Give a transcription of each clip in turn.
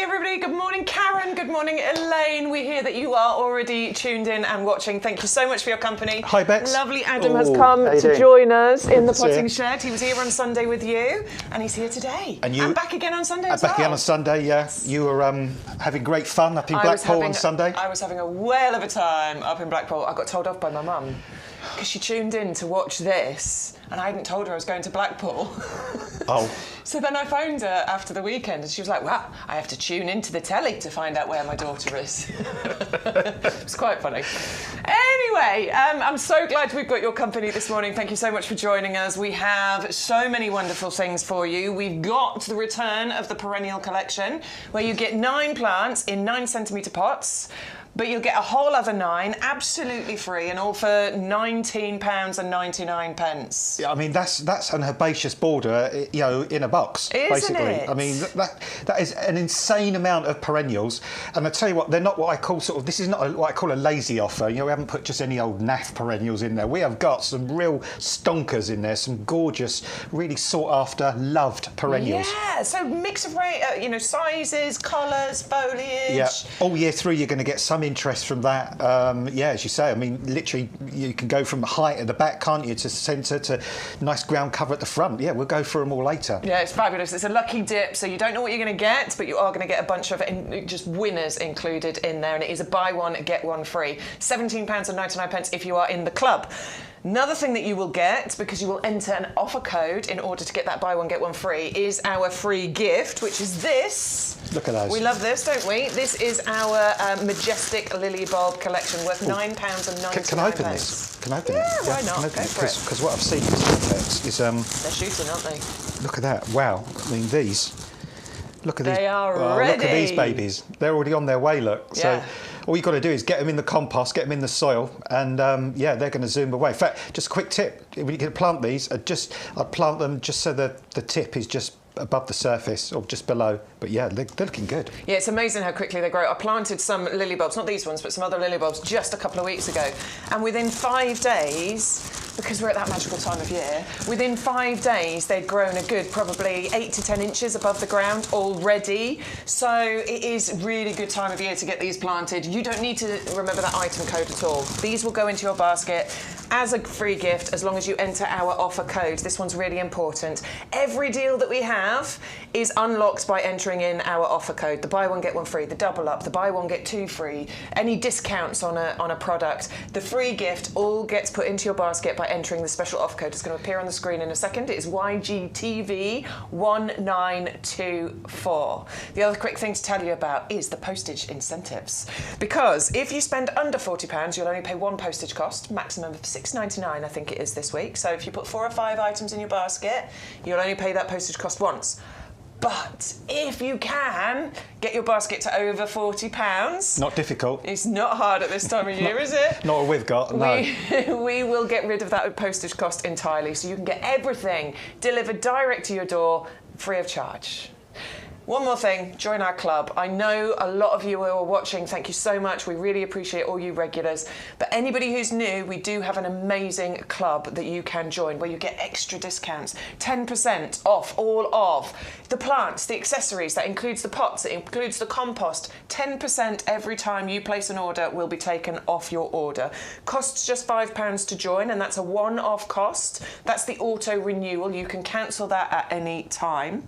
everybody. Good morning, Karen. Good morning, Elaine. We hear that you are already tuned in and watching. Thank you so much for your company. Hi, Bex. Lovely Adam has come to join us in the potting shed. He was here on Sunday with you, and he's here today. And back again on Sunday as well. Back again on Sunday, yeah. You were having great fun up in Blackpool on Sunday. I was having a whale of a time up in Blackpool. I got told off by my mum because she tuned in to watch this, and I hadn't told her I was going to Blackpool. Oh. So then I phoned her after the weekend, and she was like, well, I have to tune into the telly to find out where my daughter is. It's quite funny. Anyway, I'm so glad we've got your company this morning. Thank you so much for joining us. We have so many wonderful things for you. We've got the return of the Perennial collection, where you get 9 plants in 9cm pots. But you'll get a whole other 9 absolutely free, and all for £19.99. Yeah, I mean that's an herbaceous border, you know, in a box. Isn't basically. it? I mean that is an insane amount of perennials, and I tell you what, they're not what I call this is not what I call a lazy offer. You know, we haven't put just any old naff perennials in there. We have got some real stonkers in there, some gorgeous, really sought after, loved perennials. Yeah, so mix of sizes, colours, foliage. Yeah, all year through you're going to get some interest from that. Yeah, as you say, I mean, literally you can go from height at the back, can't you, to centre, to nice ground cover at the front. Yeah, we'll go through them all later. Yeah, it's fabulous. It's a lucky dip, so you don't know what you're going to get, but you are going to get a bunch of just winners included in there, and it is a buy one, get one free. £17.99 if you are in the club. Another thing that you will get, because you will enter an offer code in order to get that buy one, get one free, is our free gift, which is this. Look at those. We love this, don't we? This is our majestic lily bulb collection worth £9.99. Can I open this? Can I open it? Yeah, why not? Go for it. Because what I've seen is they're shooting, aren't they? Look at that. Wow. I mean, these. Look at these. They are ready. Look at these babies. They're already on their way, look. Yeah. So all you've got to do is get them in the compost, get them in the soil, and yeah, they're going to zoom away. In fact, just a quick tip. When you can plant these, I'd plant them just so the tip is just above the surface or just below. But yeah, they're looking good. Yeah, it's amazing how quickly they grow. I planted some lily bulbs, not these ones, but some other lily bulbs just a couple of weeks ago. And within 5 days, because we're at that magical time of year, within 5 days they'd grown a good probably 8 to 10 inches above the ground already. So it is really good time of year to get these planted. You don't need to remember that item code at all. These will go into your basket as a free gift as long as you enter our offer code. This one's really important. Every deal that we have is unlocked by entering in our offer code. The buy one, get one free, the double up, the buy one, get 2 free, any discounts on a product. The free gift all gets put into your basket by entering the special offer code. It's going to appear on the screen in a second. It is YGTV1924. The other quick thing to tell you about is the postage incentives. Because if you spend under £40, you'll only pay 1 postage cost, maximum of £6.99 I think it is this week. So if you put 4 or 5 items in your basket, you'll only pay that postage cost once. But if you can get your basket to over £40... Not difficult. It's not hard at this time of year, is it? Not what we've got, no. We will get rid of that postage cost entirely, so you can get everything delivered direct to your door, free of charge. One more thing, join our club. I know a lot of you who are watching, thank you so much. We really appreciate all you regulars. But anybody who's new, we do have an amazing club that you can join where you get extra discounts. 10% off all of the plants, the accessories, that includes the pots, it includes the compost. 10% every time you place an order will be taken off your order. Costs just £5 to join, and that's a one-off cost. That's the auto renewal. You can cancel that at any time.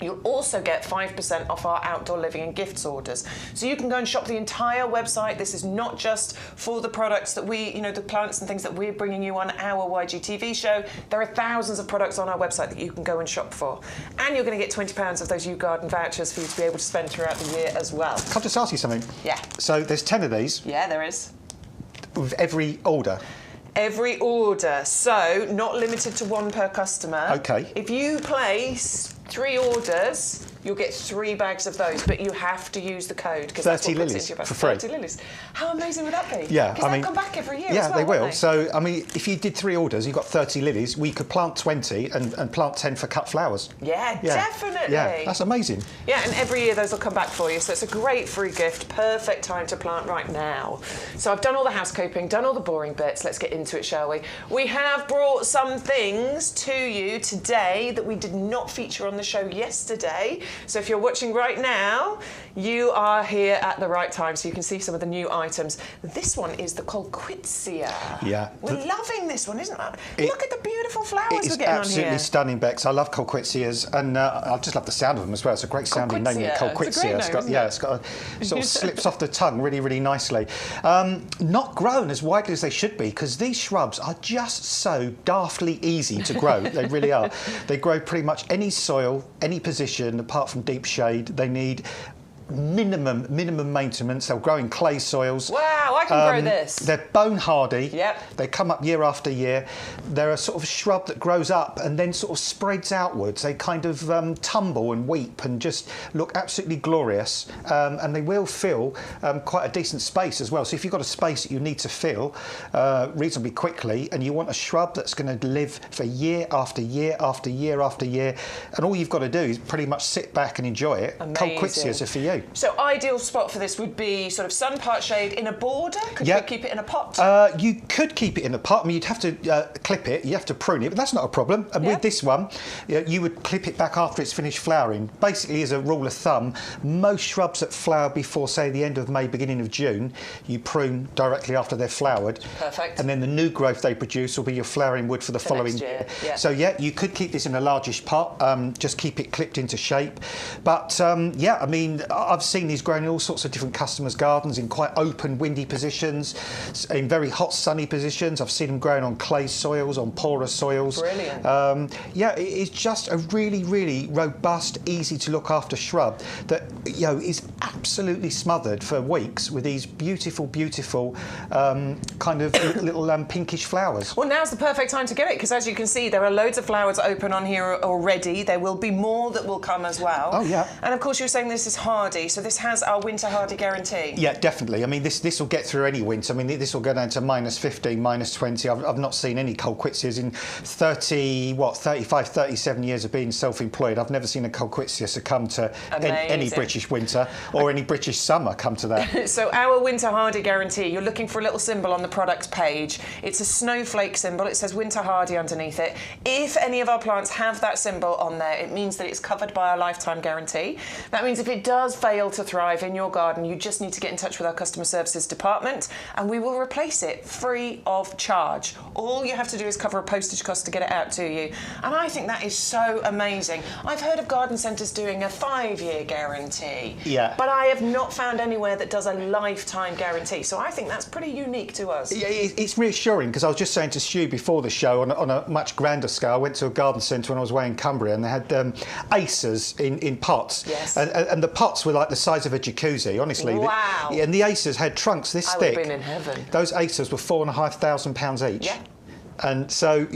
You'll also get 5% off our outdoor living and gifts orders. So you can go and shop the entire website. This is not just for the products that we, the plants and things that we're bringing you on our YGTV show. There are thousands of products on our website that you can go and shop for. And you're going to get £20 of those YouGarden vouchers for you to be able to spend throughout the year as well. Can I just ask you something? Yeah. So there's 10 of these. Yeah, there is. With every order. Every order, so not limited to 1 per customer. Okay. If you place 3 orders, you'll get 3 bags of those, but you have to use the code because 30 lilies for free. 30 lilies. How amazing would that be? Yeah, because they'll come back every year. Yeah, as well, they will. won't they? So, I mean, if you did 3 orders, you got 30 lilies. We could plant 20 and plant 10 for cut flowers. Yeah, definitely. Yeah, that's amazing. Yeah, and every year those will come back for you. So it's a great free gift. Perfect time to plant right now. So I've done all the housekeeping, done all the boring bits. Let's get into it, shall we? We have brought some things to you today that we did not feature on on the show yesterday. So if you're watching right now, you are here at the right time, so you can see some of the new items. This one is the Colquitzia. Yeah. We're loving this one, isn't it? Look at the beautiful flowers we're getting on here. It's absolutely stunning, Bex. I love Colquitzias, and I just love the sound of them as well. It's a great sounding name, Colquitzia. It's got a sort of slips off the tongue really, really nicely. Not grown as widely as they should be, because these shrubs are just so daftly easy to grow. They really are. They grow pretty much any soil, any position, apart from deep shade. They need minimum maintenance. They'll grow in clay soils. Wow, I can grow this. They're bone hardy. Yep. They come up year after year. They're a sort of shrub that grows up and then sort of spreads outwards. They kind of tumble and weep and just look absolutely glorious. And they will fill quite a decent space as well. So if you've got a space that you need to fill reasonably quickly, and you want a shrub that's going to live for year after year after year after year, and all you've got to do is pretty much sit back and enjoy it. Colquizias are for you. So ideal spot for this would be sort of sun, part, shade in a border? Could you keep it in a pot? You could keep it in a pot. I mean, you'd have to clip it, you have to prune it, but that's not a problem. And with this one, you would clip it back after it's finished flowering. Basically, as a rule of thumb, most shrubs that flower before, say, the end of May, beginning of June, you prune directly after they're flowered. Perfect. And then the new growth they produce will be your flowering wood for the following year. So, you could keep this in a largish pot, just keep it clipped into shape. But, I mean, I've seen these grown in all sorts of different customers' gardens, in quite open, windy positions, in very hot, sunny positions. I've seen them growing on clay soils, on porous soils. Brilliant. It's just a really, really robust, easy to look after shrub that is absolutely smothered for weeks with these beautiful, beautiful kind of little pinkish flowers. Well, now's the perfect time to get it, because as you can see, there are loads of flowers open on here already. There will be more that will come as well. Oh, yeah. And of course, you're saying this is hardy, so this has our winter hardy guarantee. Yeah, definitely. I mean, this will get through any winter. I mean, this will go down to -15, -20. I've not seen any Colquizias in 35, 37 years of being self-employed. I've never seen a Colquizia succumb to any British winter or any British summer come to that. So our winter hardy guarantee, you're looking for a little symbol on the products page. It's a snowflake symbol. It says winter hardy underneath it. If any of our plants have that symbol on there, it means that it's covered by our lifetime guarantee. That means if it does fail to thrive in your garden, you just need to get in touch with our customer services department and we will replace it free of charge. All you have to do is cover a postage cost to get it out to you. And I think that is so amazing. I've heard of garden centres doing a 5-year guarantee. Yeah. But I have not found anywhere that does a lifetime guarantee. So I think that's pretty unique to us. Yeah, it's reassuring, because I was just saying to Stu before the show, on a much grander scale, I went to a garden centre when I was away in Cumbria, and they had Acers in pots. Yes. And the pots were like the size of a jacuzzi, honestly. Wow. And the Acers had trunks this thick. I would have been in heaven. Those Acers were £4,500 each. Yeah. And so,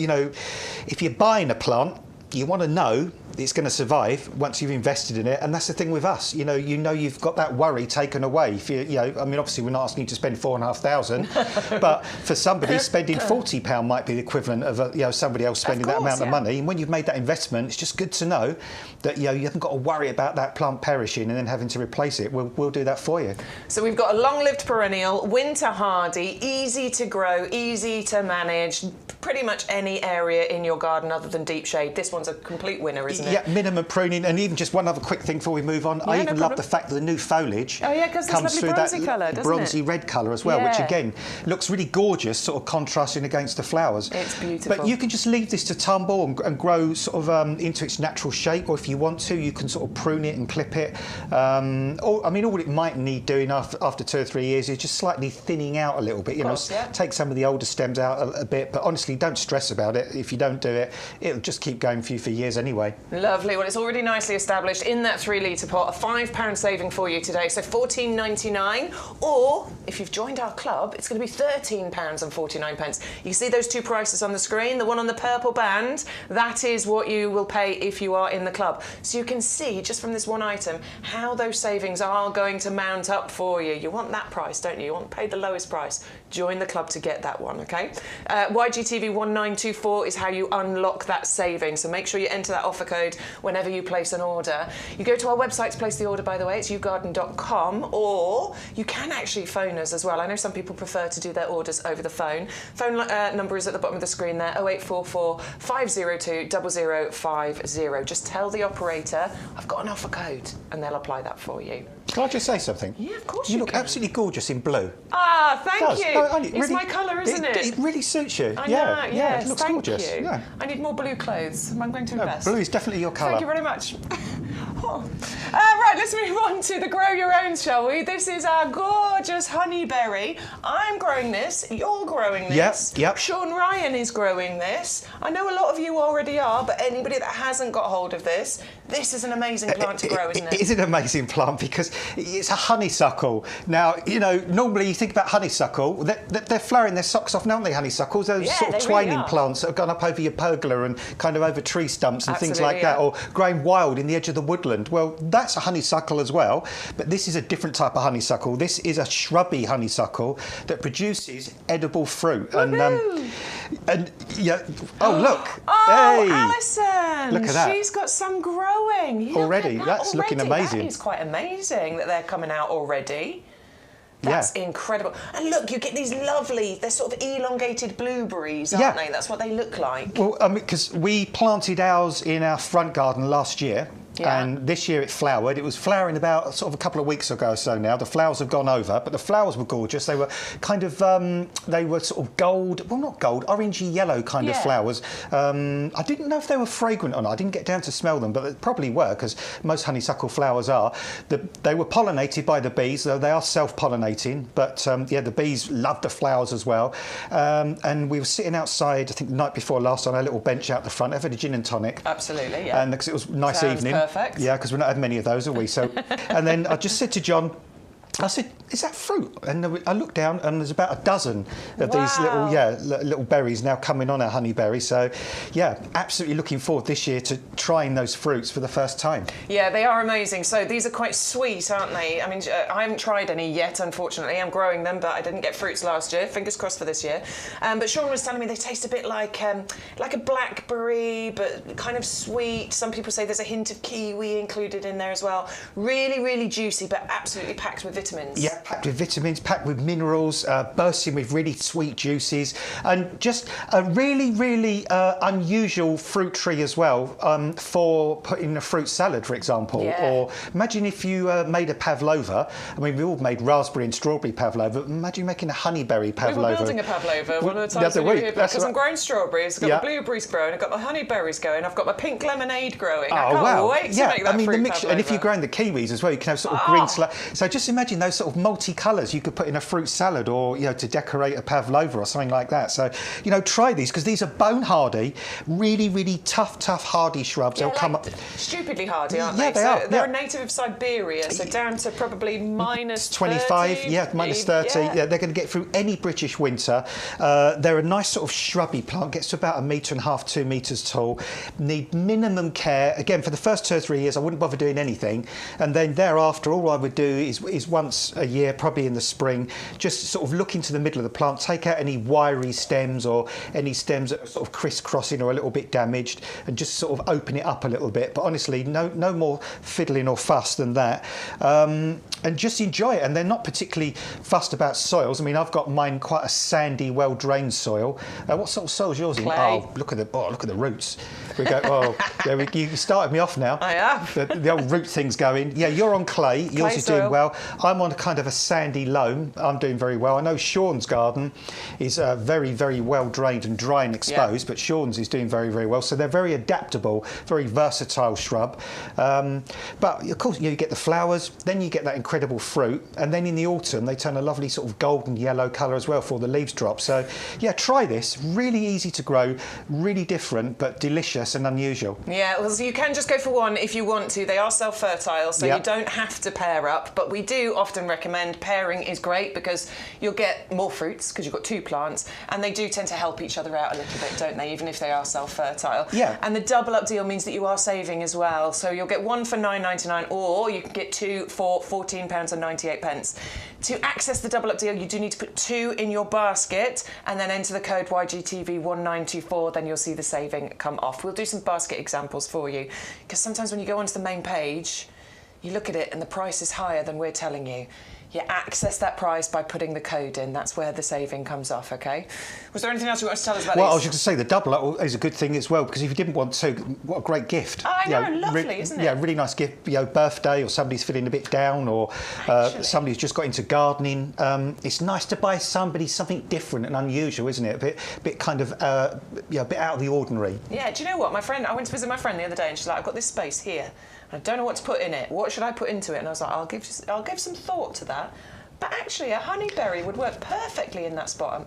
if you're buying a plant, you want to know it's going to survive once you've invested in it, and that's the thing with us. You've got that worry taken away. If I mean, obviously we're not asking you to spend £4,500, but for somebody spending £40 might be the equivalent of somebody else spending that amount of money. And when you've made that investment, it's just good to know that you haven't got to worry about that plant perishing and then having to replace it. We'll do that for you. So we've got a long-lived perennial, winter hardy, easy to grow, easy to manage. Pretty much any area in your garden other than deep shade. This one's a complete winner, isn't it? Yeah, minimum pruning, and even just one other quick thing before we move on. I even love the fact that the new foliage comes through that bronzy red colour as well, which again looks really gorgeous, sort of contrasting against the flowers. It's beautiful. But you can just leave this to tumble and grow sort of into its natural shape, or if you want to, you can sort of prune it and clip it. All it might need doing after 2 or 3 years is just slightly thinning out a little bit. Take some of the older stems out a bit, but honestly, don't stress about it. If you don't do it, it'll just keep going for you for years anyway. Lovely. Well, it's already nicely established in that 3-litre pot. A £5 saving for you today, so £14.99. Or if you've joined our club, it's going to be £13.49. You see those two prices on the screen. The one on the purple band, that is what you will pay if you are in the club. So you can see just from this one item how those savings are going to mount up for you. You want that price, don't you? You want to pay the lowest price. Join the club to get that one, okay? YGTV 1924 is how you unlock that saving. So make sure you enter that offer code code whenever you place an order. You go to our website to place the order, by the way. It's YouGarden.com, or you can actually phone us as well. I know some people prefer to do their orders over the phone. Phone number is at the bottom of the screen there, 0844 502 0050. Just tell the operator, I've got an offer code, and they'll apply that for you. Can I just say something? Yeah, of course you you look can. absolutely gorgeous in blue. Ah, thank you. No, it's really, my colour, isn't it? It really suits you. I yeah, know, yeah, yes, it looks thank gorgeous. you. Yeah. I need more blue clothes. I'm going to invest. Blue is definitely your colour. Thank you very much. Right, let's move on to the grow your own, shall we? This is our gorgeous honeyberry. I'm growing this. You're growing this. Yep. Sean Ryan is growing this. I know a lot of you already are, but anybody that hasn't got hold of this is an amazing plant to grow, isn't it? It is an amazing plant because it's a honeysuckle. Now, you know, normally you think about honeysuckle, they're flowering their socks off, aren't they, honeysuckles? Those sort of twining plants that have gone up over your pergola and kind of over tree stumps and things like that, or growing wild in the edge of the woodland. Well, that's a honeysuckle as well, but this is a different type of honeysuckle. This is a shrubby honeysuckle that produces edible fruit. And yeah, look. Oh, hey. Alison! Look at that. She's got some growing. Already, that's looking amazing. That is quite amazing that they're coming out already. That's incredible. And look, you get these lovely, they're sort of elongated blueberries, aren't they? That's what they look like. Well, because we planted ours in our front garden last year. Yeah. And this year it flowered. It was flowering about sort of a couple of weeks ago or so now. The flowers have gone over, but the flowers were gorgeous. They were kind of, they were sort of gold, well, not gold, orangey yellow kind of flowers. I didn't know if they were fragrant or not. I didn't get down to smell them, but they probably were, because most honeysuckle flowers are. They were pollinated by the bees, though they are self-pollinating. But yeah, the bees loved the flowers as well. And we were sitting outside, I think the night before last, on our little bench out the front. I've had a gin and tonic. Absolutely, yeah. And because it was a nice evening. Perfect. Yeah, because we've not had many of those, have we? So, and then I just said to John, I said, is that fruit? And I looked down and there's about a dozen of these little berries now coming on our honeyberry. So, yeah, absolutely looking forward this year to trying those fruits for the first time. Yeah, they are amazing. So these are quite sweet, aren't they? I mean, I haven't tried any yet, unfortunately. I'm growing them, but I didn't get fruits last year. Fingers crossed for this year. But Sean was telling me they taste a bit like a blackberry, but kind of sweet. Some people say there's a hint of kiwi included in there as well. Really, really juicy, but absolutely packed with vitamins. Yeah, packed with vitamins, packed with minerals, bursting with really sweet juices, and just a really, really unusual fruit tree as well for putting in a fruit salad, for example. Yeah. Or imagine if you made a pavlova. I mean, we all made raspberry and strawberry pavlova. Imagine making a honeyberry pavlova. We were building a pavlova one of the times we were here, because I'm growing strawberries, I've got the blueberries growing, I've got my honeyberries going, I've got my pink lemonade growing. I can't wait to make that fruit pavlova. And if you're growing the kiwis as well, you can have sort of green so just imagine those sort of multicolours you could put in a fruit salad, or, you know, to decorate a pavlova or something like that. So, you know, try these, because these are bone hardy, really, really tough hardy shrubs. Yeah, they'll come up stupidly hardy, aren't they? they? Yeah, they are. They're a native of Siberia, so down to probably minus 25, 30, minus 30. Yeah, they're going to get through any British winter. They're a nice sort of shrubby plant, gets to about 1.5 metres, 2 metres tall. Need minimum care. Again, for the first 2 or 3 years, I wouldn't bother doing anything, and then thereafter, all I would do is once a year, probably in the spring, just sort of look into the middle of the plant, take out any wiry stems or any stems that are sort of crisscrossing or a little bit damaged, and just sort of open it up a little bit. But honestly, no more fiddling or fuss than that. And just enjoy it. And they're not particularly fussed about soils. I mean, I've got mine quite a sandy, well-drained soil. What sort of soil is yours in? Clay. Oh, look at the roots. We go, you started me off now. I have. The old root thing's going. Yeah, you're on clay. Yours is doing well. I'm on kind of a sandy loam. I'm doing very well. I know Sean's garden is very, very well drained and dry and exposed, but Sean's is doing very, very well. So they're very adaptable, very versatile shrub. But of course, you get the flowers, then you get that incredible fruit, and then in the autumn they turn a lovely sort of golden yellow colour as well before the leaves drop. So yeah, try this. Really easy to grow, really different, but delicious and unusual. Yeah, well, so you can just go for one if you want to. They are self-fertile, so you don't have to pair up, but we do often recommend pairing is great, because you'll get more fruits because you've got 2 plants, and they do tend to help each other out a little bit, don't they, even if they are self-fertile. Yeah. And the double up deal means that you are saving as well, so you'll get 1 for £9.99, or you can get 2 for £14.98. To access the double up deal, you do need to put 2 in your basket and then enter the code YGTV1924, then you'll see the saving come off. We'll do some basket examples for you, because sometimes when you go onto the main page, you look at it and the price is higher than we're telling you. You access that price by putting the code in. That's where the saving comes off, OK? Was there anything else you want to tell us about Well, these? I was just going to say the double up is a good thing as well, because if you didn't want to, what a great gift. Oh, I know, lovely, isn't it? Yeah, really nice gift. Birthday, or somebody's feeling a bit down, or somebody's just got into gardening. It's nice to buy somebody something different and unusual, isn't it? A bit kind of, a bit out of the ordinary. Yeah, do you know what? I went to visit my friend the other day and she's like, I've got this space here. I don't know what to put in it. What should I put into it? And I was like, I'll give some thought to that. But actually, a honeyberry would work perfectly in that spot.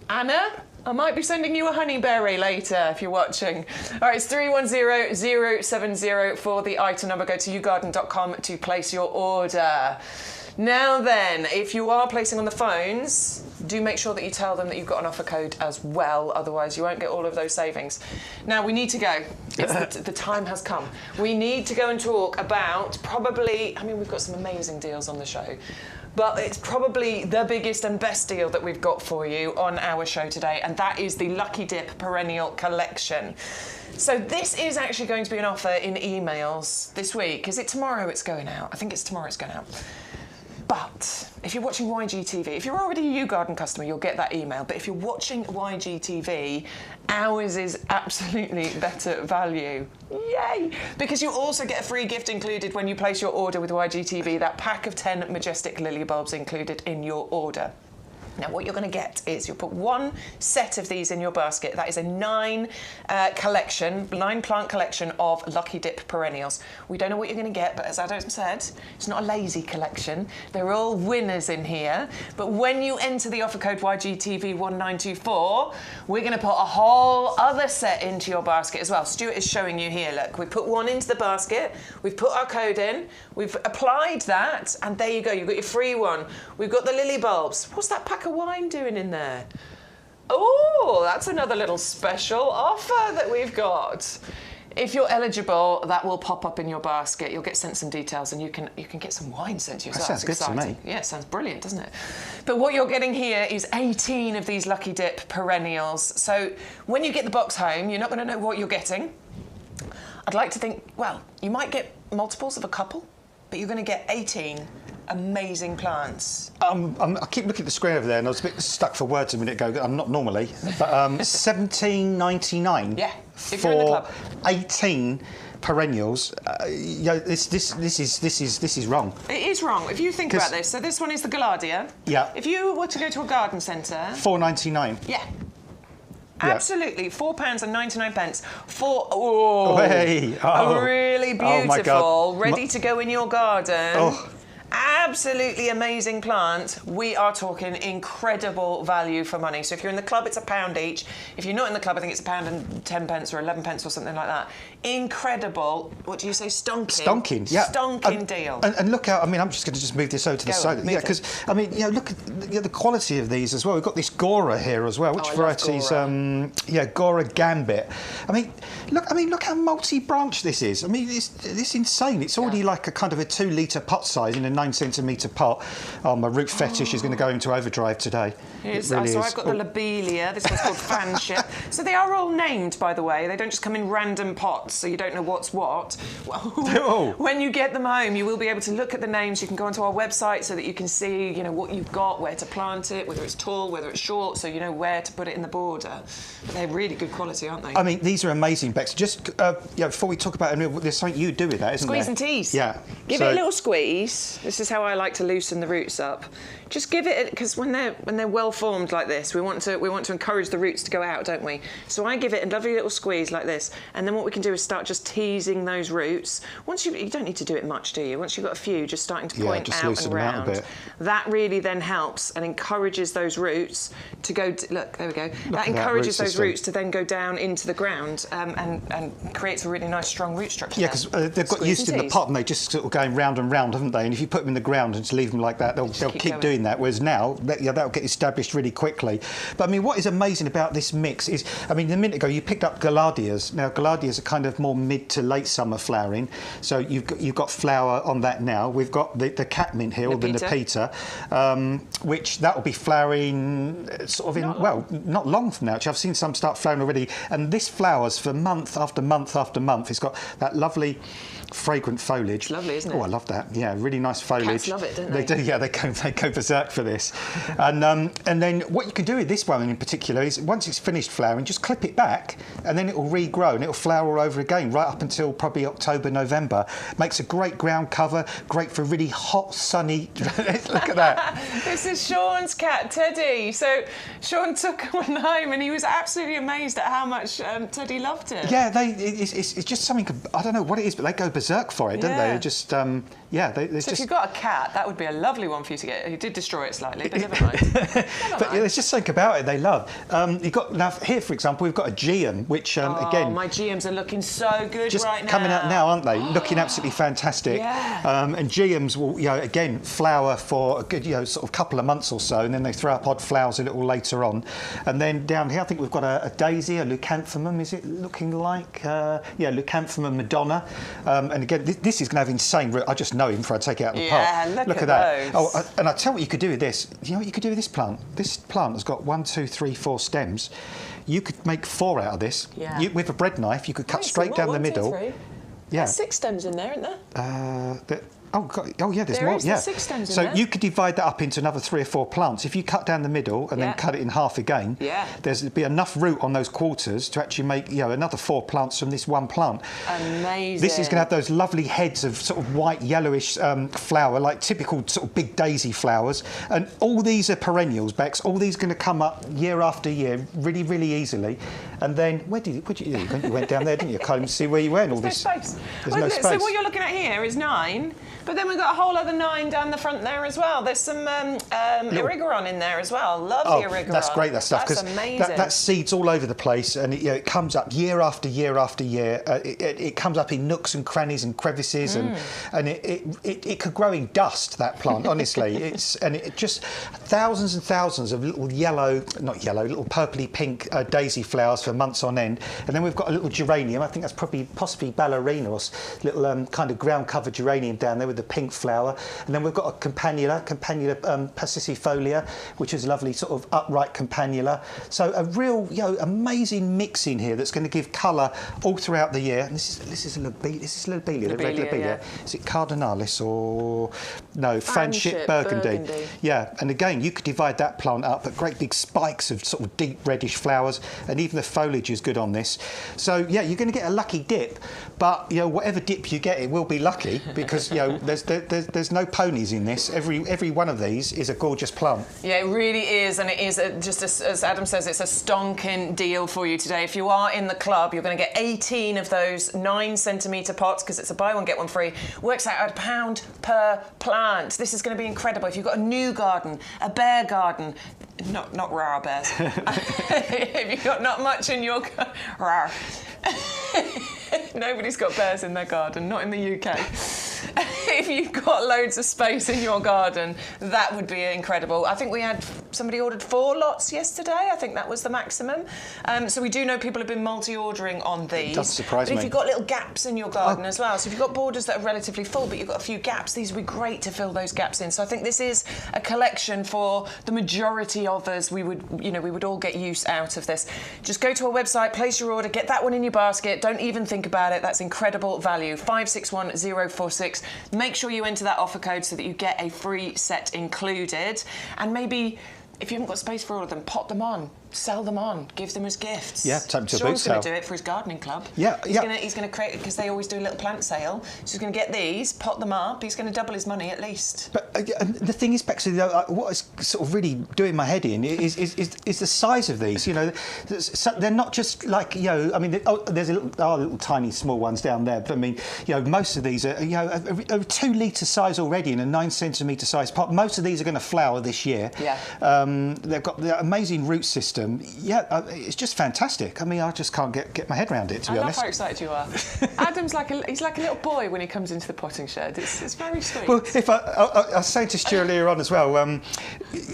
Anna, I might be sending you a honeyberry later if you're watching. All right, it's 310070 for the item number. Go to YouGarden.com to place your order. Now then, if you are placing on the phones, do make sure that you tell them that you've got an offer code as well, otherwise you won't get all of those savings. Now, we need to go. The time has come. We need to go and talk about we've got some amazing deals on the show, but it's probably the biggest and best deal that we've got for you on our show today, and that is the Lucky Dip Perennial Collection. So this is actually going to be an offer in emails this week. Is it tomorrow it's going out? I think it's tomorrow it's going out. But if you're watching YGTV, if you're already a YouGarden customer, you'll get that email. But if you're watching YGTV, ours is absolutely better value. Yay! Because you also get a free gift included when you place your order with YGTV, that pack of 10 majestic lily bulbs included in your order. Now, what you're going to get is you'll put one set of these in your basket. That is a 9-plant collection of Lucky Dip perennials. We don't know what you're going to get, but as Adam said, it's not a lazy collection. They're all winners in here. But when you enter the offer code YGTV1924, we're going to put a whole other set into your basket as well. Stuart is showing you here, look. We put one into the basket, we've put our code in, we've applied that, and there you go. You've got your free one. We've got the lily bulbs. What's that pack of wine doing in there? Oh, that's another little special offer that we've got. If you're eligible, that will pop up in your basket. You'll get sent some details, and you can get some wine sent to you. That sounds good to me. Yeah, sounds brilliant, doesn't it? But what you're getting here is 18 of these Lucky Dip perennials. So when you get the box home, you're not going to know what you're getting. I'd like to think, well, you might get multiples of a couple, but you're going to get 18 amazing plants. I keep looking at the screen over there, and I was a bit stuck for words a minute ago. I'm not normally, but $17.99. Yeah, if you're in the club. 18 perennials. This is wrong. It is wrong. If you think about this, so this one is the Gaillardia. Yeah. If you were to go to a garden centre, $4.99. yeah. Absolutely, £4.99 for a really beautiful, ready to go in your garden. Oh. Absolutely amazing plant. We are talking incredible value for money. So if you're in the club, it's £1 each. If you're not in the club, I think it's £1.10 or 11 pence or something like that. Incredible. What do you say? Stonking, yeah. Stonking deal. And look out. I mean, I'm just going to move this over to the side. Yeah, because I mean, look at the quality of these as well. We've got this Gora here as well. Which varieties? Gora Gambit. I mean, look how multi-branch this is. I mean, it's insane. It's already like a kind of a 2-litre pot size in a 9-centimetre pot. Oh, my root fetish is going to go into overdrive today. It really is. I've got the lobelia. This one's called Fanship. So they are all named, by the way. They don't just come in random pots, so you don't know what's what. When you get them home, you will be able to look at the names. You can go onto our website so that you can see, what you've got, where to plant it, whether it's tall, whether it's short, so you know where to put it in the border. But they're really good quality, aren't they? I mean, these are amazing, Bex. Just before we talk about them, there's something you do with that, isn't there? Squeeze and tease. Yeah. Give it a little squeeze. This is how I like to loosen the roots up. Just give it, because when they're well formed like this, we want to encourage the roots to go out, don't we? So I give it a lovely little squeeze like this, and then what we can do is start just teasing those roots. Once you don't need to do it much, do you? Once you've got a few, just starting to point out and round. Out a bit. That really then helps and encourages those roots to go. Look, there we go. That encourages those roots to then go down into the ground and creates a really nice strong root structure. Yeah, because they've got used in the pot and they just sort of going round and round, haven't they? And if you put them in the ground and just leave them like that, they'll keep doing doing that, whereas now that'll get established really quickly. But I mean, what is amazing about this mix is, I mean, a minute ago you picked up Gaillardias. Now Gaillardias are kind of more mid to late summer flowering, so you've got flower on that now. We've got the catmint here, or the Nepeta, which that will be flowering sort of not long from now. Actually, I've seen some start flowering already, and this flowers for month after month after month. It's got that lovely fragrant foliage. It's lovely, isn't it? Oh, I love that. Yeah, really nice foliage. Cats love it, don't they? They do. Yeah, they go berserk for this. And then what you can do with this one in particular is once it's finished flowering, just clip it back, and then it will regrow and it will flower all over again right up until probably October, November. Makes a great ground cover, great for really hot, sunny. Look at that. This is Sean's cat, Teddy. So Sean took one home, and he was absolutely amazed at how much Teddy loved it. Yeah, it's just something. I don't know what it is, but they go berserk for it, don't they? They just so if you've got a cat, that would be a lovely one for you to get. He did destroy it slightly, but never mind. But there's just something about it they love. You've got now here, for example, we've got a geum, which again, my geums are looking so good just right now. coming out now, aren't they? Looking absolutely fantastic. Yeah. And geums will, again, flower for a good, sort of couple of months or so, and then they throw up odd flowers a little later on. And then down here, I think we've got a daisy, a leucanthemum. Is it looking like? Leucanthemum Madonna. And again, this is going to have insane root. I just know him before I take it out of the pot. Yeah, look at that. those. Oh, and I tell you what you could do with this. You know what you could do with this plant? This plant has got 1, 2, 3, 4 stems. You could make 4 out of this. Yeah. With a bread knife, you could cut straight down the middle. 1, 2, 3. Yeah. There's 6 stems in there, isn't there? Oh, God. Oh, yeah, there's there more. Is, yeah, there's 6 stems in so there. you could divide that up into another 3 or 4 plants. If you cut down the middle and then cut it in half again, there'd be enough root on those quarters to actually make another 4 plants from this one plant. Amazing. This is going to have those lovely heads of sort of white yellowish flower, like typical sort of big daisy flowers. And all these are perennials, Bex. All these are going to come up year after year, really, really easily. And then what'd you do? You went down there, didn't you? I can't even see where you went. All this. No space. There's no space. So what you're looking at here is 9, but then we've got a whole other 9 down the front there as well. There's some erigeron in there as well. Love the erigeron. That's great, that stuff, because that seeds all over the place, and it comes up year after year after year. It comes up in nooks and crannies and crevices, and it could grow in dust, that plant, honestly. It just thousands and thousands of little little purpley pink daisy flowers for months on end. And then we've got a little geranium. I think that's possibly ballerina, or little kind of ground cover geranium down there with the pink flower. And then we've got a campanula passicifolia, which is a lovely sort of upright campanula. So a real amazing mix in here that's going to give colour all throughout the year. And this is lobelia, the red lobelia. Yeah. Is it cardinalis or no, Franschip burgundy? Yeah, and again you could divide that plant up, but great big spikes of sort of deep reddish flowers, and even the foliage is good on this. So yeah, you're going to get a lucky dip, but whatever dip you get, it will be lucky, because there's no ponies in this. Every one of these is a gorgeous plant. Yeah, it really is, and it is just as Adam says, it's a stonking deal for you today. If you are in the club, you're going to get 18 of those 9cm pots, because it's a buy one get one free. Works out at £1 per plant. This is going to be incredible. If you've got a new garden, a bear garden, not rare bears. If you've got not much in your rare. Nobody's got bears in their garden, not in the UK. If you've got loads of space in your garden, that would be incredible. I think we had somebody ordered 4 lots yesterday. I think that was the maximum. So we do know people have been multi-ordering on these. It doesn't surprise me. But if you've got little gaps in your garden as well, so if you've got borders that are relatively full, but you've got a few gaps, these would be great to fill those gaps in. So I think this is a collection for the majority of us. We would all get use out of this. Just go to our website, place your order, get that one in your basket. Don't even think about it. That's incredible value. 561046. Make sure you enter that offer code so that you get a free set included. And maybe, if you haven't got space for all of them, pot them on. Sell them on, give them as gifts. Yeah, take them to a boot Sean's sale. going to do it for his gardening club. Yeah, He's going to create, because they always do a little plant sale. So he's going to get these, pot them up. He's going to double his money at least. But the thing is, Bexley, what is sort of really doing my head in is the size of these. They're not just like I mean, there's little tiny small ones down there. But I mean, most of these are a 2 litre size already in a 9cm size pot. Most of these are going to flower this year. Yeah. They've got the amazing root system. system, it's just fantastic. I mean, I just can't get my head around it, to be honest. I love how excited you are. Adam's he's like a little boy when he comes into the potting shed. It's very sweet. Well, if I was saying to Stu earlier on as well,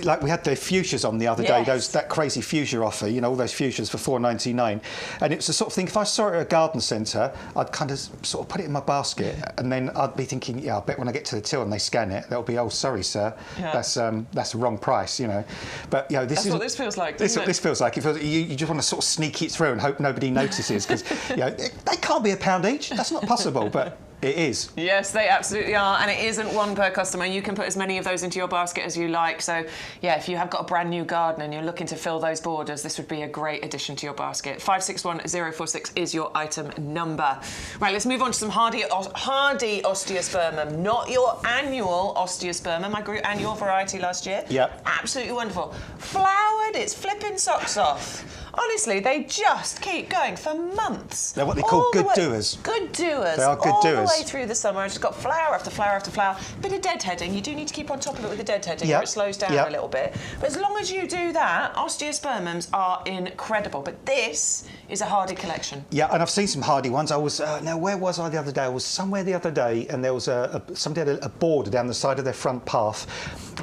like we had the fuchsias on the other day, that crazy fuchsia offer, you know, all those fuchsias for $4.99, and it's the sort of thing, if I saw it at a garden centre, I'd kind of sort of put it in my basket, and then I'd be thinking, I bet when I get to the till and they scan it, they'll be, oh, sorry, sir, that's the wrong price, you know. But, you know, that's what this feels like, this feels like. It feels, you just want to sort of sneak it through and hope nobody notices, because, you know, they can't be £1 each. That's not possible, but it is. Yes, they absolutely are, and it isn't one per customer. You can put as many of those into your basket as you like. So, yeah, if you have got a brand new garden and you're looking to fill those borders, this would be a great addition to your basket. 561046 is your item number. Right, let's move on to some hardy osteospermum, not your annual osteospermum. I grew annual variety last year. Yep. Absolutely wonderful. Flowered, it's flipping socks off. Honestly, they just keep going for months. They're what they call good doers. Good doers. They are good doers. All the way through the summer. I've just got flower after flower after flower. Bit of deadheading. You do need to keep on top of it with the deadheading, or it slows down a little bit. But as long as you do that, osteospermums are incredible. But this is a hardy collection. Yeah, and I've seen some hardy ones. I was now, where was I the other day? I was somewhere the other day, and there was somebody had a border down the side of their front path,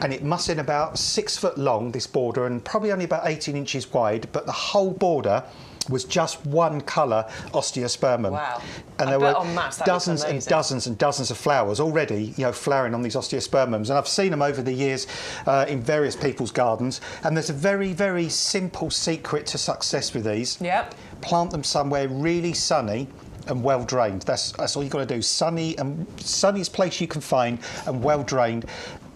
and it must have been about 6 foot long, this border, and probably only about 18 inches wide. But the whole border was just one colour osteospermum. Wow. And there were dozens and dozens and dozens of flowers already, you know, flowering on these osteospermums. And I've seen them over the years in various people's gardens. And there's a very, very simple secret to success with these. Yep. Plant them somewhere really sunny and well drained. That's all you've got to do. Sunniest place you can find and well drained.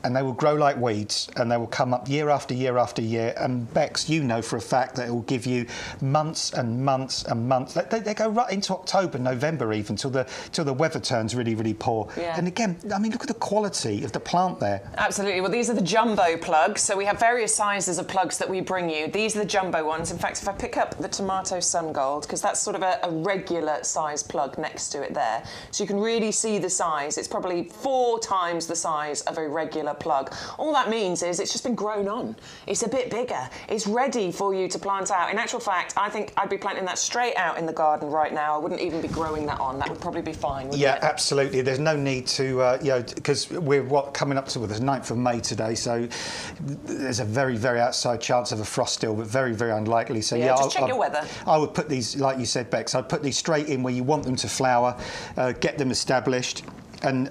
And they will grow like weeds, and they will come up year after year after year. And Bex, you know for a fact that it will give you months and months and months. They go right into October, November even, till the weather turns really, really poor. Yeah. And again, I mean, look at the quality of the plant there. Absolutely. Well, these are the jumbo plugs. So we have various sizes of plugs that we bring you. These are the jumbo ones. In fact, if I pick up the Tomato Sun Gold, because that's sort of a regular size plug next to it there, so you can really see the size. It's probably 4 times the size of a regular plug. All that means is it's just been grown on. It's a bit bigger. It's ready for you to plant out. In actual fact, I think I'd be planting that straight out in the garden right now. I wouldn't even be growing that on. That would probably be fine, wouldn't it? Absolutely. There's no need to, you know, because we're coming up to the 9th of May today, so there's a very, very outside chance of a frost still, but very, very unlikely. So just check your weather. I would put these, like you said, Bex, I'd put these straight in where you want them to flower, get them established, and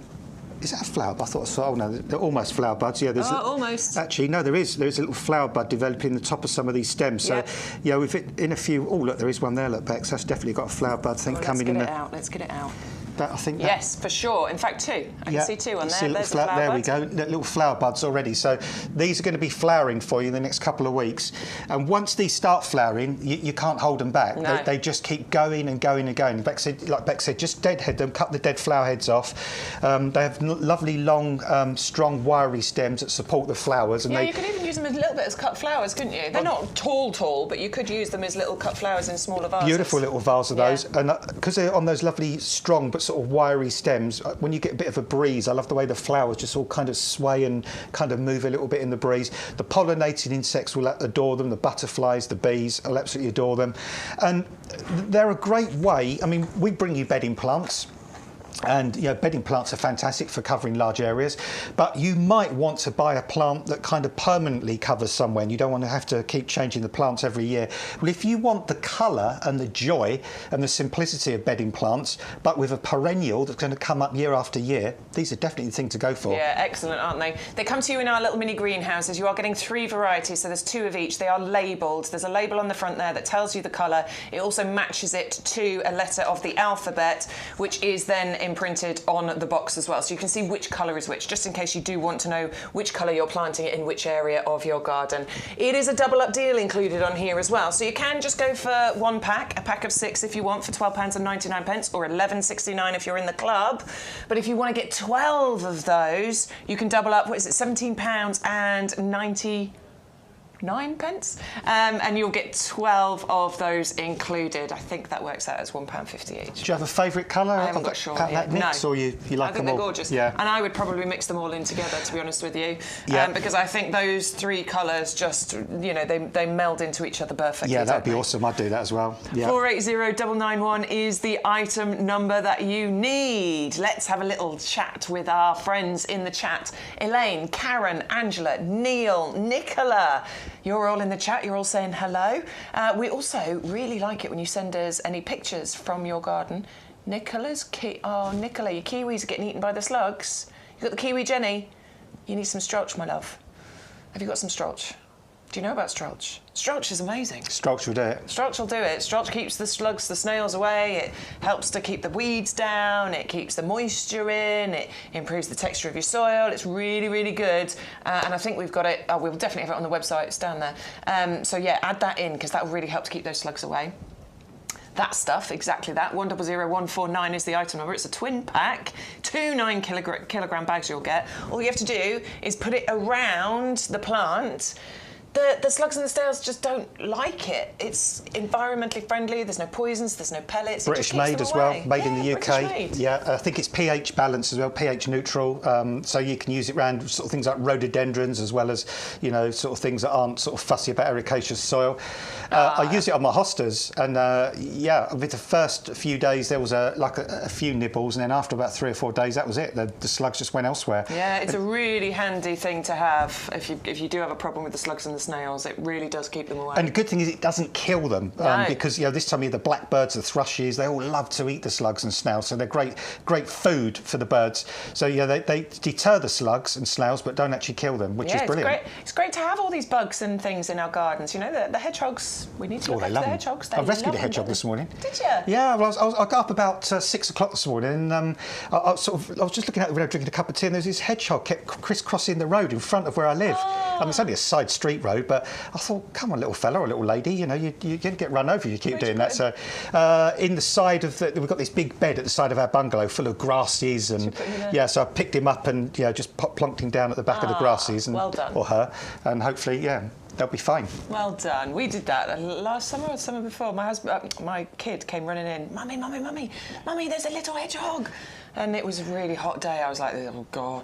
is that a flower bud? I thought I saw. Oh no, they're almost flower buds. Yeah, there's almost. Actually, no, there is. There is a little flower bud developing the top of some of these stems. So, you know, if it in a few. Oh, look, there is one there. Look, Bex, that's definitely got a flower bud thing coming in. Let's get it out. That, I think. Yes, for sure. In fact, 2. I can see 2 on there. There's the flower there bud. we go. Little flower buds already. So these are going to be flowering for you in the next couple of weeks. And once these start flowering, you can't hold them back. No. They just keep going and going and going. Like Bex said, just deadhead them, cut the dead flower heads off. They have lovely, long, strong, wiry stems that support the flowers. And you could even use them a little bit as cut flowers, couldn't you? They're not tall, but you could use them as little cut flowers in smaller vases. Beautiful little vase of those. And because they're on those lovely, strong, but sort of wiry stems, when you get a bit of a breeze, I love the way the flowers just all kind of sway and kind of move a little bit in the breeze. The pollinating insects will adore them, the butterflies, the bees will absolutely adore them. And they're a great way, I mean, we bring you bedding plants. And you know, bedding plants are fantastic for covering large areas, but you might want to buy a plant that kind of permanently covers somewhere, and you don't want to have to keep changing the plants every year. Well, if you want the colour and the joy and the simplicity of bedding plants, but with a perennial that's going to come up year after year, these are definitely the thing to go for. Yeah, excellent, aren't they? They come to you in our little mini greenhouses. You are getting 3 varieties, so there's 2 of each. They are labelled. There's a label on the front there that tells you the colour. It also matches it to a letter of the alphabet, which is then imprinted on the box as well, so you can see which colour is which, just in case you do want to know which colour you're planting it in which area of your garden. It is a double up deal included on here as well, so you can just go for 1 pack, a pack of 6 if you want, for £12.99 or £11.69 if you're in the club. But if you want to get 12 of those, you can double up. What is it, £17.90? 9p, and you'll get 12 of those included. I think that works out as £1.50 each. Do you have a favourite colour? I haven't got sure yet. Mix, no. Or you like them all? I think they're gorgeous. Yeah. And I would probably mix them all in together, to be honest with you. Yeah. Because I think those three colours just, you know, they meld into each other perfectly. Yeah, that'd be awesome. I'd do that as well. Yeah. 480991 is the item number that you need. Let's have a little chat with our friends in the chat. Elaine, Karen, Angela, Neil, Nicola. You're all in the chat. You're all saying hello. We also really like it when you send us any pictures from your garden. Nicola, your kiwis are getting eaten by the slugs. You got the kiwi, Jenny? You need some strolch, my love. Have you got some strolch? Do you know about strolch? Strolch is amazing. Strolch will do it. Strolch will do it. Strolch keeps the slugs, the snails away. It helps to keep the weeds down. It keeps the moisture in. It improves the texture of your soil. It's really, really good. And I think we've got it. Oh, we'll definitely have it on the website. It's down there. So yeah, add that in because that will really help to keep those slugs away. That stuff, exactly that. 100149 is the item number. It's a twin pack, 2 9-kilogram bags you'll get. All you have to do is put it around the plant. The slugs and the snails just don't like it. It's environmentally friendly. There's no poisons. There's no pellets. British made as well. Made in the UK. Made. Yeah, I think it's pH balanced as well. pH neutral. So you can use it around sort of things like rhododendrons as well as sort of things that aren't sort of fussy about ericaceous soil. I use it on my hostas, and with the first few days there was a few nibbles, and then after about 3 or 4 days that was it. The slugs just went elsewhere. Yeah, it's a really handy thing to have if you do have a problem with the slugs and the snails. It really does keep them away. And the good thing is it doesn't kill them because this time of year the blackbirds, the thrushes, they all love to eat the slugs and snails, so they're great food for the birds. So they deter the slugs and snails but don't actually kill them, which is brilliant. It's great to have all these bugs and things in our gardens. You know, the hedgehogs, we need to look after the hedgehogs. I rescued a hedgehog this morning. Did you? Yeah, well, I got up about 6 o'clock this morning, and I was just looking out the window drinking a cup of tea, and there was this hedgehog kept crisscrossing the road in front of where I live. I mean, it's only a side street road, but I thought, come on, little fella or little lady, you're going to get run over if you keep doing that. So, in the side of we've got this big bed at the side of our bungalow full of grasses, and so I picked him up and just plonked him down at the back of the grasses, and well done. Or her, and hopefully, they'll be fine. Well done. We did that last summer or the summer before. My kid came running in. Mummy, there's a little hedgehog. And it was a really hot day. I was like, oh, God.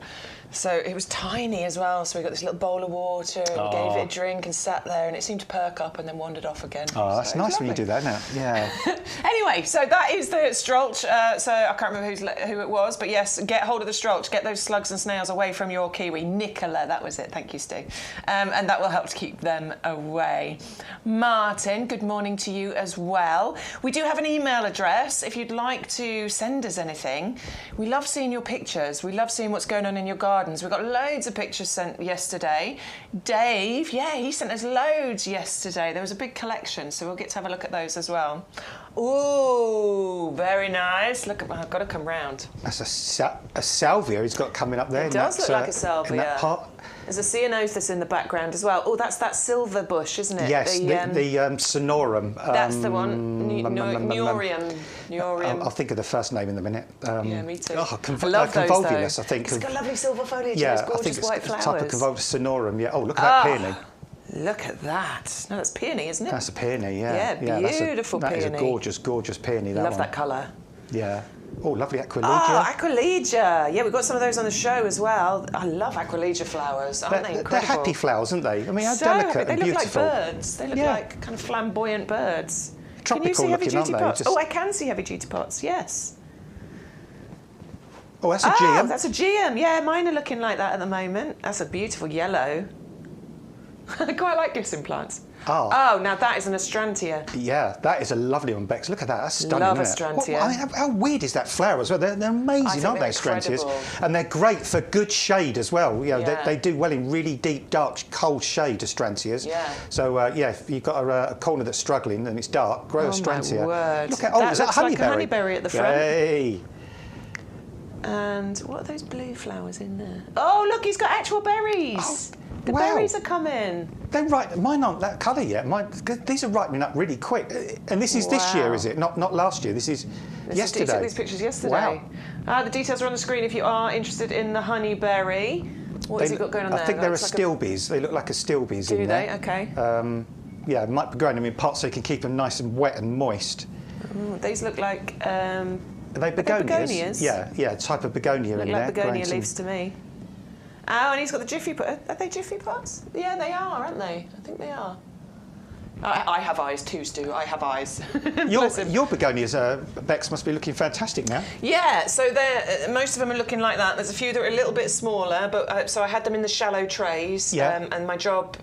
So it was tiny as well. So we got this little bowl of water and we gave it a drink and sat there, and it seemed to perk up and then wandered off again. Oh, that's nice when you do that now. Yeah. Anyway, so that is the strolch. So I can't remember who it was, but yes, get hold of the strolch. Get those slugs and snails away from your kiwi. Nicola, that was it. Thank you, Stu. And that will help to keep them away. Martin, good morning to you as well. We do have an email address if you'd like to send us anything. We love seeing your pictures. We love seeing what's going on in your gardens. We got loads of pictures sent yesterday. Dave, he sent us loads yesterday. There was a big collection, so we'll get to have a look at those as well. Ooh, very nice. Look, I've got to come round. That's a salvia he's got coming up there. It does look like a salvia. In that pot. There's a ceanothus in the background as well. Oh, that's that silver bush, isn't it? Yes, the sonorum. That's the one. Neurium. I'll think of the first name in a minute. Me too. I love those, convolvulus, I think. It's got lovely silver foliage. Yeah, it's gorgeous white flowers. I think it's a type of convolvulus sonorum. Yeah. Oh, look at that peony. Look at that. No, that's peony, isn't it? That's a peony. Yeah. Beautiful peony. That is a gorgeous, gorgeous peony. Love that colour. Yeah. Oh, lovely Aquilegia. Oh, Aquilegia. Yeah, we've got some of those on the show as well. I love Aquilegia flowers. Aren't they incredible? They're happy flowers, aren't they? I mean, how delicate and beautiful. They look like birds. They look like kind of flamboyant birds. Tropical can you see heavy-duty pots? Just... Oh, I can see heavy-duty pots, yes. Oh, that's a geum. That's a geum. Yeah, mine are looking like that at the moment. That's a beautiful yellow. I quite like gissing plants. Oh, now that is an astrantia. Yeah, that is a lovely one, Bex. Look at that. That's stunning. Love astrantia. How weird is that flower as well? They're amazing, aren't they, astrantias? And they're great for good shade as well. They do well in really deep, dark, cold shade, astrantias. Yeah. So, if you've got a corner that's struggling and it's dark, grow astrantia. My word. Look at, is that honeyberry? Like a honeyberry at the front. Yay. And what are those blue flowers in there? Oh, look, he's got actual berries. Oh. The berries are coming. They're right. Mine aren't that colour yet. These are ripening up really quick. And this is this year, is it? Not last year. This is yesterday. You took these pictures yesterday. Wow. The details are on the screen if you are interested in the honeyberry. What has he got going on there? I think they're Looks like stilbies. They look like stilbies in there. Do they? Okay. Yeah, might be growing them in pots so you can keep them nice and wet and moist. These look like... Are they begonias? Yeah, type of begonia in there. Look like begonia leaves to me. Oh, and he's got the jiffy pot. Are they jiffy pots? Yeah, they are, aren't they? I think they are. I have eyes too, Stu. I have eyes. Your begonias, Bex, must be looking fantastic now. Yeah, so most of them are looking like that. There's a few that are a little bit smaller, but so I had them in the shallow trays. Yeah. And my job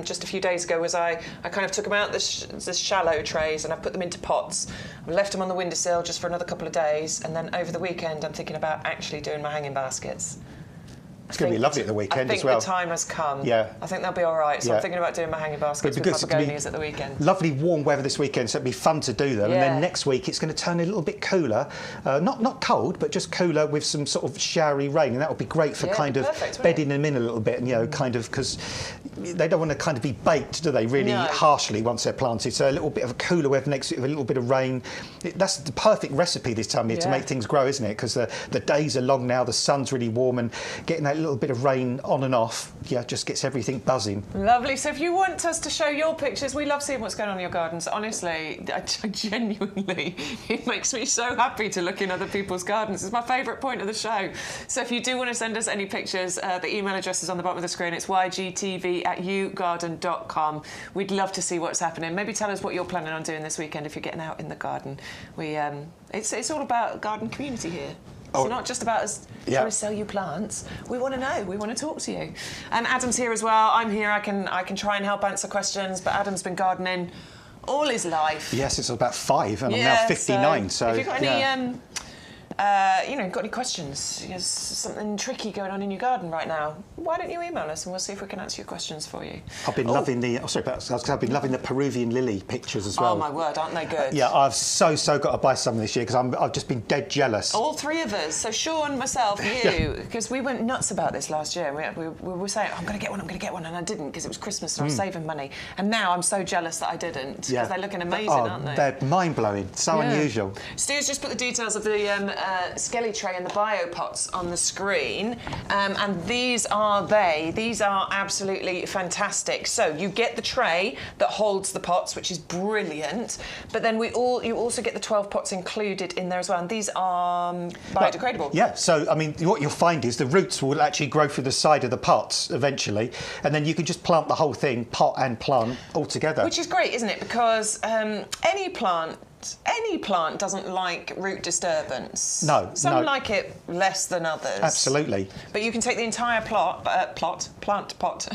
just a few days ago was I kind of took them out the shallow trays and I put them into pots. I left them on the windowsill just for another couple of days, and then over the weekend I'm thinking about actually doing my hanging baskets. It's going to be lovely at the weekend as well. I think the time has come. Yeah. I think they'll be all right. So I'm thinking about doing my hanging baskets with my begonias at the weekend. Lovely warm weather this weekend, so it'll be fun to do them. Yeah. And then next week it's going to turn a little bit cooler. Not cold, but just cooler with some sort of showery rain. And that will be great for kind of bedding them in a little bit. And, you know, kind of, because they don't want to kind of be baked, do they, really harshly once they're planted. So a little bit of a cooler weather next week with a little bit of rain. That's the perfect recipe this time of year to make things grow, isn't it? Because the days are long now, the sun's really warm, and getting that little bit of rain on and off, just gets everything buzzing. Lovely. So if you want us to show your pictures, we love seeing what's going on in your gardens. Honestly, genuinely, it makes me so happy to look in other people's gardens. It's my favourite point of the show. So if you do want to send us any pictures, the email address is on the bottom of the screen. It's ygtv@yougarden.com. We'd love to see what's happening. Maybe tell us what you're planning on doing this weekend if you're getting out in the garden. It's all about garden community here. It's not just about us trying to sell you plants. We want to know. We want to talk to you. And Adam's here as well. I'm here. I can try and help answer questions. But Adam's been gardening all his life. Yes, it's about 5, and I'm now 59. So if you've got any, got any questions? There's something tricky going on in your garden right now. Why don't you email us and we'll see if we can answer your questions for you. I've been loving the. I've been loving the Peruvian lily pictures as well. Oh my word, aren't they good? Yeah, I've so got to buy some this year because I've just been dead jealous. All 3 of us. So Sean, myself, you, because we went nuts about this last year. We were saying, I'm going to get one, and I didn't because it was Christmas and I was saving money. And now I'm so jealous that I didn't because they're looking amazing, aren't they? They're mind blowing. So unusual. Stu's just put the details of the skelly tray and the bio pots on the screen, and these are These are absolutely fantastic. So you get the tray that holds the pots, which is brilliant, but then you also get the 12 pots included in there as well, and these are biodegradable. Yeah, so I mean what you'll find is the roots will actually grow through the side of the pots eventually, and then you can just plant the whole thing, pot and plant, all together. Which is great, isn't it? Because any plant doesn't like root disturbance. No. Some like it less than others. Absolutely. But you can take the entire plant pot,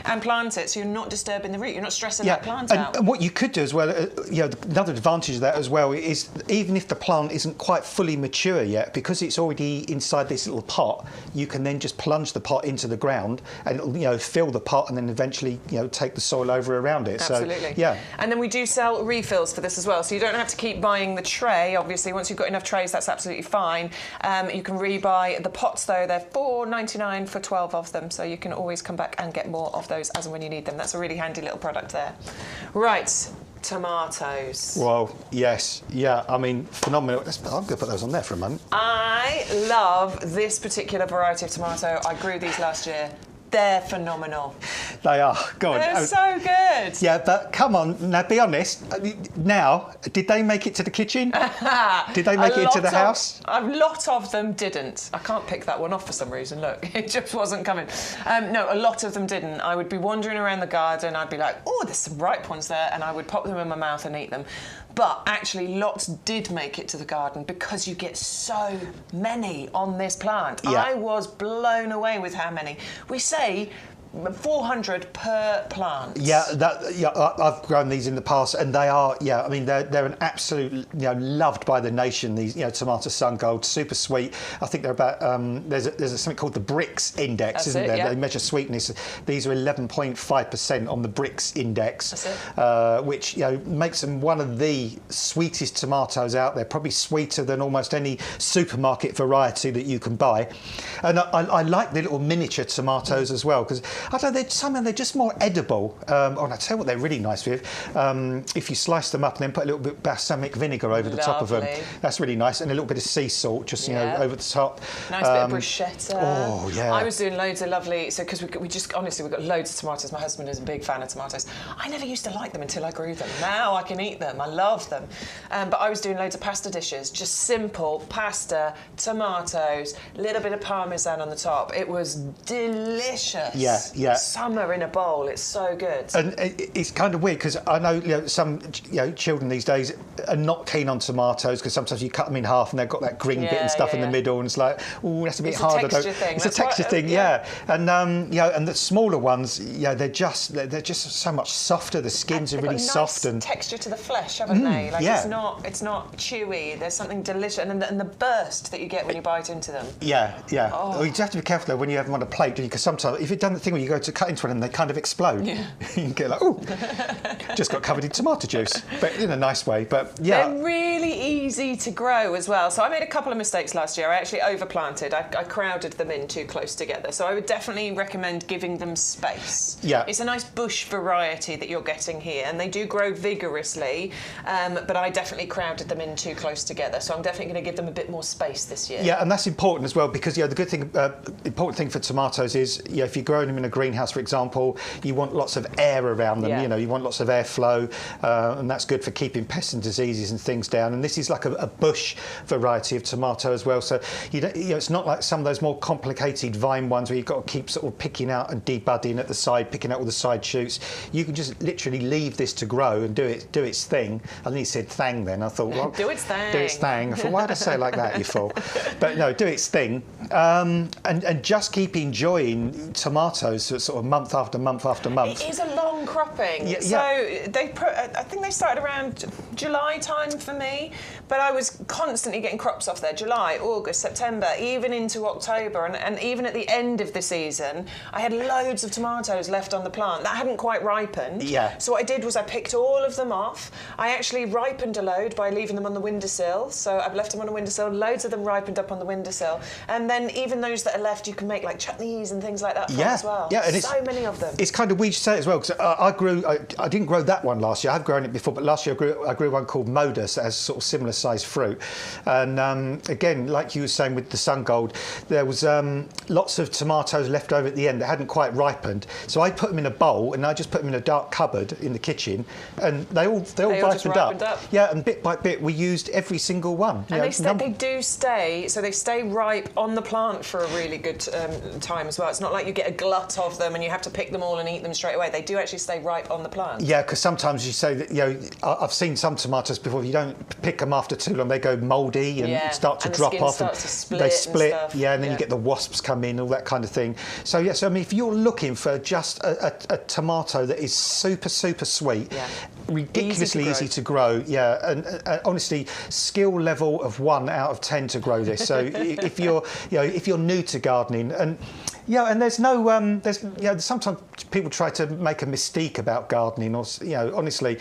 and plant it, so you're not disturbing the root. You're not stressing that plant out. And what you could do as well, another advantage of that as well is even if the plant isn't quite fully mature yet, because it's already inside this little pot, you can then just plunge the pot into the ground and it'll, fill the pot, and then eventually, take the soil over around it. Absolutely. So, yeah. And then we do sell refills for this as well, so you don't have to keep buying the tray. Obviously, once you've got enough trays, that's absolutely fine. You can rebuy the pots, though. They're $4.99 for 12 of them, so you can always come back and get more of those as and when you need them. That's a really handy little product there. Right, tomatoes. Well, yes, yeah, I mean, phenomenal. I'm going to put those on there for a moment. I love this particular variety of tomato. I grew these last year. They're phenomenal. They are. God. They're so good. Yeah, but come on, now be honest. Now, did they make it to the kitchen? Did they make it into the house? A lot of them didn't. I can't pick that one off for some reason. Look, it just wasn't coming. No, a lot of them didn't. I would be wandering around the garden. I'd be like, oh, there's some ripe ones there, and I would pop them in my mouth and eat them. But actually, lots did make it to the garden because you get so many on this plant. Yeah. I was blown away with how many. We say 400 per plant. Yeah, I've grown these in the past, and they are, I mean, they're an absolute, loved by the nation. These, tomato sun gold, super sweet. I think they're about there's something called the Brix index, That's isn't it, there? yeah. They measure sweetness. These are 11.5% on the Brix index, That's it. which makes them one of the sweetest tomatoes out there. Probably sweeter than almost any supermarket variety that you can buy. And I like the little miniature tomatoes as well, because I don't know, somehow they're just more edible. And I tell you what they're really nice with. If you slice them up and then put a little bit of balsamic vinegar over the top of them, that's really nice, and a little bit of sea salt, just you know, over the top. Nice bit of bruschetta. Oh yeah. I was doing loads of lovely. So because we just honestly we've got loads of tomatoes. My husband is a big fan of tomatoes. I never used to like them until I grew them. Now I can eat them. I love them. But I was doing loads of pasta dishes, just simple pasta, tomatoes, a little bit of parmesan on the top. It was delicious. Yeah, yeah. Summer in a bowl. It's so good. And it's kind of weird because I know, some children these days are not keen on tomatoes because sometimes you cut them in half and they've got that green bit and stuff in the middle, and it's like, oh, that's a bit harder. It's a texture thing. It's a texture thing, yeah. And and the smaller ones, they're just so much softer. The skins are really soft and texture to the flesh, haven't they? Like it's not chewy. There's something delicious, and the burst that you get when you bite into them. Yeah. Oh. You have to be careful though when you have them on a plate, because sometimes if you've done the thing where you go to cut into one and they kind of explode, you can get like, oh, just got covered in tomato juice, but in a nice way. But yeah, they're really easy to grow as well. So I made a couple of mistakes last year. I actually overplanted. I crowded them in too close together. So I would definitely recommend giving them space. Yeah, it's a nice bush variety that you're getting here, and they do grow vigorously. But I definitely crowded them in too close together. So I'm definitely going to give them a bit more space this year. Yeah, and that's important as well, because the good thing, important thing for tomatoes is, if you're growing them in a greenhouse, for example, you want lots of air around them. You want lots of airflow, and that's good for keeping pests and diseases and things down. And this is like a bush variety of tomato as well. So it's not like some of those more complicated vine ones where you've got to keep sort of picking out and debudding at the side, picking out all the side shoots. You can just literally leave this to grow and do its thing. I think he said thang then. I thought, well, do its thing. Do its thing. I thought, why did I say it like that, you fool? But no, do its thing, and just keep enjoying tomatoes sort of month after month after month. It is a long cropping. So I think they started around July time for me, but I was constantly getting crops off there. July, August, September, even into October, and even at the end of the season, I had loads of tomatoes left on the plant that hadn't quite ripened. So what I did was I picked all of them off. I actually ripened a load by leaving them on the windowsill. So I've left them on a windowsill. Loads of them ripened up on the windowsill, and then even those that are left, you can make like chutneys and things like that from as well. Yeah, and so many of them. It's kind of weird to say as well, because I didn't grow that one last year. I've grown it before, but last year I grew one called Modus that has sort of similar sized fruit. And again, like you were saying with the sun gold, there was lots of tomatoes left over at the end that hadn't quite ripened. So I put them in a bowl, and I just put them in a dark cupboard in the kitchen, and they all ripened up. Yeah, and bit by bit we used every single one. And they do stay, so they stay ripe on the plant for a really good time as well. It's not like you get a glut of them and you have to pick them all and eat them straight away. They do actually stay ripe on the plant. Yeah, because sometimes you say that, I've seen some tomatoes before, if you don't pick them after too long, they go mouldy and start to drop off. And they split. And then you get the wasps come in, all that kind of thing. So, so I mean, if you're looking for just a tomato that is super, super sweet, ridiculously easy to grow, and honestly, skill level of 1 out of 10 to grow this. So if you're new to gardening, and there's no sometimes people try to make a mystique about gardening, or honestly,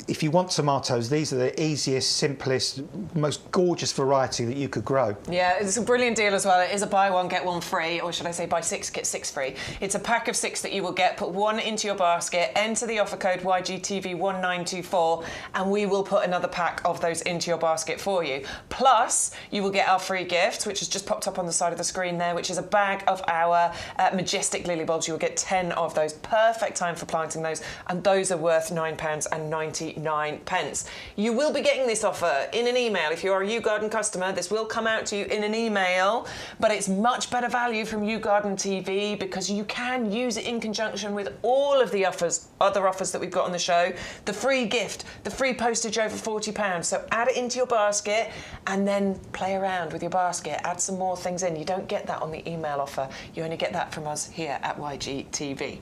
if you want tomatoes, these are the easiest, simplest, most gorgeous variety that you could grow. Yeah, it's a brilliant deal as well. It is a buy one get one free, or should I say buy 6 get 6 free. It's a pack of 6 that you will get. Put 1 into your basket, enter the offer code YGTV1924, and we will put another pack of those into your basket for you. Plus, you will get our free gift, which has just popped up on the side of the screen there, which is a bag of our majestic lily bulbs. You will get 10 of those. Perfect time for planting those, and those are worth £9.99. You will be getting this offer in an email. If you're a YouGarden customer, this will come out to you in an email, but it's much better value from YouGarden TV because you can use it in conjunction with all of the other offers that we've got on the show. The free gift, the free postage over £40. So add it into your basket and then play around with your basket. Add some more things in. You don't get that on the email offer. You only get that from us here at YGTV.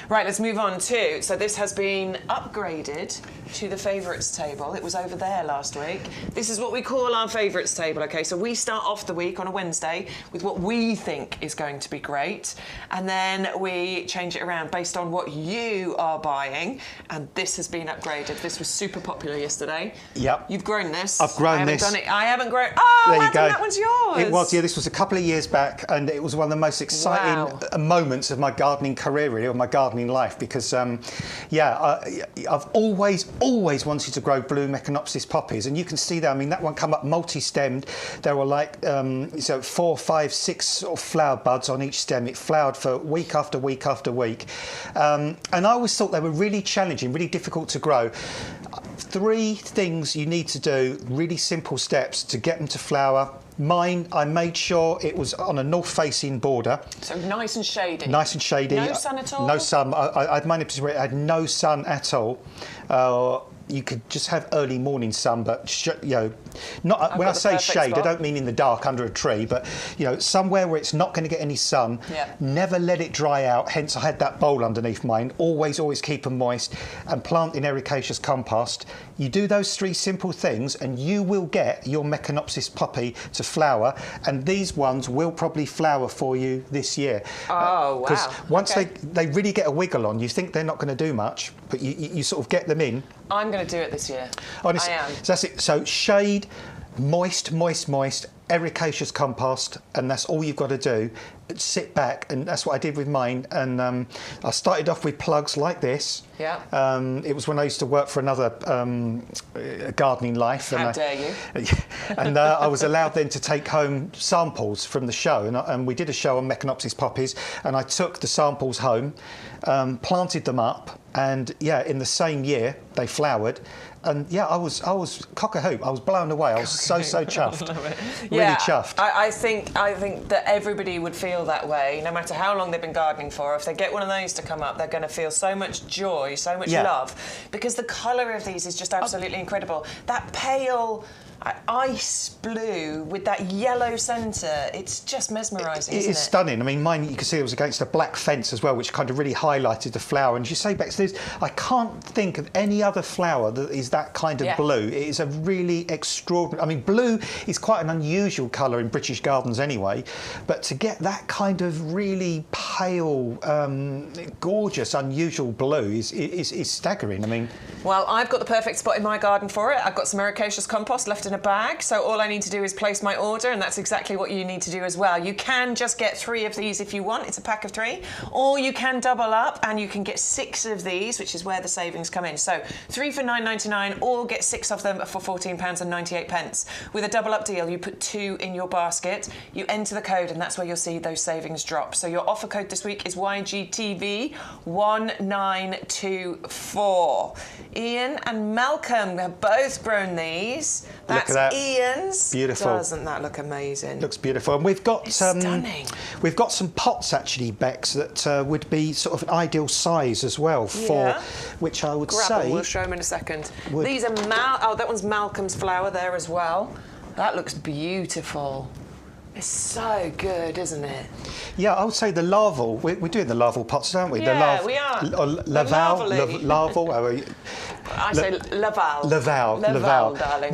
Right, let's move on to, so this has been upgraded to the favourites table. It was over there last week. This is what we call our favourites table, okay? So we start off the week on a Wednesday with what we think is going to be great, and then we change it around based on what you are buying, and this has been upgraded. This was super popular yesterday. Yep. You've grown this. I've grown this. I haven't grown. Oh, there you go. That one's yours. It was, yeah, this was a couple of years back, and it was one of the most successful exciting moments of my gardening career, really, or my gardening life, because, I've always wanted to grow blue Meconopsis poppies, and you can see that. I mean, that one come up multi-stemmed. There were like 4, 5, 6 sort of flower buds on each stem. It flowered for week after week after week, and I always thought they were really challenging, really difficult to grow. 3 things you need to do, really simple steps to get them to flower. Mine, I made sure it was on a north-facing border. So nice and shady. Nice and shady. No sun at all? No sun. I'd managed to. It had no sun at all. You could just have early morning sun, but not when I say shade, spot. I don't mean in the dark under a tree, but somewhere where it's not going to get any sun. Yeah. Never let it dry out. Hence, I had that bowl underneath mine. Always keep them moist, and plant in ericaceous compost. You do those 3 simple things, and you will get your Meconopsis poppy to flower. And these ones will probably flower for you this year. Oh, wow! Because once they really get a wiggle on, you think they're not going to do much, but you sort of get them in. I'm going to do it this year. Honestly, I am. So that's it. So shade, moist, ericaceous compost, and that's all you've got to do. Sit back, and that's what I did with mine. And I started off with plugs like this. Yeah. It was when I used to work for another gardening life. How dare you? And I was allowed then to take home samples from the show, and we did a show on Meconopsis poppies, and I took the samples home, planted them up, and in the same year they flowered. And I was cock a hoop. I was blown away. I was so chuffed. Really chuffed. I think that everybody would feel that way, no matter how long they've been gardening for. If they get one of those to come up, they're going to feel so much joy, so much love, because the colour of these is just absolutely incredible. That pale ice blue with that yellow centre, it's just mesmerising, isn't it? It's stunning. I mean, mine, you can see it was against a black fence as well, which kind of really highlighted the flower. And as you say, Bex, I can't think of any other flower that is that kind of blue. It is a really extraordinary... I mean, blue is quite an unusual colour in British gardens anyway, but to get that kind of really pale, gorgeous, unusual blue is staggering. I mean... Well, I've got the perfect spot in my garden for it. I've got some ericaceous compost left in a bag, so all I need to do is place my order, and that's exactly what you need to do as well. You can just get 3 of these if you want. It's a pack of 3, or you can double up and you can get 6 of these, which is where the savings come in. So 3 for £9.99, or get 6 of them for £14.98. With a double up deal, you put 2 in your basket, you enter the code, and that's where you'll see those savings drop. So your offer code this week is YGTV1924. Ian and Malcolm have both grown these. That's look at that. Ian's. Beautiful. Doesn't that look amazing? Looks beautiful. And we've got stunning. We've got some pots actually, Bex, that would be sort of an ideal size as well for which I would say. We'll show them in a second. These are that one's Malcolm's flower there as well. That looks beautiful. It's so good, isn't it? Yeah, I would say the larval. We're doing the larval pots, aren't we? Yeah, we are. Larval. I say Laval. Laval, darling.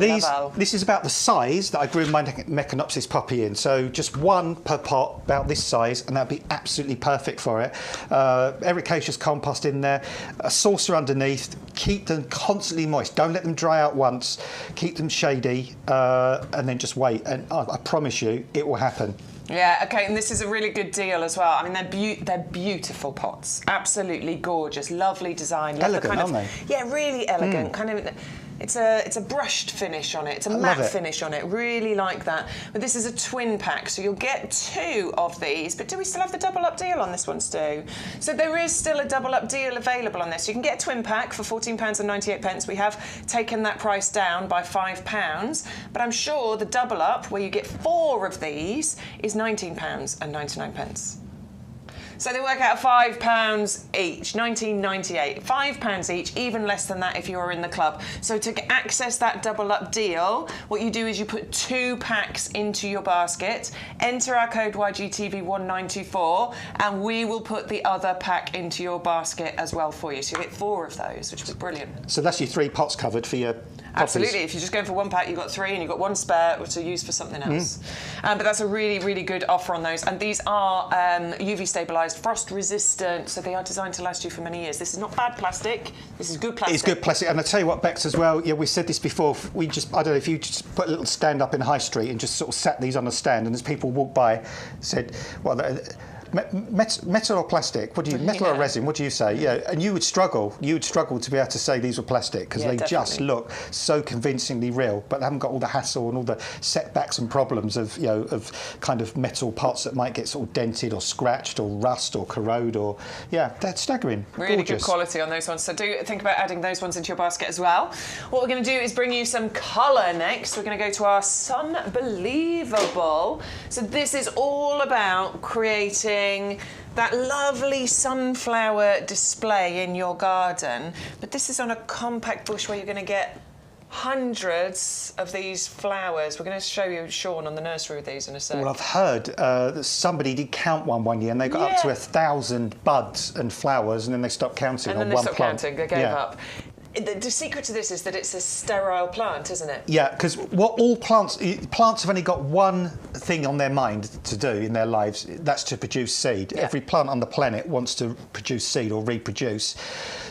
This is about the size that I grew my Meconopsis poppy in. So just 1 per pot, about this size, and that'd be absolutely perfect for it. Ericaceous compost in there, a saucer underneath. Keep them constantly moist. Don't let them dry out once. Keep them shady, and then just wait. And I promise you, it will happen. Yeah, okay, and this is a really good deal as well. I mean, they're beautiful pots, absolutely gorgeous, lovely design. Elegant, aren't they? Yeah, really elegant. Kind of, it's a brushed finish on it. It's a matte finish on it. Really like that. But this is a twin pack, so you'll get 2 of these. But do we still have the double up deal on this one, Stu? So there is still a double up deal available on this. You can get a twin pack for £14.98. We have taken that price down by £5, but I'm sure the double up, where you get 4 of these, is £19.99. So they work out £5 each, £19.98. £5 each, even less than that if you're in the club. So to access that double up deal, what you do is you put 2 packs into your basket, enter our code YGTV1924, and we will put the other pack into your basket as well for you. So you get 4 of those, which is brilliant. So that's your 3 pots covered for your poppies. Absolutely. If you're just going for 1 pack, you've got 3, and you've got 1 spare to use for something else. But that's a really, really good offer on those. And these are UV stabilised, frost resistant, so they are designed to last you for many years. This is not bad plastic. This is good plastic. It's good plastic. And I tell you what, Bex, as well, we said this before, I don't know if you just put a little stand up in High Street and just sort of sat these on a stand, and as people walk by, said, well, Metal or plastic? What do you metal or resin? What do you say? Yeah, and you would struggle. You would struggle to be able to say these were plastic because they just look so convincingly real, but they haven't got all the hassle and all the setbacks and problems of of kind of metal parts that might get sort of dented or scratched or rust or corrode or that's staggering. Really Gorgeous. good quality on those ones. So do think about adding those ones into your basket as well. What we're going to do is bring you some colour next. We're going to go to our Sunbelievable. So this is all about creating that lovely sunflower display in your garden. But this is on a compact bush where you're going to get hundreds of these flowers. We're going to show you, Sean, on the nursery with these in a sec. Well, I've heard that somebody did count one year and they got up to 1,000 buds and flowers and then they stopped counting on one plant. And then they stopped counting, they gave up. The secret to this is that it's a sterile plant, isn't it? Yeah, because what all plants have only got one thing on their mind to do in their lives, that's to produce seed. Yeah. Every plant on the planet wants to produce seed or reproduce.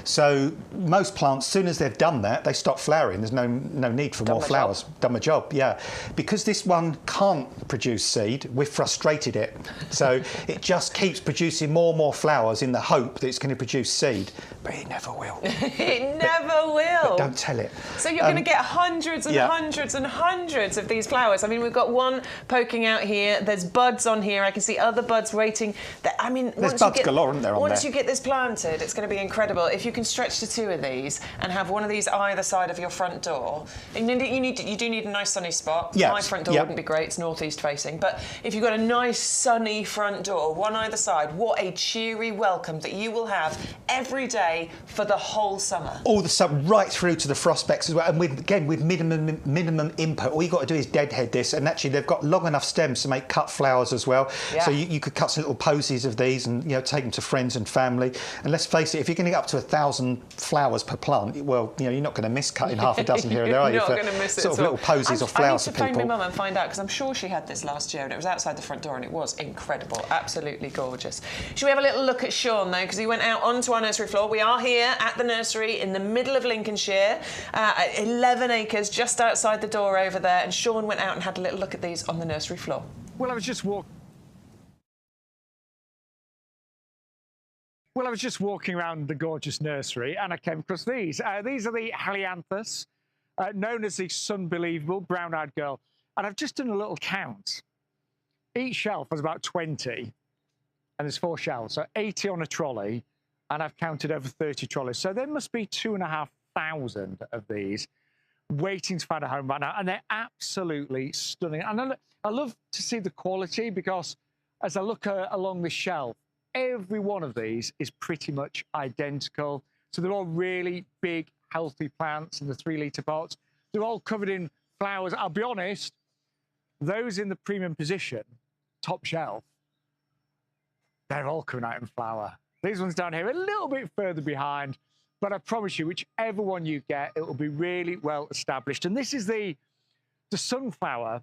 So most plants, as soon as they've done that, they stop flowering. There's no need for more flowers. Done my job, yeah. Because this one can't produce seed, we've frustrated it. So it just keeps producing more and more flowers in the hope that it's going to produce seed. But it never will. It never will. But don't tell it. So you're going to get hundreds and hundreds and hundreds of these flowers. I mean, we've got one poking out here. There's buds on here. I can see other buds waiting. I mean, there's buds galore, aren't there, on once you get this planted, it's going to be incredible. If you can stretch to 2 of these and have one of these either side of your front door, you do need a nice sunny spot. Yes. My front door wouldn't be great. It's northeast facing. But if you've got a nice sunny front door, one either side, what a cheery welcome that you will have every day for the whole summer. All the summer, right through to the frost-becks as well. And with minimum input, all you've got to do is deadhead this. And actually, they've got long enough stems to make cut flowers as well. Yeah. So you could cut some little posies of these and take them to friends and family. And let's face it, if you're going to get up to 1,000 flowers per plant, well, you're not going to miss cutting half a dozen here and there, are you? You're not going to miss it. Sort of little posies or flowers for people. I need to phone my mum and find out because I'm sure she had this last year and it was outside the front door and it was incredible, absolutely gorgeous. Should we have a little look at Sean though, because he went out onto our nursery floor. We are here at the nursery in the middle of Lincolnshire, 11 acres just outside the door over there, and Sean went out and had a little look at these on the nursery floor. Well, I was just walking around the gorgeous nursery and I came across these. These are the Dianthus, known as the Sunbelievable brown-eyed girl. And I've just done a little count. Each shelf has about 20, and there's 4 shelves, so 80 on a trolley, and I've counted over 30 trolleys. So there must be 2,500 of these waiting to find a home right now, and they're absolutely stunning. And I love to see the quality because as I look along the shelf, every one of these is pretty much identical. So they're all really big, healthy plants in the 3-litre pots. They're all covered in flowers. I'll be honest, those in the premium position, top shelf, they're all coming out in flower. These ones down here a little bit further behind, but I promise you, whichever one you get, it will be really well established. And this is the sunflower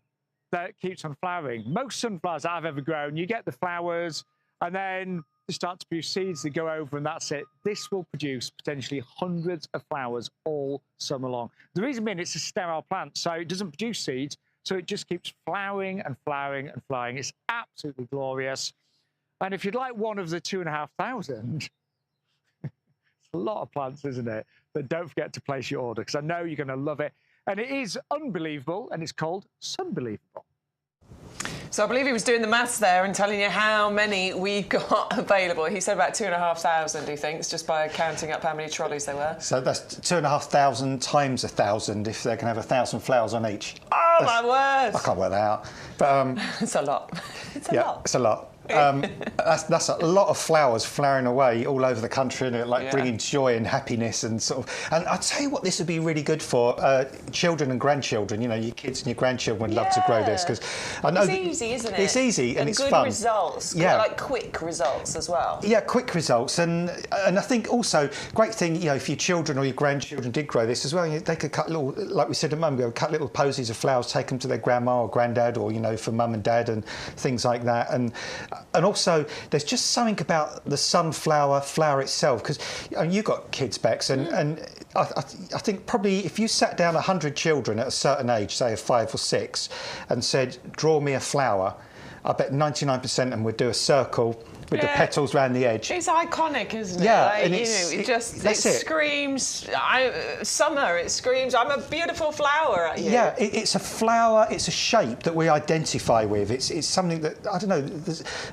that keeps on flowering. Most sunflowers that I've ever grown, you get the flowers, and then they start to produce seeds, they go over, and that's it. This will produce potentially hundreds of flowers all summer long. The reason being, it's a sterile plant, so it doesn't produce seeds, so it just keeps flowering and flowering and flowering. It's absolutely glorious. And if you'd like one of the 2,500, it's a lot of plants, isn't it? But don't forget to place your order, because I know you're going to love it. And it is unbelievable, and it's called Sunbelievable. So I believe he was doing the maths there and telling you how many we got available. He said about 2,500, he thinks, just by counting up how many trolleys there were. So that's 2,500 times 1,000 if they can have 1,000 flowers on each. Oh, my word! I can't work that out. But, it's a lot. It's a lot. It's a lot. That's a lot of flowers flowering away all over the country, and bringing joy and happiness and sort of. And I tell you what, this would be really good for children and grandchildren. Your kids and your grandchildren would love to grow this because I know it's easy, isn't it? It's easy and it's good fun. Results. Yeah, like quick results as well. Yeah, quick results, and I think also great thing. If your children or your grandchildren did grow this as well, they could cut little, like we said a moment ago, cut little posies of flowers, take them to their grandma or granddad, or for mum and dad and things like that, and also, there's just something about the sunflower flower itself, because you've got kids, Bex, and I think probably if you sat down 100 children at a certain age, say of 5 or 6, and said, draw me a flower, I bet 99% of them would do a circle with the petals around the edge. It's iconic, isn't it? Yeah, like, and it screams summer. It screams, I'm a beautiful flower at you. Yeah, it's a flower. It's a shape that we identify with. It's something that, I don't know.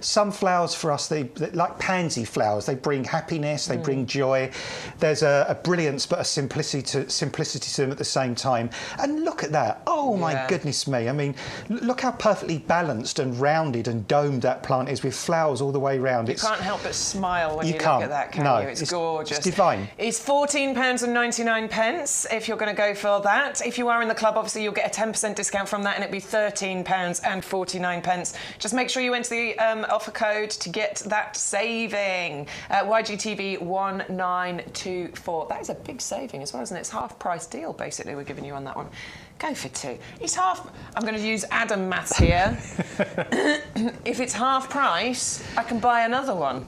Some flowers for us, they like pansy flowers. They bring happiness. They bring joy. There's a brilliance, but a simplicity to them at the same time. And look at that. Oh my goodness me! I mean, look how perfectly balanced and rounded and domed that plant is, with flowers all the way round. You can't help but smile when you look at that, can you? It's gorgeous. It's divine. It's £14.99 if you're going to go for that. If you are in the club, obviously you'll get a 10% discount from that, and it'd be £13.49. Just make sure you enter the offer code to get that saving. YGTV 1924. That is a big saving as well, isn't it? It's half price deal basically we're giving you on that one. Go for two. It's half. I'm going to use Adam maths here. If it's half price, I can buy another one.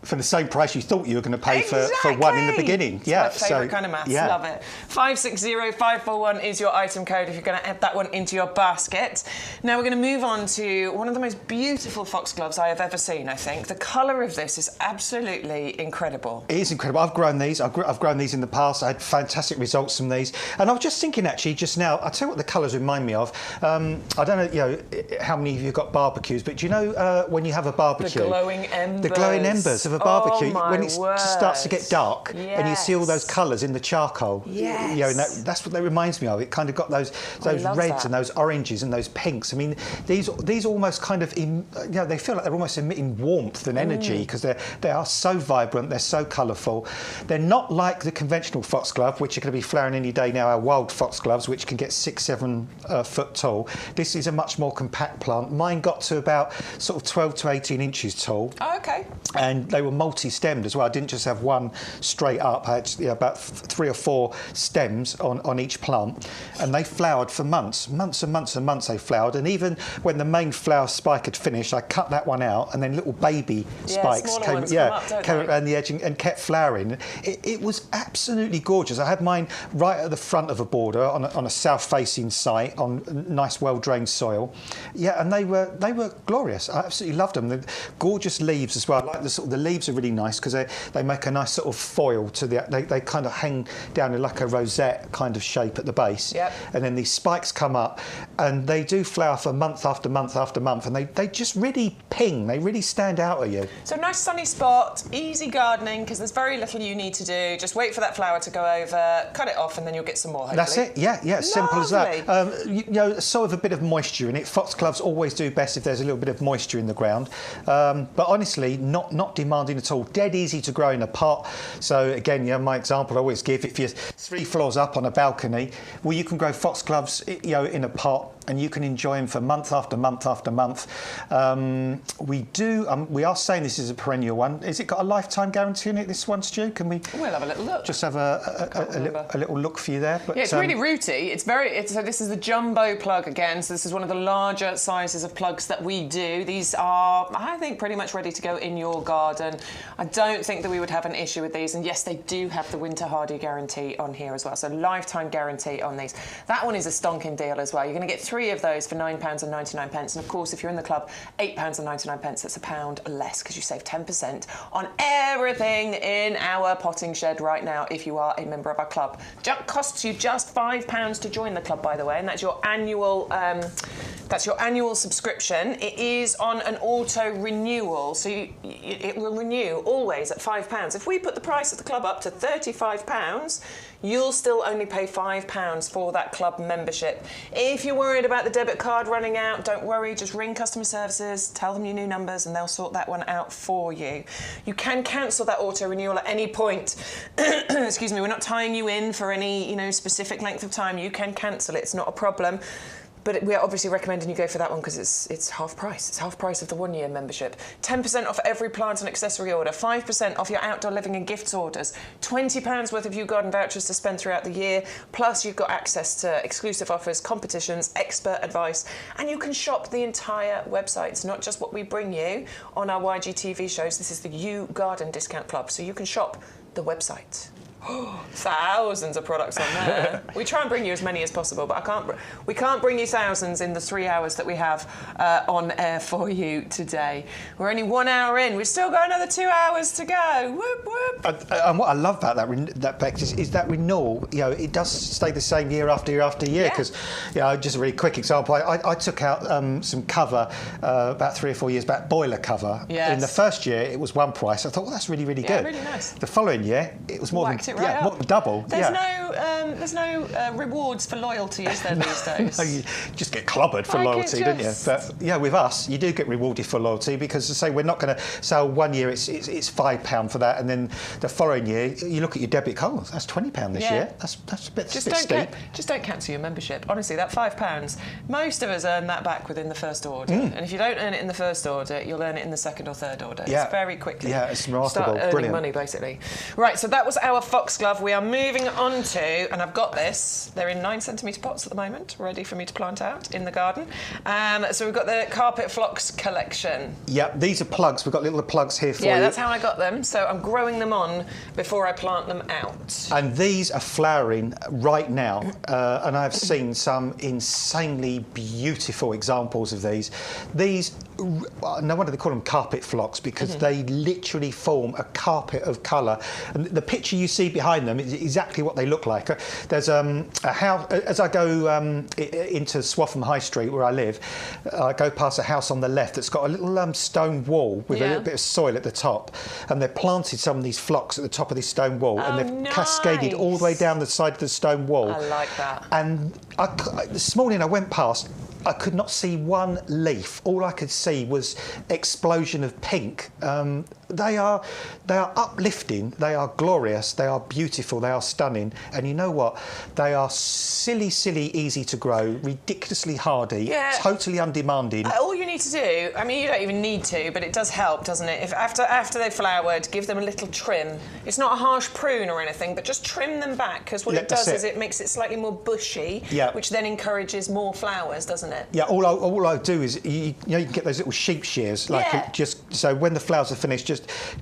For the same price you thought you were going to pay for one in the beginning. It's my favourite kind of maths. Love it. 560541 is your item code if you're going to add that one into your basket. Now we're going to move on to one of the most beautiful foxgloves I have ever seen, I think. The colour of this is absolutely incredible. It is incredible. I've grown these. I've grown these in the past. I had fantastic results from these. And I was just thinking actually just now, I'll tell you what the colours remind me of. I don't know, how many of you have got barbecues, but do you know when you have a barbecue? The glowing embers. The glowing embers of a barbecue, when it starts to get dark and you see all those colours in the charcoal. And that's what that reminds me of. It kind of got those reds and those oranges and those pinks. I mean, these almost kind of, they feel like they're almost emitting warmth and energy because they are so vibrant, they're so colourful. They're not like the conventional foxglove, which are going to be flowering any day now, our wild foxgloves, which can get 6-7 foot tall. This is a much more compact plant. Mine got to about sort of 12 to 18 inches tall. Oh, okay. And they were multi-stemmed as well. I didn't just have one straight up. I had about 3 or 4 stems on each plant, and they flowered for months and months and months. They flowered, and even when the main flower spike had finished, I cut that one out, and then little baby spikes came around the edge and kept flowering. It was absolutely gorgeous. I had mine right at the front of a border on a south-facing site on nice, well-drained soil. Yeah, and they were glorious. I absolutely loved them. The gorgeous leaves as well. I like the leaves are really nice because they make a nice sort of foil to they kind of hang down in like a rosette kind of shape at the base. And then these spikes come up and they do flower for month after month after month, and they just really ping. They really stand out at you. So nice sunny spot, easy gardening because there's very little you need to do. Just wait for that flower to go over, cut it off, and then you'll get some more, hopefully. That's it. Yeah, simple as that. Sort of a bit of moisture in it. Foxgloves always do best if there's a little bit of moisture in the ground. But honestly, not demanding at all. Dead easy to grow in a pot. So again, my example I always give, if you're 3 floors up on a balcony, well, you can grow foxgloves, in a pot, and you can enjoy them for month after month after month. We are saying this is a perennial one. Has it got a lifetime guarantee in it, this one, Stu? Can we? We'll have a little look. Just have a little look for you there. But, it's really rooty. So this is the jumbo plug again. So this is one of the larger sizes of plugs that we do. These are, I think, pretty much ready to go in your garden. I don't think that we would have an issue with these. And yes, they do have the winter hardy guarantee on here as well. So lifetime guarantee on these. That one is a stonking deal as well. You're going to get 3 of those for £9.99. And of course, if you're in the club, £8.99. That's £1 less because you save 10% on everything in our potting shed right now if you are a member of our club. It costs you just £5 to join the club, by the way, and that's your annual subscription. It is on an auto renewal, so it will renew always at £5. If we put the price of the club up to £35, you'll still only pay £5 for that club membership. If you're worried about the debit card running out, don't worry, just ring customer services, tell them your new numbers, and they'll sort that one out for you. You can cancel that auto renewal at any point. Excuse me, we're not tying you in for any specific length of time. You can cancel it, it's not a problem. But we're obviously recommending you go for that one because it's half price. It's half price of the 1-year membership. 10% off every plant and accessory order. 5% off your outdoor living and gifts orders. £20 worth of YouGarden vouchers to spend throughout the year. Plus, you've got access to exclusive offers, competitions, expert advice, and you can shop the entire website. It's not just what we bring you on our YGTV shows. This is the YouGarden Discount Club, so you can shop the website. Thousands of products on there. We try and bring you as many as possible, but we can't bring you thousands in the 3 hours that we have on air for you today. We're only 1 hour in. We've still got another 2 hours to go. Whoop, whoop. And what I love about that Bex, is that renewal. You know, it does stay the same year after year after year. Because, you know, just a really quick example. I took out some cover about 3 or 4 years back, boiler cover. Yes. In the first year, it was one price. I thought, well, that's really, really good. Really nice. The following year, it was more Whacked than it right more than double. There's no rewards for loyalty, is there, these days? No, you just get clobbered for loyalty, don't you? But yeah, with us, you do get rewarded for loyalty because, as I say, we're not going to sell 1 year. It's £5 for that, and then the following year, you look at your debit card. Oh, that's £20 this year. That's a bit steep. Just don't cancel your membership. Honestly, that £5. Most of us earn that back within the first order, and if you don't earn it in the first order, you'll earn it in the second or third order. Yeah. It's very quickly. Yeah, it's remarkable. Start earning Brilliant. money, basically. Right, so that was our Foxglove. We are moving on to, and I've got this. They're in 9cm pots at the moment, ready for me to plant out in the garden. So we've got the carpet phlox collection. Yeah, these are plugs. We've got little plugs here for you. Yeah, that's how I got them. So I'm growing them on before I plant them out. And these are flowering right now, and I've seen some insanely beautiful examples of these. These, no wonder they call them carpet phlox, because they literally form a carpet of colour. And the picture you see behind them is exactly what they look like. There's a house, as I go into Swaffham High Street where I live, I go past a house on the left that's got a little stone wall with a little bit of soil at the top, and they've planted some of these phlox at the top of this stone wall, and they've cascaded all the way down the side of the stone wall. I like that. And this morning I went past, I could not see one leaf. All I could see was explosion of pink. They are uplifting, they are glorious, they are beautiful, they are stunning, and you know what? They are silly easy to grow, ridiculously hardy, totally undemanding. All you need to do, I mean, you don't even need to, but it does help, doesn't it? If after they've flowered, give them a little trim. It's not a harsh prune or anything, but just trim them back, because what it does is it makes it slightly more bushy, which then encourages more flowers, doesn't it? Yeah, all I do is, you know, you can get those little sheep shears, like just so when the flowers are finished,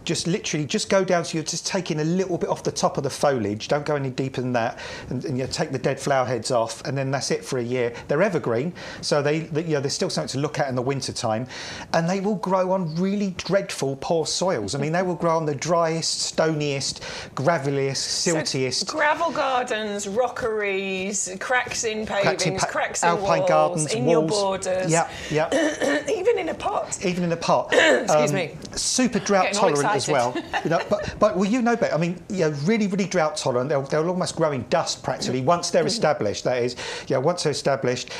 just literally just go down, so you're just taking a little bit off the top of the foliage, don't go any deeper than that, and you take the dead flower heads off, and then that's it for a year. They're evergreen, so there's still something to look at in the winter time, and they will grow on really dreadful poor soils. I mean, they will grow on the driest, stoniest, graveliest, siltiest. So gravel gardens, rockeries, cracks in pavings, cracks in alpine walls, gardens, in walls. your borders. Yeah. Even in a pot. Even in a pot. Excuse me. Super drought tolerant as well. You know, but well, you know better. I mean, you know, really drought tolerant. They'll almost grow in dust practically once they're established. That is, once they're established,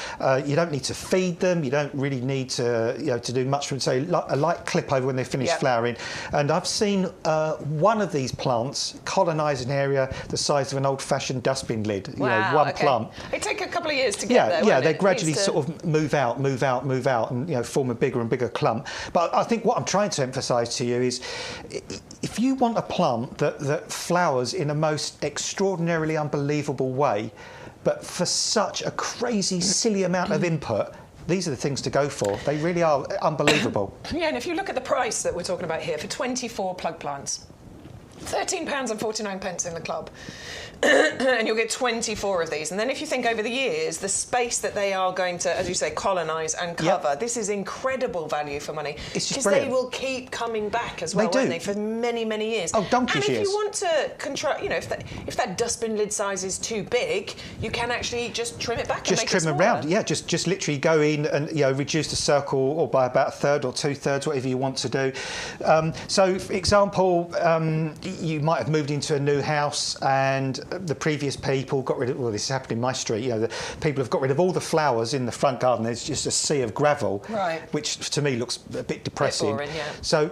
you don't need to feed them. You don't really need to do much from, say, a light clip over when they finish flowering. And I've seen one of these plants colonise an area the size of an old-fashioned dustbin lid. Wow, you know, one plant. It take a couple of years to get there. Yeah, they gradually sort of move out, and form a bigger and bigger clump. But I think what I'm trying to emphasise to you is, if you want a plant that flowers in a most extraordinarily unbelievable way, but for such a crazy, silly amount of input, these are the things to go for. They really are unbelievable. Yeah, and if you look at the price that we're talking about here, for 24 plug plants, £13.49 in the club, and you'll get 24 of these. And then if you think over the years, the space that they are going to, as you say, colonise and cover, this is incredible value for money. It's just because brilliant. they will keep coming back as well, won't they, for many, many years. Oh, donkey's years. And if you want to control, if that dustbin lid size is too big, you can actually just trim it back and make it smaller. Just trim around, just literally go in and reduce the circle or by about a third or 2/3, whatever you want to do. So, for example, you might have moved into a new house and the previous people got rid of, well, this happened in my street, the people have got rid of all the flowers in the front garden. There's just a sea of gravel, which to me looks a bit depressing. Boring, So,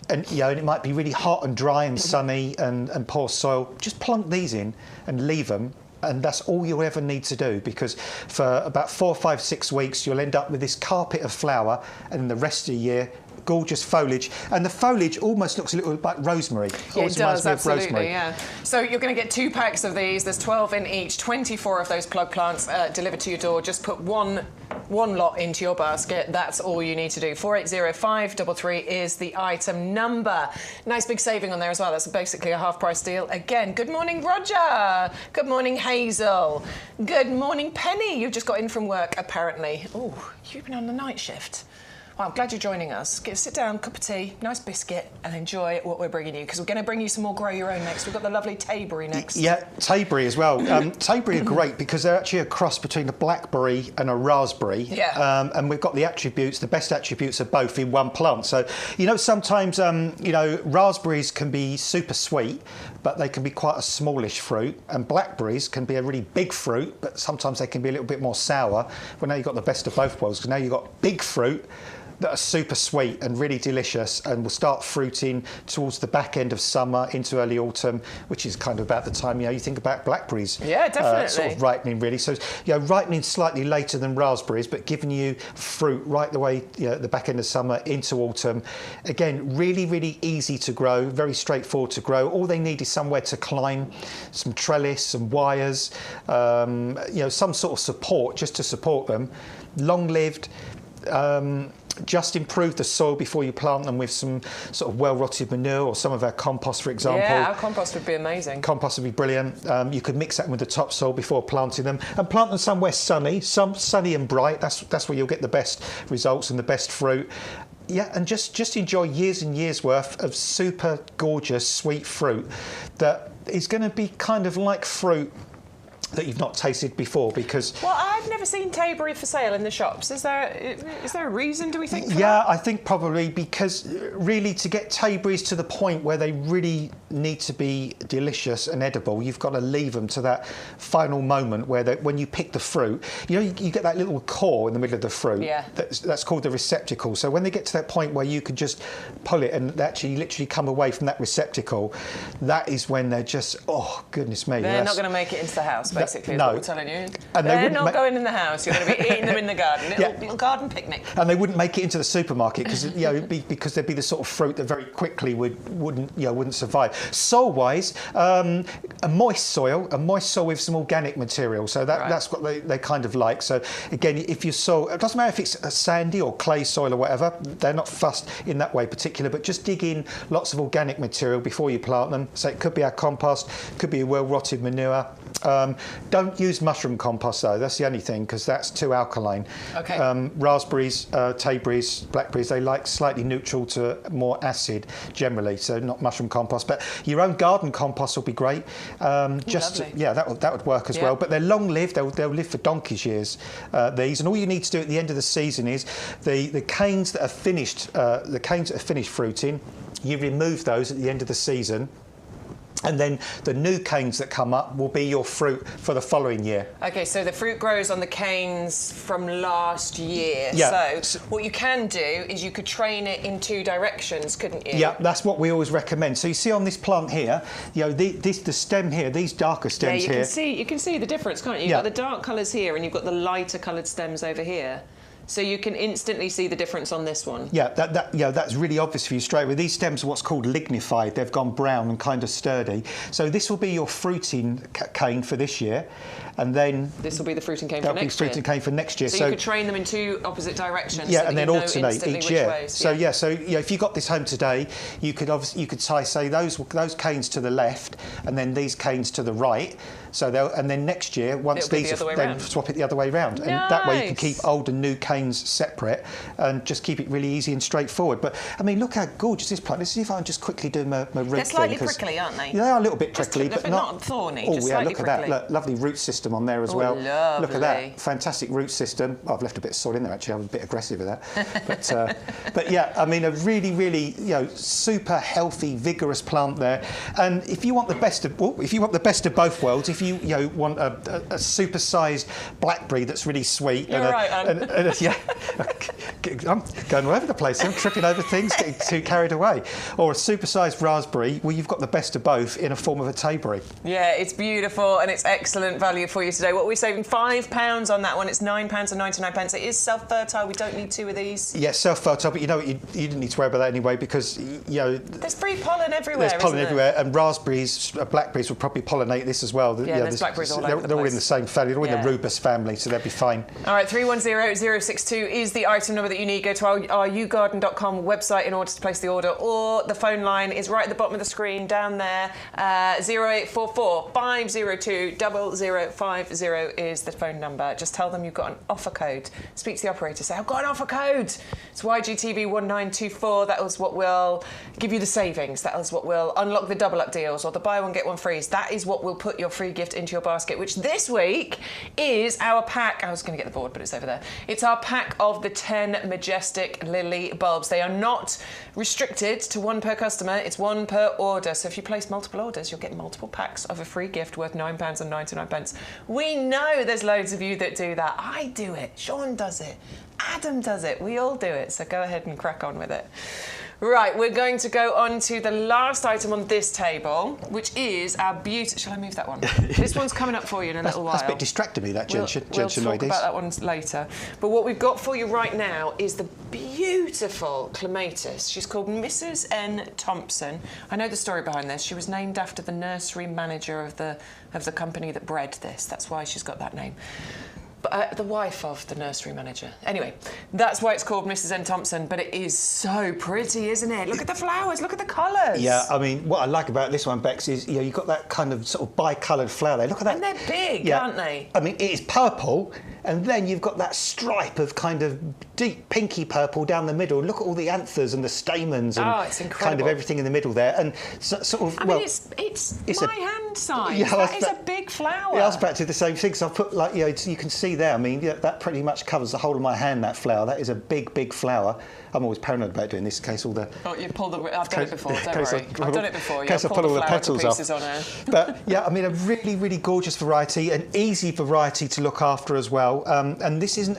and it might be really hot and dry and sunny and poor soil. Just plunk these in and leave them. And that's all you'll ever need to do, because for about 4, 5, 6 weeks, you'll end up with this carpet of flower, and then the rest of the year, gorgeous foliage, and the foliage almost looks a little like rosemary. Yeah, it does, absolutely, yeah. So you're going to get 2 packs of these. There's 12 in each, 24 of those plug plants delivered to your door. Just put one one lot into your basket. That's all you need to do. 480533 is the item number. Nice big saving on there as well. That's basically a half-price deal. Again, good morning, Roger. Good morning, Hazel. Good morning, Penny. You've just got in from work, apparently. Oh, you've been on the night shift. Well, I'm glad you're joining us. Sit down, cup of tea, nice biscuit, and enjoy what we're bringing you, because we're going to bring you some more Grow Your Own next. We've got the lovely Tayberry next. Yeah, Tayberry as well. Tayberry are great because they're actually a cross between a blackberry and a raspberry. Yeah. And we've got the attributes, the best attributes of both in one plant. So, you know, sometimes, you know, raspberries can be super sweet, but they can be quite a smallish fruit. And blackberries can be a really big fruit, but sometimes they can be a little bit more sour. Well, now you've got the best of both worlds, because now you've got big fruit that are super sweet and really delicious, and will start fruiting towards the back end of summer into early autumn, which is kind of about the time, you know, you think about blackberries. Yeah, definitely. Sort of ripening, really. So, you know, ripening slightly later than raspberries, but giving you fruit right the way, you know, the back end of summer into autumn. Again, really, really easy to grow, very straightforward to grow. All they need is somewhere to climb, some trellis, some wires, you know, some sort of support just to support them. Long-lived. Just improve the soil before you plant them with some sort of well-rotted manure, or some of our compost, for example. Yeah, our compost would be amazing. Compost would be brilliant. You could mix that with the topsoil before planting them, and plant them somewhere sunny, sunny and bright. That's where you'll get the best results and the best fruit. Yeah, and just enjoy years and years worth of super gorgeous sweet fruit that is going to be kind of like fruit that you've not tasted before, because... Well, I've never seen Tayberry for sale in the shops. Is there a reason, do we think, for Yeah, that? I think probably because really to get Tayberries to the point where they really need to be delicious and edible, you've got to leave them to that final moment where when you pick the fruit, you know, you get that little core in the middle of the fruit. Yeah. That's called the receptacle. So when they get to that point where you can just pull it and actually literally come away from that receptacle, that is when they're just, oh, goodness me. They're not going to make it into the house, basically, is what we're telling you. And they're not going in the house. You're going to be eating them in the garden. Little garden picnic. And they wouldn't make it into the supermarket because, you know, because they'd be the sort of fruit that very quickly wouldn't survive. Soil-wise, a moist soil with some organic material. So that's what they kind of like. So again, if your soil, it doesn't matter if it's a sandy or clay soil or whatever, they're not fussed in that way particular, but just dig in lots of organic material before you plant them. So it could be our compost, could be a well-rotted manure. Don't use mushroom compost though, that's the only thing, because that's too alkaline. Okay. Raspberries, Tayberries, blackberries, they like slightly neutral to more acid generally, so not mushroom compost, but your own garden compost will be great. Yeah, that would work as well. But they're long-lived, they'll live for donkey's years, these, and all you need to do at the end of the season is the canes that are finished, fruiting, you remove those at the end of the season. And then the new canes that come up will be your fruit for the following year. OK, so the fruit grows on the canes from last year. Yeah. So what you can do is you could train it in two directions, couldn't you? Yeah, that's what we always recommend. So you see on this plant here, you know, the stem here, these darker stems here. You can see the difference, can't you? You've got the dark colours here and you've got the lighter coloured stems over here. So you can instantly see the difference on this one. Yeah, that's really obvious for you straight away. These stems are what's called lignified. They've gone brown and kind of sturdy. So this will be your fruiting cane for this year, and then this will be the fruiting cane for next year. That'll be fruiting cane for next year. So you could train them in two opposite directions. Yeah, so and then alternate each year. So if you got this home today, you could say those canes to the left, and then these canes to the right. So and then next year, once these then swap it the other way round, and that way you can keep old and new canes separate, and just keep it really easy and straightforward. But I mean, look how gorgeous this plant. Let's see if I can just quickly do my root thing. They're slightly prickly, aren't they? They are a little bit prickly, but not thorny. Oh just yeah, slightly look at that. Look, lovely root system on there as well. Lovely. Look at that, fantastic root system. Oh, I've left a bit of soil in there actually. I'm a bit aggressive with that. But yeah, I mean, a really, really super healthy, vigorous plant there. And if you want the best of both worlds, if you want a super-sized blackberry that's really sweet. You're right. I'm going all over the place. I'm tripping over things, getting too carried away. Or a super-sized raspberry, well, you've got the best of both in a form of a Tayberry. Yeah, it's beautiful and it's excellent value for you today. What are we saving? £5 on that one. It's £9.99. It is self-fertile. We don't need two of these. Yeah, self-fertile, but you didn't need to worry about that anyway because, there's free pollen everywhere. There's pollen everywhere, and raspberries, blackberries will probably pollinate this as well. Yeah, there's blackberries all over the place. They're all in the same family. They're all in Yeah. the rubus family, so they'll be fine. All right, 310062 is the item number that you need. Go to our YouGarden.com website in order to place the order, or the phone line is right at the bottom of the screen down there. 0844 502 0050 is the phone number. Just tell them you've got an offer code. Speak to the operator. Say, I've got an offer code. It's YGTV1924. That is what will give you the savings. That is what will unlock the double up deals or the buy one get one free. That is what will put your free gift into your basket, which this week is our pack. I was going to get the board, but it's over there. It's our pack of the 10 majestic lily bulbs. They are not restricted to one per customer. It's one per order. So if you place multiple orders, you'll get multiple packs of a free gift worth £9.99. We know there's loads of you that do that. I do it. Sean does it. Adam does it. We all do it. So go ahead and crack on with it. Right, we're going to go on to the last item on this table, which is our beauty. Shall I move that one? This one's coming up for you in a little while. That's a bit distracting me, that gentian We'll ladies. talk about that one later. But what we've got for you right now is the beautiful Clematis. She's called Mrs N Thompson. I know the story behind this. She was named after the nursery manager of the company that bred this. That's why she's got that name. The wife of the nursery manager. Anyway, that's why it's called Mrs N Thompson, but it is so pretty, isn't it? Look at the flowers, look at the colours. Yeah, I mean, what I like about this one, Bex, is you've got that kind of sort of bi-coloured flower there. Look at that. And they're big, aren't they? I mean, it is purple, and then you've got that stripe of kind of deep pinky purple down the middle. Look at all the anthers and the stamens and it's incredible. kind of everything in the middle there. And sort of, I mean, it's my hand size. Yeah, that is a big flower. Yeah, I was about to do the same thing. So I've put, like, you can see there, I mean, that pretty much covers the whole of my hand, that flower. That is a big, big flower. I'm always paranoid about doing this in case all the... Oh, you pulled the... I've done it before, don't worry. I've done it before. In case I pull all the petals off. On her. But, yeah, I mean, a really, really gorgeous variety, an easy variety to look after as well. And this isn't,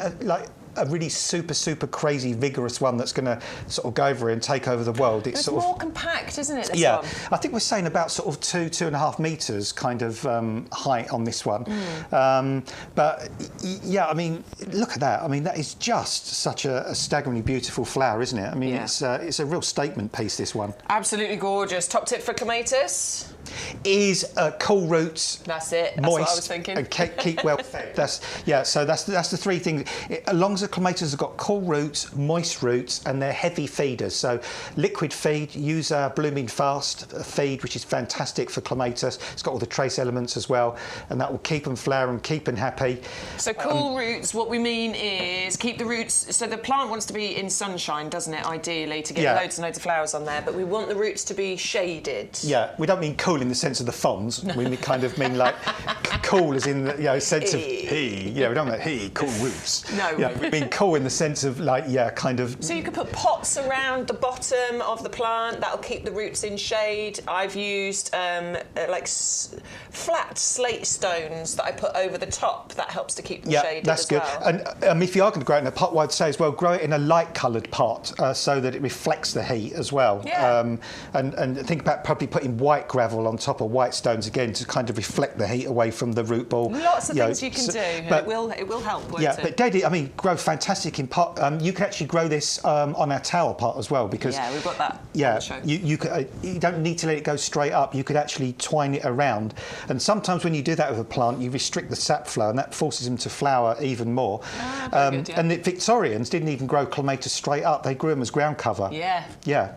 a really super crazy vigorous one that's going to sort of go over and take over the world. It's sort of more compact, isn't it, this one? I think we're saying about sort of 2.5 metres kind of height on this one. But yeah, I mean, look at that. I mean, that is just such a staggeringly beautiful flower, isn't it? I mean, it's a real statement piece, this one. Absolutely gorgeous. Top tip for Clematis? Is cool roots. That's it. That's moist, what I was thinking. And keep well fed. So that's the three things. As long as the clematis have got cool roots, moist roots, and they're heavy feeders. So liquid feed, use blooming fast feed, which is fantastic for clematis. It's got all the trace elements as well, and that will keep them flowering, keep them happy. So cool roots, what we mean is keep the roots. So the plant wants to be in sunshine, doesn't it? Ideally, to get loads and loads of flowers on there. But we want the roots to be shaded. Yeah, we don't mean cool in the sense of the fonz. We kind of mean like cool as in the sense of he. Yeah, we don't mean cool roots. No. Yeah, we mean cool in the sense of kind of. So you could put pots around the bottom of the plant. That'll keep the roots in shade. I've used flat slate stones that I put over the top. That helps to keep them shaded that's as good. well. And if you are going to grow it in a pot, what I'd say as well, grow it in a light-coloured pot so that it reflects the heat as well. Yeah. And think about probably putting white gravel on top of white stones again to kind of reflect the heat away from the root ball. Lots of things you can do. But it will help. Won't it? But Daddy, I mean, grow fantastic in pot. You can actually grow this on our tower pot as well because we've got that. Yeah, you don't need to let it go straight up. You could actually twine it around, and sometimes when you do that with a plant, you restrict the sap flow, and that forces them to flower even more. Good, And the Victorians didn't even grow clematis straight up; they grew them as ground cover. Yeah,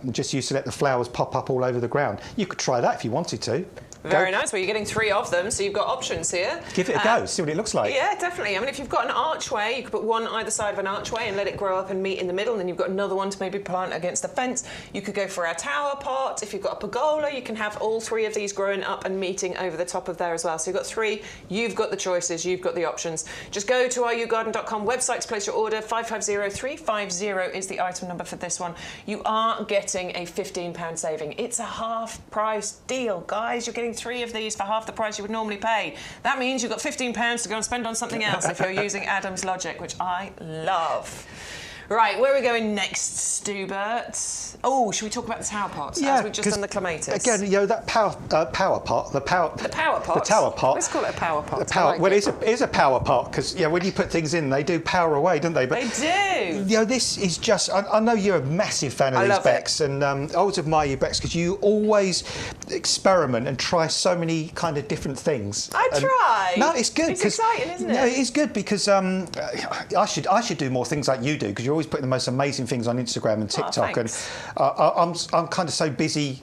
and just used to let the flowers pop up all over the ground. You could try that if you wanted to. Very nice. Well, you're getting 3 of them, so you've got options here. Give it a go, see what it looks like. Yeah, definitely. I mean, if you've got an archway, you could put one either side of an archway and let it grow up and meet in the middle, and then you've got another one to maybe plant against the fence. You could go for our tower pot. If you've got a pergola, you can have all 3 of these growing up and meeting over the top of there as well. So you've got 3. You've got the choices. You've got the options. Just go to our YouGarden.com website to place your order. 550350 is the item number for this one. You are getting a £15 saving. It's a half-price deal, guys. You're getting 3 of these for half the price you would normally pay. That means you've got £15 to go and spend on something else if you're using Adam's logic, which I love. Right, where are we going next, Stubert? Oh, should we talk about the tower pots? Yeah, as we've just done the clematis. Again, you know, that power pot, the tower pot. Let's call it a power pot. Well, it is a power pot because when you put things in, they do power away, don't they? But they do. You know, this is just. I know you're a massive fan of these, Bex, and I always admire you, Bex, because you always experiment and try so many kind of different things. I try. No, it's good. It's exciting, isn't it? No, it is good because I should do more things like you do because you're always putting the most amazing things on Instagram and TikTok, and I'm kind of so busy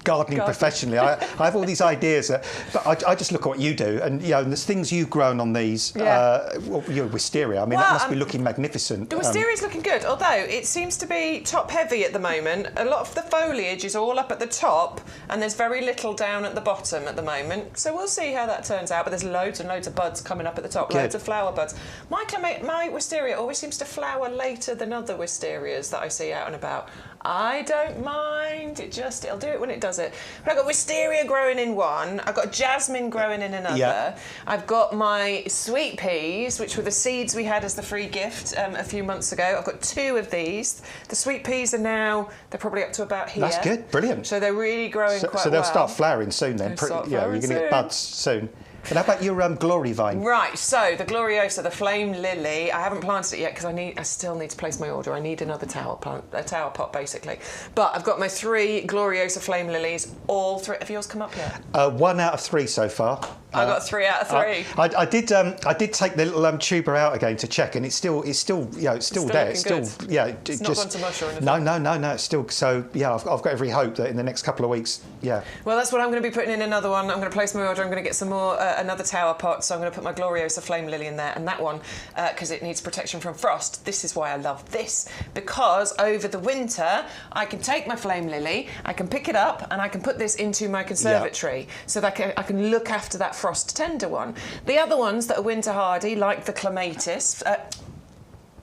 gardening professionally. I have all these ideas, but I just look at what you do, and there's things you've grown on these. Your wisteria. I mean, that must be looking magnificent. The wisteria's looking good, although it seems to be top heavy at the moment. A lot of the foliage is all up at the top, and there's very little down at the bottom at the moment. So we'll see how that turns out. But there's loads and loads of buds coming up at the top, loads of flower buds. My wisteria always seems to flower later than other wisterias that I see out and about. I don't mind. It'll do it when it does it. But I've got wisteria growing in one. I've got jasmine growing in another. Yeah. I've got my sweet peas, which were the seeds we had as the free gift a few months ago. I've got 2 of these. The sweet peas are now, they're probably up to about here. That's good. Brilliant. So they're really growing quite well. So they'll start flowering soon then. You're going to get buds soon. And how about your glory vine? Right, so the Gloriosa, the flame lily, I haven't planted it yet because I still need to place my order. I need another tower pot basically. But I've got my 3 Gloriosa flame lilies, all 3. Have yours come up yet? 1 out of 3 so far. I got 3 out of 3. I did take the little tuber out again to check, and it's still there. It's still It's not gone to mush or anything. No. It's still I've got every hope that in the next couple of weeks. Yeah. Well, that's what I'm going to be putting in another one. I'm going to place my order. I'm going to get some more another tower pot. So I'm going to put my Gloriosa flame lily in there, and that one because it needs protection from frost. This is why I love this, because over the winter I can take my flame lily, I can pick it up, and I can put this into my conservatory so that I can look after that frost tender one. The other ones that are winter hardy, like the Clematis,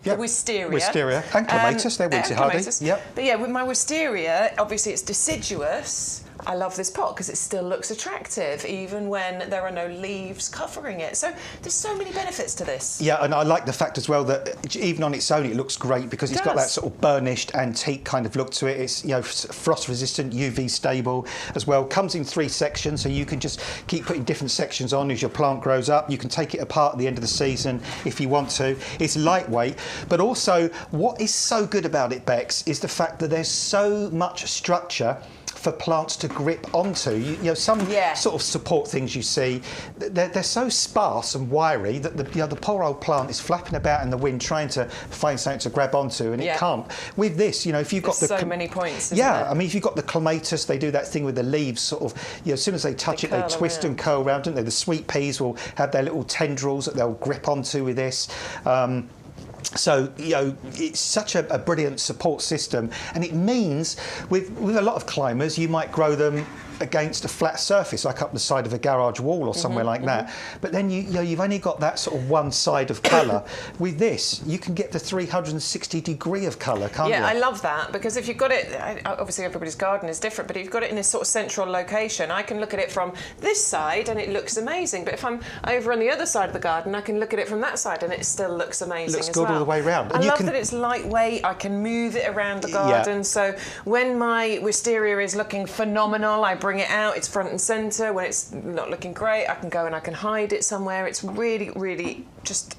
the wisteria and Clematis, they're winter hardy. Yep. But yeah, with my wisteria, obviously it's deciduous. I love this pot because it still looks attractive even when there are no leaves covering it. So there's so many benefits to this. Yeah, and I like the fact as well that even on its own it looks great because it's got that sort of burnished antique kind of look to it. It's frost resistant, UV stable as well. Comes in 3 sections, so you can just keep putting different sections on as your plant grows up. You can take it apart at the end of the season if you want to. It's lightweight, but also what is so good about it, Bex, is the fact that there's so much structure for plants to grip onto. Some sort of support things you see, they're so sparse and wiry that the poor old plant is flapping about in the wind trying to find something to grab onto, and it can't. With this, if you've got so many points. I mean, if you've got the Clematis, they do that thing with the leaves, sort of. As soon as they touch it, they twist and curl around, don't they? The sweet peas will have their little tendrils that they'll grip onto with this. So, it's such a brilliant support system, and it means with a lot of climbers, you might grow them against a flat surface, like up the side of a garage wall or somewhere like that. But then you've only got that sort of one side of colour. With this, you can get the 360 degree of colour, can't you? Yeah, I love that, because if you've got it, obviously everybody's garden is different, but if you've got it in a sort of central location, I can look at it from this side and it looks amazing. But if I'm over on the other side of the garden, I can look at it from that side and it still looks amazing. Looks good all the way round. I love that it's lightweight. I can move it around the garden. So when my wisteria is looking phenomenal, I bring it out, it's front and centre. When it's not looking great, I can go and I can hide it somewhere. It's really, really just...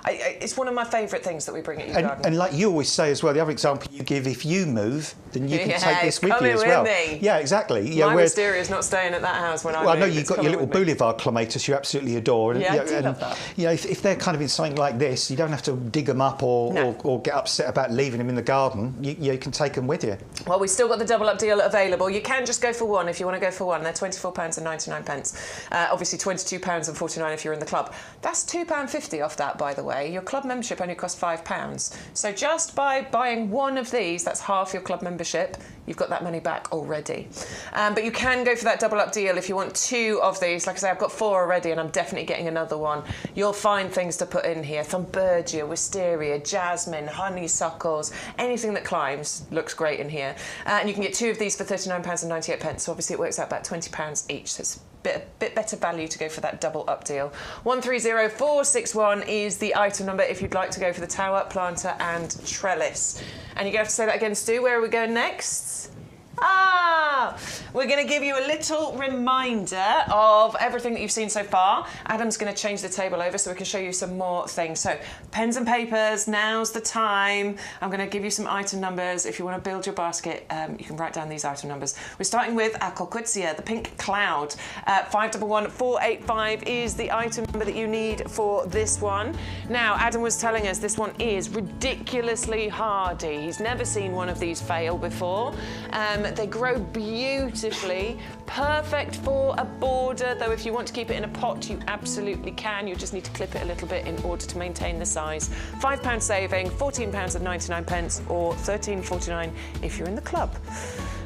it's one of my favourite things that we bring at YouGarden. And like you always say as well, the other example you give, if you move, then you can take this with you as well. Me. Yeah, exactly. My wisteria is not staying at that house when I move. I know you've got your little boulevard Clematis you absolutely adore. And, I do love that. If they're kind of in something like this, you don't have to dig them up or get upset about leaving them in the garden. You can take them with you. Well, we've still got the double up deal available. You can just go for one if you want to go for one. They're £24.99. Obviously £22.49 if you're in the club. That's £2.50 off that, by the way. Your club membership only costs £5. So just by buying one of these, that's half your club membership, you've got that money back already. But you can go for that double up deal if you want 2 of these. Like I say, I've got 4 already and I'm definitely getting another one. You'll find things to put in here. Thunbergia, wisteria, jasmine, honeysuckles, anything that climbs looks great in here. And you can get 2 of these for £39.98. So obviously it works out about £20 each. So it's bit better value to go for that double up deal. 130461 is the item number if you'd like to go for the tower, planter and trellis. And you're going to have to say that again, Stu. Where are we going next? We're going to give you a little reminder of everything that you've seen so far. Adam's going to change the table over so we can show you some more things. So, pens and papers, now's the time. I'm going to give you some item numbers. If you want to build your basket, you can write down these item numbers. We're starting with our Colquitzia, the pink cloud. 511485 is the item number that you need for this one. Now, Adam was telling us this one is ridiculously hardy. He's never seen one of these fail before. They grow beautifully, perfect for a border, though if you want to keep it in a pot, you absolutely can. You just need to clip it a little bit in order to maintain the size. £5 saving, £14.99, or £13.49 if you're in the club.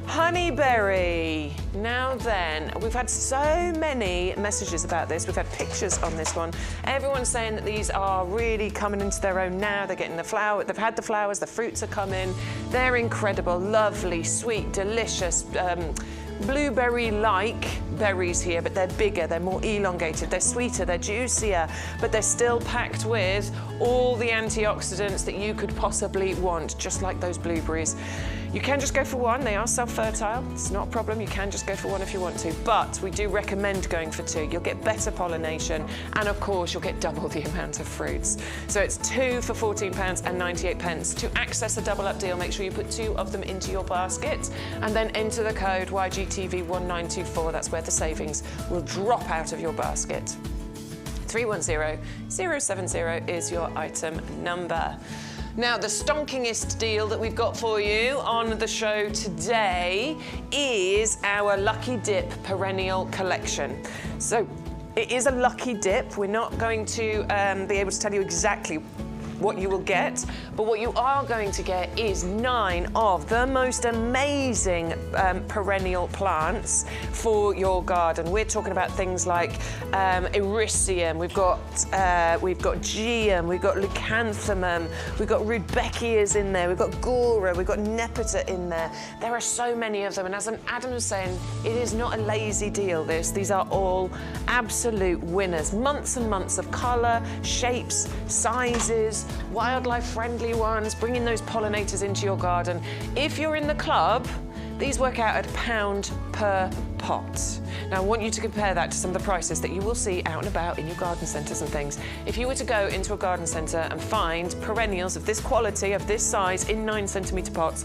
Honeyberry. Now then, we've had so many messages about this. We've had pictures on this one. Everyone's saying that these are really coming into their own now. They're getting the flower. They've had the flowers. The fruits are coming. They're incredible, lovely, sweet, delicious. Blueberry-like berries here, but they're bigger, they're more elongated, they're sweeter, they're juicier, but they're still packed with all the antioxidants that you could possibly want, just like those blueberries. You can just go for one. They are self-fertile. It's not a problem. You can just go for one if you want to, but we do recommend going for two. You'll get better pollination, and of course, you'll get double the amount of fruits. So it's two for £14.98. To access a double up deal, make sure you put two of them into your basket, and then enter the code YGTV1924. That's where the savings will drop out of your basket. 310070 is your item number. Now, the stonkingest deal that we've got for you on the show today is our Lucky Dip Perennial collection. So, it is a lucky dip. We're not going to be able to tell you exactly what you will get, but what you are going to get is 9 of the most amazing perennial plants for your garden. We're talking about things like Ericium, we've got Geum, we've got Leucanthemum, we've got Rudbeckias in there, we've got Gora, we've got Nepeta in there. There are so many of them, and as Adam was saying, it is not a lazy deal, this. These are all absolute winners. Months and months of colour, shapes, sizes, wildlife-friendly ones, bringing those pollinators into your garden. If you're in the club, these work out at £1 per pot. Now, I want you to compare that to some of the prices that you will see out and about in your garden centres and things. If you were to go into a garden centre and find perennials of this quality, of this size, in 9cm pots,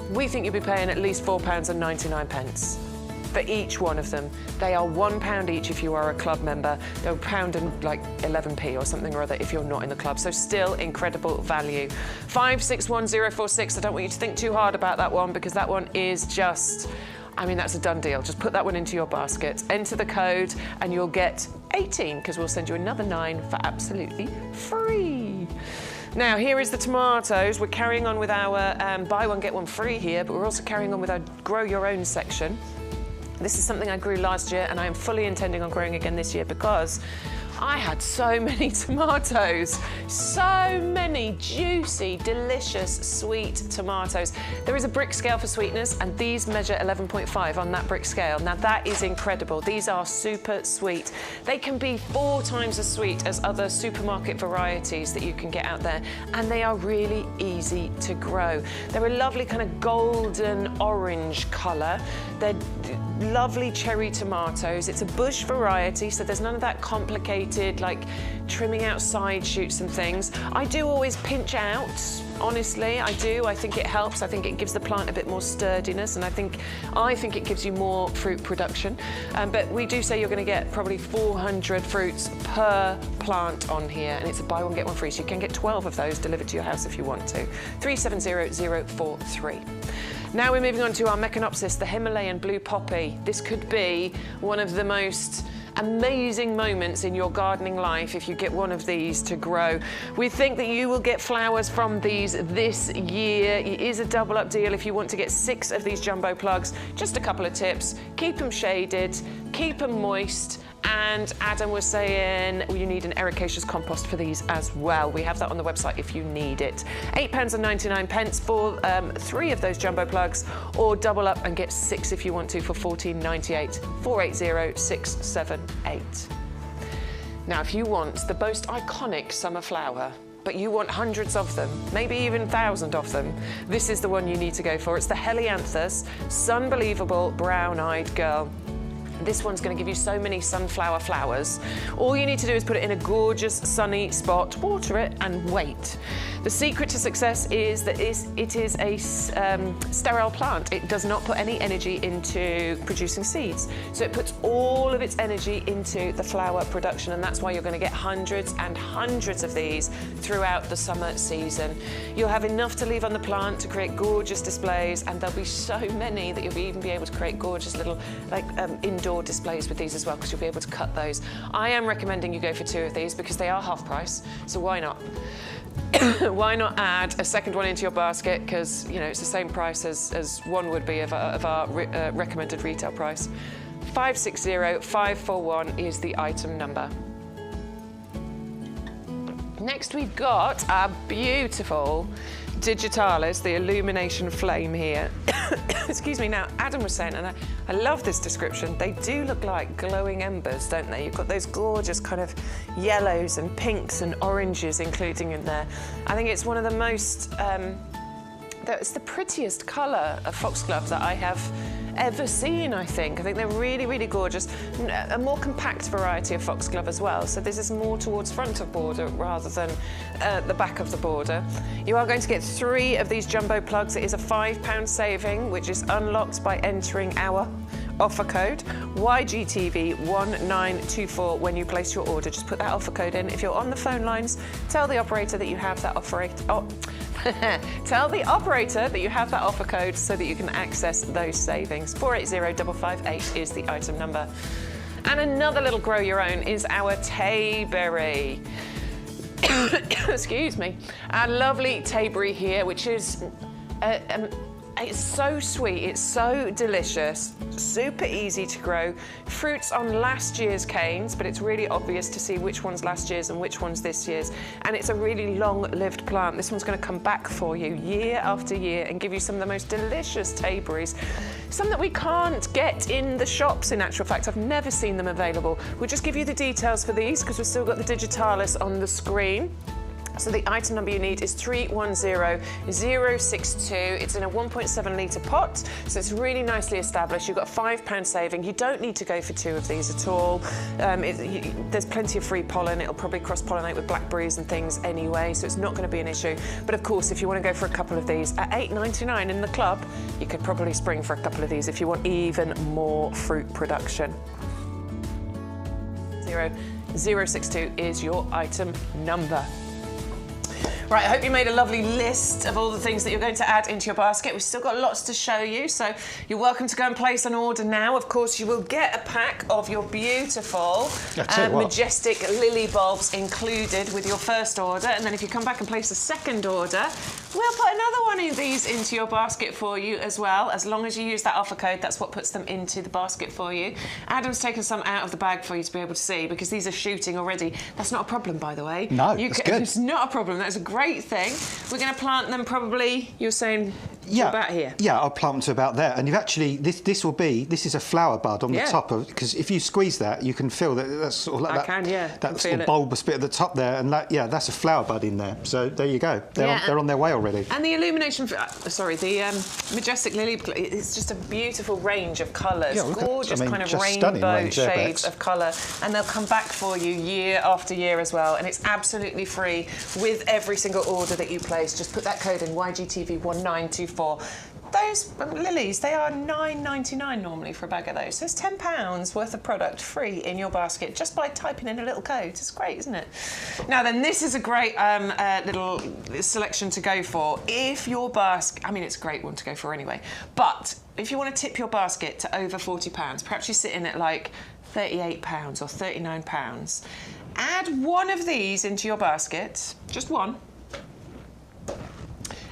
we think you'd be paying at least £4.99 for each one of them. They are £1 each if you are a club member. They're £1.11 or something or other if you're not in the club. So still incredible value. 561046. I don't want you to think too hard about that one, because that one is just, I mean, that's a done deal. Just put that one into your basket, enter the code, and you'll get 18, because we'll send you another 9 for absolutely free. Now, here is the tomatoes. We're carrying on with our buy one, get one free here, but we're also carrying on with our grow your own section. This is something I grew last year, and I am fully intending on growing again this year, because I had so many tomatoes, so many juicy, delicious, sweet tomatoes. There is a brick scale for sweetness, and these measure 11.5 on that brick scale. Now, that is incredible. These are super sweet. They can be 4 times as sweet as other supermarket varieties that you can get out there, and they are really easy to grow. They're a lovely kind of golden orange colour. They're lovely cherry tomatoes. It's a bush variety, so there's none of that complicated, like trimming out side shoots and things. I do always pinch out, honestly, I do. I think it helps. I think it gives the plant a bit more sturdiness, and I think it gives you more fruit production. But we do say you're going to get probably 400 fruits per plant on here, and it's a buy one, get one free, so you can get 12 of those delivered to your house if you want to. 370043. Now we're moving on to our Meconopsis, the Himalayan blue poppy. This could be one of the most amazing moments in your gardening life if you get one of these to grow. We think that you will get flowers from these this year. It is a double up deal if you want to get 6 of these jumbo plugs. Just a couple of tips: keep them shaded, keep them moist, And Adam was saying, well, you need an ericaceous compost for these as well. We have that on the website if you need it. £8.99 for 3 of those jumbo plugs, or double up and get 6 if you want to for £14.98. 480-678. Now, if you want the most iconic summer flower, but you want hundreds of them, maybe even 1,000 of them, this is the one you need to go for. It's the Dianthus Sunbelievable Brown-Eyed Girl. This one's going to give you so many sunflower flowers. All you need to do is put it in a gorgeous sunny spot, water it and wait. The secret to success is that it is a sterile plant. It does not put any energy into producing seeds. So it puts all of its energy into the flower production, and that's why you're going to get hundreds and hundreds of these throughout the summer season. You'll have enough to leave on the plant to create gorgeous displays, and there'll be so many that you'll even be able to create gorgeous little indoor displays with these as well, because you'll be able to cut those. I am recommending you go for 2 of these because they are half price, so why not? Why not add a second one into your basket, because you know it's the same price as one would be of our recommended retail price. 560541 is the item number. Next we've got our beautiful digitalis, the illumination flame here. Excuse me. Now, Adam was saying, and I love this description, they do look like glowing embers, don't they? You've got those gorgeous kind of yellows and pinks and oranges including in there. I think it's one of the most, it's the prettiest colour of foxglove that I have ever seen, I think. I think they're really, really gorgeous. A more compact variety of foxglove as well. So this is more towards front of border rather than the back of the border. You are going to get 3 of these jumbo plugs. It is a £5 saving, which is unlocked by entering our offer code YGTV1924 when you place your order. Just put that offer code in. If you're on the phone lines, tell the operator that you have that tell the operator that you have that offer code so that you can access those savings. 480558 is the item number. And another little grow your own is our Tayberry. Excuse me. Our lovely Tayberry here, which is it's so sweet, it's so delicious, super easy to grow. Fruits on last year's canes, but it's really obvious to see which one's last year's and which one's this year's. And it's a really long-lived plant. This one's going to come back for you year after year and give you some of the most delicious Tayberries. Some that we can't get in the shops, in actual fact. I've never seen them available. We'll just give you the details for these because we've still got the digitalis on the screen. So the item number you need is 310062. It's in a 1.7 litre pot, so it's really nicely established. You've got a £5 saving. You don't need to go for 2 of these at all. There's plenty of free pollen. It'll probably cross-pollinate with blackberries and things anyway, so it's not going to be an issue. But of course, if you want to go for a couple of these at £8.99 in the club, you could probably spring for a couple of these if you want even more fruit production. 062 is your item number. Right, I hope you made a lovely list of all the things that you're going to add into your basket. We've still got lots to show you, so you're welcome to go and place an order now. Of course, you will get a pack of your beautiful majestic lily bulbs included with your first order, and then if you come back and place a second order, we'll put another one of these into your basket for you as well. As long as you use that offer code, that's what puts them into the basket for you. Adam's taken some out of the bag for you to be able to see because these are shooting already. That's not a problem, by the way. No, that's good. It's not a problem. That's a great thing. We're going to plant them probably, you're saying, about here. Yeah, I'll plant them to about there. And you've actually, this is a flower bud on the top of, because if you squeeze that, you can feel that that's sort of like that sort of bulbous bit at the top there, and that's a flower bud in there. So there you go. They're on their way already. And the illumination, the majestic lily, it's just a beautiful range of colours, gorgeous kind of rainbow shades of colour, and they'll come back for you year after year as well, and it's absolutely free with every single order that you place. Just put that code in YGTV1924. Those lilies, they are £9.99 normally for a bag of those. So it's £10 worth of product free in your basket just by typing in a little code. It's great, isn't it? Now then, this is a great little selection to go for. If your basket, I mean, it's a great one to go for anyway, but if you want to tip your basket to over £40, perhaps you're sitting at like £38 or £39, add one of these into your basket, just one,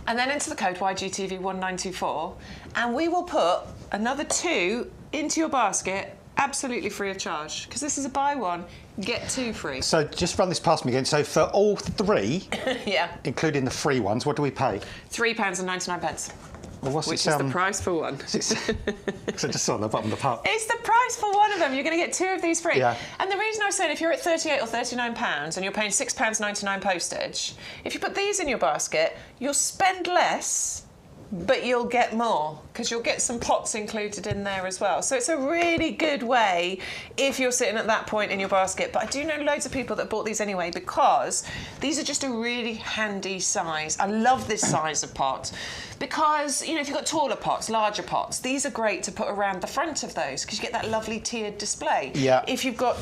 and then enter the code YGTV1924, and we will put another 2 into your basket absolutely free of charge, because this is a buy one, get two free. So just run this past me again. So for all three, yeah, including the free ones, what do we pay? £3.99. Well, what's Which is the price for one. Because I just saw the bottom of the part. It's the price for one of them. You're going to get two of these free. Yeah. And the reason I was saying, if you're at £38 or £39 and you're paying £6.99 postage, if you put these in your basket, you'll spend less, but you'll get more, because you'll get some pots included in there as well. So it's a really good way if you're sitting at that point in your basket. But I do know loads of people that bought these anyway, because these are just a really handy size. I love this size of pot, because, you know, if you've got taller pots, larger pots, these are great to put around the front of those, because you get that lovely tiered display. Yeah. If you've got,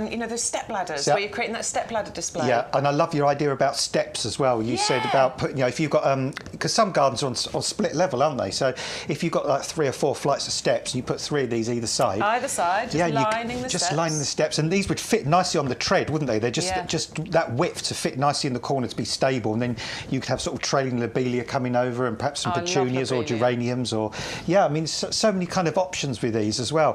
you know, those step ladders, where you're creating that step ladder display. Yeah, and I love your idea about steps as well. You said about putting, you know, if you've got, because some gardens are on split level, aren't they? So if you've got like 3 or 4 flights of steps, and you put 3 of these either side. Either side, just lining the steps. Just lining the steps, and these would fit nicely on the tread, wouldn't they? They're just that width to fit nicely in the corner to be stable, and then you could have sort of trailing lobelia coming over, and perhaps some petunias or geraniums, or I mean, so many kind of options with these as well.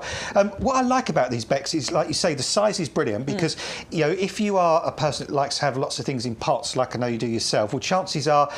What I like about these Becks is, like you say, the size is brilliant, because you know, if you are a person that likes to have lots of things in pots, like I know you do yourself, well, chances are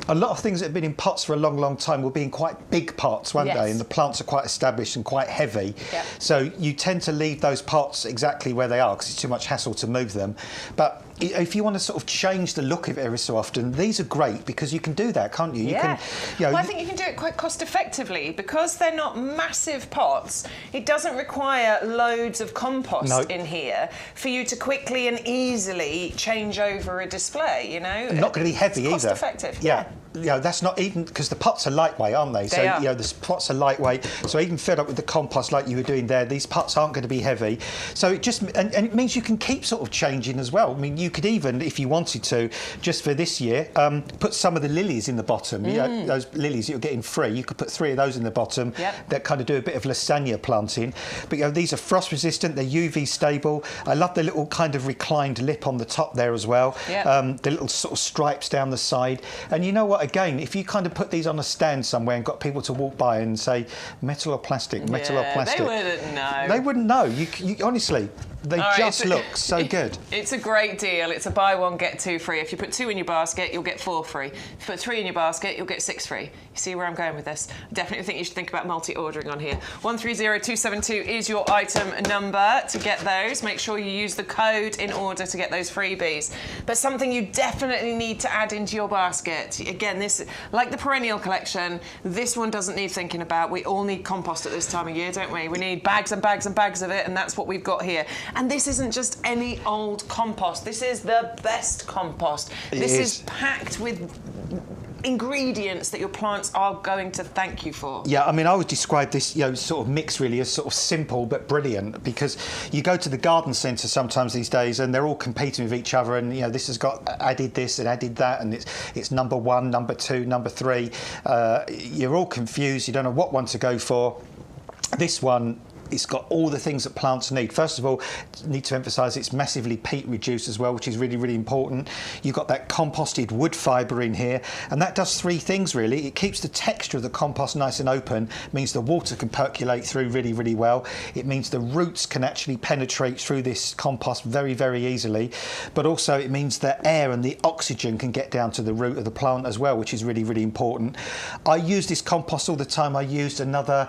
a lot of things that have been in pots for a long, long time will be in quite big pots, won't they? And the plants are quite established and quite heavy. So you tend to leave those pots exactly where they are, because it's too much hassle to move them. But if you want to sort of change the look of it every so often, these are great, because you can do that, can't you? You can, you know, well, I think you can do it quite cost effectively, because they're not massive pots. It doesn't require loads of compost in here for you to quickly and easily change over a display, you know? Not going to be heavy either. Cost effective. Yeah. You know, that's not even, because the pots are lightweight, aren't they? So, you know, the pots are lightweight. So even filled up with the compost like you were doing there, these pots aren't going to be heavy. So it just, and it means you can keep sort of changing as well. I mean, you could even, if you wanted to, just for this year, put some of the lilies in the bottom. You know, those lilies that you're getting free, you could put 3 of those in the bottom that kind of do a bit of lasagna planting. But, you know, these are frost resistant, they're UV stable. I love the little kind of reclined lip on the top there as well. The little sort of stripes down the side. And you know what? Again, if you kind of put these on a stand somewhere and got people to walk by and say metal or plastic, metal or plastic, they wouldn't know. They wouldn't know. You honestly, they just look so good. It's a great deal. It's a buy one get 2 free. If you put 2 in your basket, you'll get 4 free. If you put 3 in your basket, you'll get 6 free. You see where I'm going with this? I definitely think you should think about multi-ordering on here. 130272 is your item number to get those. Make sure you use the code in order to get those freebies. But something you definitely need to add into your basket. Again, this, like the perennial collection, this one doesn't need thinking about. We all need compost at this time of year, don't we? We need bags and bags and bags of it, and that's what we've got here. And this isn't just any old compost. This is the best compost. This is packed with ingredients that your plants are going to thank you for. Yeah, I mean, I would describe this, you know, sort of mix really as sort of simple but brilliant, because you go to the garden centre sometimes these days and they're all competing with each other, and, you know, this has got added this and added that, and it's number 1, number 2, number 3. You're all confused. You don't know what one to go for. This one, it's got all the things that plants need. First of all, need to emphasise it's massively peat reduced as well, which is really, really important. You've got that composted wood fibre in here, and that does 3 things really. It keeps the texture of the compost nice and open, means the water can percolate through really, really well. It means the roots can actually penetrate through this compost very, very easily. But also it means the air and the oxygen can get down to the root of the plant as well, which is really, really important. I use this compost all the time. I used another